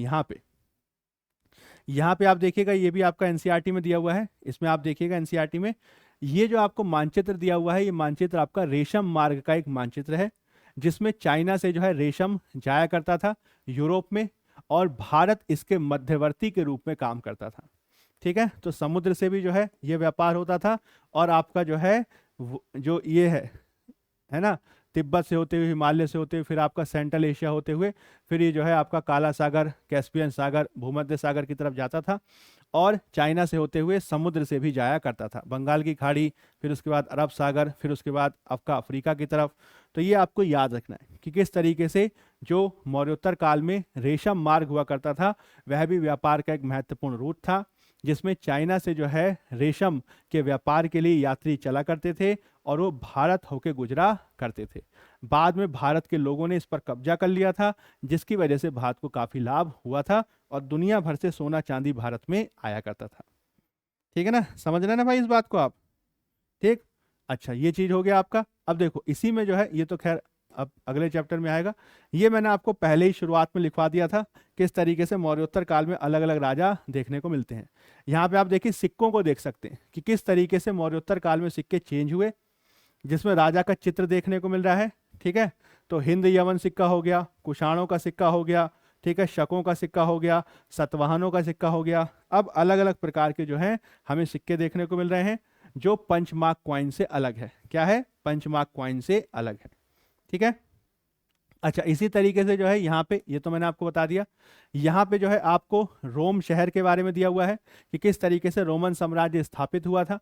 यहाँ पे आप देखिएगा, ये भी आपका एनसीईआरटी में दिया हुआ है। इसमें आप देखिएगा एनसीईआरटी में ये जो आपको मानचित्र दिया हुआ है, ये मानचित्र आपका रेशम मार्ग का एक मानचित्र है, जिसमें चाइना से जो है रेशम जाया करता था यूरोप में, और भारत इसके मध्यवर्ती के रूप में काम करता था। ठीक है, तो समुद्र से भी जो है ये व्यापार होता था, और आपका जो है जो ये है ना, तिब्बत से होते हुए, हिमालय से होते हुए, फिर आपका सेंट्रल एशिया होते हुए, फिर ये जो है आपका काला सागर, कैस्पियन सागर, भूमध्य सागर की तरफ जाता था, और चाइना से होते हुए समुद्र से भी जाया करता था, बंगाल की खाड़ी, फिर उसके बाद अरब सागर, फिर उसके बाद आपका अफ्रीका की तरफ। तो ये आपको याद रखना है कि किस तरीके से जो मौर्योत्तर काल में रेशम मार्ग हुआ करता था, वह भी व्यापार का एक महत्वपूर्ण रूट था, जिसमें चाइना से जो है रेशम के व्यापार के लिए यात्री चला करते थे, और वो भारत होके गुजरा करते थे। बाद में भारत के लोगों ने इस पर कब्जा कर लिया था, जिसकी वजह से भारत को काफी लाभ हुआ था, और दुनिया भर से सोना चांदी भारत में आया करता था। ठीक है ना, समझ रहे हैं ना भाई इस बात को आप? ठीक, अच्छा, ये चीज हो गया आपका। अब देखो इसी में जो है, ये तो खैर अब अगले चैप्टर में आएगा, ये मैंने आपको पहले ही शुरुआत में लिखवा दिया था, किस तरीके से मौर्योत्तर काल में अलग अलग राजा देखने को मिलते हैं। यहाँ पे आप देखिए सिक्कों को देख सकते हैं कि किस तरीके से मौर्योत्तर काल में सिक्के चेंज हुए, जिसमें राजा का चित्र देखने को मिल रहा है। ठीक है, तो हिंद यवन सिक्का हो गया, कुषाणों का सिक्का हो गया, ठीक है, शकों का सिक्का हो गया, सतवाहनों का सिक्का हो गया। अब अलग अलग प्रकार के जो है हमें सिक्के देखने को मिल रहे हैं, जो पंचमार्क क्वाइन से अलग है। क्या है? पंचमार्क क्वाइन से अलग है। ठीक है, अच्छा, इसी तरीके से जो है यहाँ पे, ये तो मैंने आपको बता दिया, यहाँ पे जो है आपको रोम शहर के बारे में दिया हुआ है कि किस तरीके से रोमन साम्राज्य स्थापित हुआ था।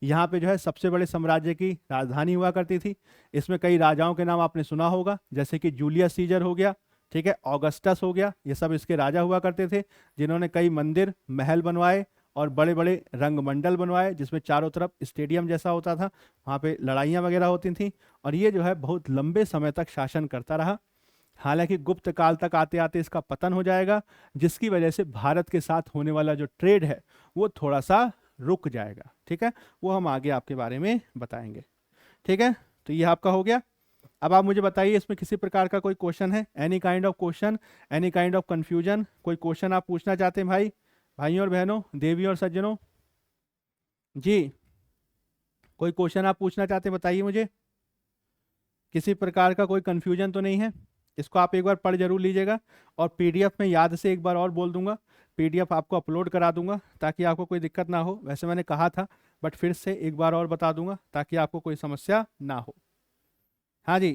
यहाँ पे जो है सबसे बड़े साम्राज्य की राजधानी हुआ करती थी। इसमें कई राजाओं के नाम आपने सुना होगा, जैसे कि जूलियस सीजर हो गया, ठीक है, ऑगस्टस हो गया, ये सब इसके राजा हुआ करते थे, जिन्होंने कई मंदिर, महल बनवाए और बड़े बड़े रंगमंडल बनवाए, जिसमें चारों तरफ स्टेडियम जैसा होता था, वहाँ पे लड़ाइयाँ वगैरह होती थी, और ये जो है बहुत लंबे समय तक शासन करता रहा। हालांकि गुप्त काल तक आते आते इसका पतन हो जाएगा, जिसकी वजह से भारत के साथ होने वाला जो ट्रेड है वो थोड़ा सा रुक जाएगा। ठीक है, वो हम आगे आपके बारे में बताएंगे। ठीक है, तो ये आपका हो गया। अब आप मुझे बताइए, इसमें किसी प्रकार का कोई क्वेश्चन है? Any kind of question, any kind of confusion, कोई क्वेश्चन आप पूछना चाहते हैं भाई, भाइयों और बहनों, देवी और सज्जनों जी? कोई क्वेश्चन आप पूछना चाहते हैं, बताइए मुझे। किसी प्रकार का कोई कंफ्यूजन तो नहीं है? इसको आप एक बार पढ़ जरूर लीजिएगा, और पीडीएफ में याद से एक बार और बोल दूंगा, पीडीएफ आपको अपलोड करा दूंगा, ताकि आपको कोई दिक्कत ना हो। वैसे मैंने कहा था, बट फिर से एक बार और बता दूंगा, ताकि आपको कोई समस्या ना हो। हाँ जी,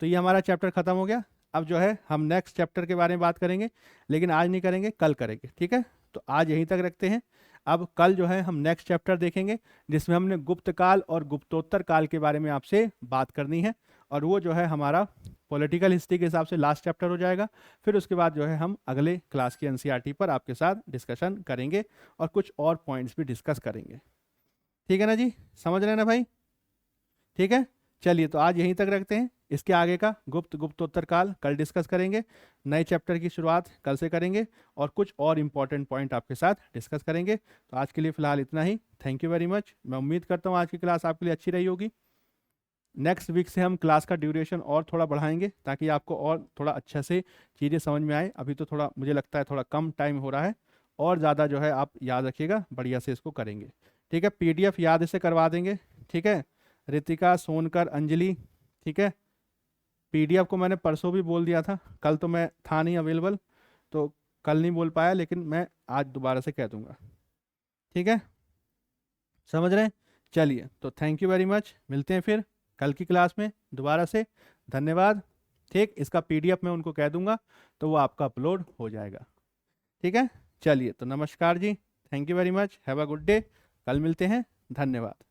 तो ये हमारा चैप्टर खत्म हो गया। अब जो है हम नेक्स्ट चैप्टर के बारे में बात करेंगे, लेकिन आज नहीं करेंगे, कल करेंगे। ठीक है, तो आज यहीं तक रखते हैं। अब कल जो है हम नेक्स्ट चैप्टर देखेंगे, जिसमें हमने गुप्त काल और गुप्तोत्तर काल के बारे में आपसे बात करनी है, और वो जो है हमारा पॉलिटिकल हिस्ट्री के हिसाब से लास्ट चैप्टर हो जाएगा। फिर उसके बाद जो है हम अगले क्लास की एनसीईआरटी पर आपके साथ डिस्कशन करेंगे, और कुछ और पॉइंट्स भी डिस्कस करेंगे। ठीक है ना जी, समझ रहे हैं ना भाई? ठीक है, चलिए, तो आज यहीं तक रखते हैं। इसके आगे का गुप्तोत्तर काल कल डिस्कस करेंगे, नए चैप्टर की शुरुआत कल से करेंगे, और कुछ और इंपॉर्टेंट पॉइंट आपके साथ डिस्कस करेंगे। तो आज के लिए फिलहाल इतना ही। Thank you very much. मैं उम्मीद करता हूँ आज की क्लास आपके लिए अच्छी रही होगी। नेक्स्ट वीक से हम क्लास का ड्यूरेशन और थोड़ा बढ़ाएंगे, ताकि आपको और थोड़ा अच्छे से चीज़ें समझ में आए। अभी तो थोड़ा मुझे लगता है थोड़ा कम टाइम हो रहा है, और ज़्यादा जो है आप याद रखिएगा, बढ़िया से इसको करेंगे। ठीक है, पीडीएफ याद से करवा देंगे। ठीक है, रितिका, सोनकर, अंजलि, ठीक है। पीडीएफ को मैंने परसों भी बोल दिया था, कल तो मैं था नहीं अवेलेबल, तो कल नहीं बोल पाया, लेकिन मैं आज दोबारा से कह दूंगा। ठीक है। समझ रहे हैं? चलिए, तो थैंक यू वेरी मच, मिलते हैं फिर कल की क्लास में दोबारा से। धन्यवाद। ठीक, इसका पीडीएफ मैं उनको कह दूंगा तो वो आपका अपलोड हो जाएगा। ठीक है, चलिए, तो नमस्कार जी, thank you very much, have a good day, कल मिलते हैं, धन्यवाद।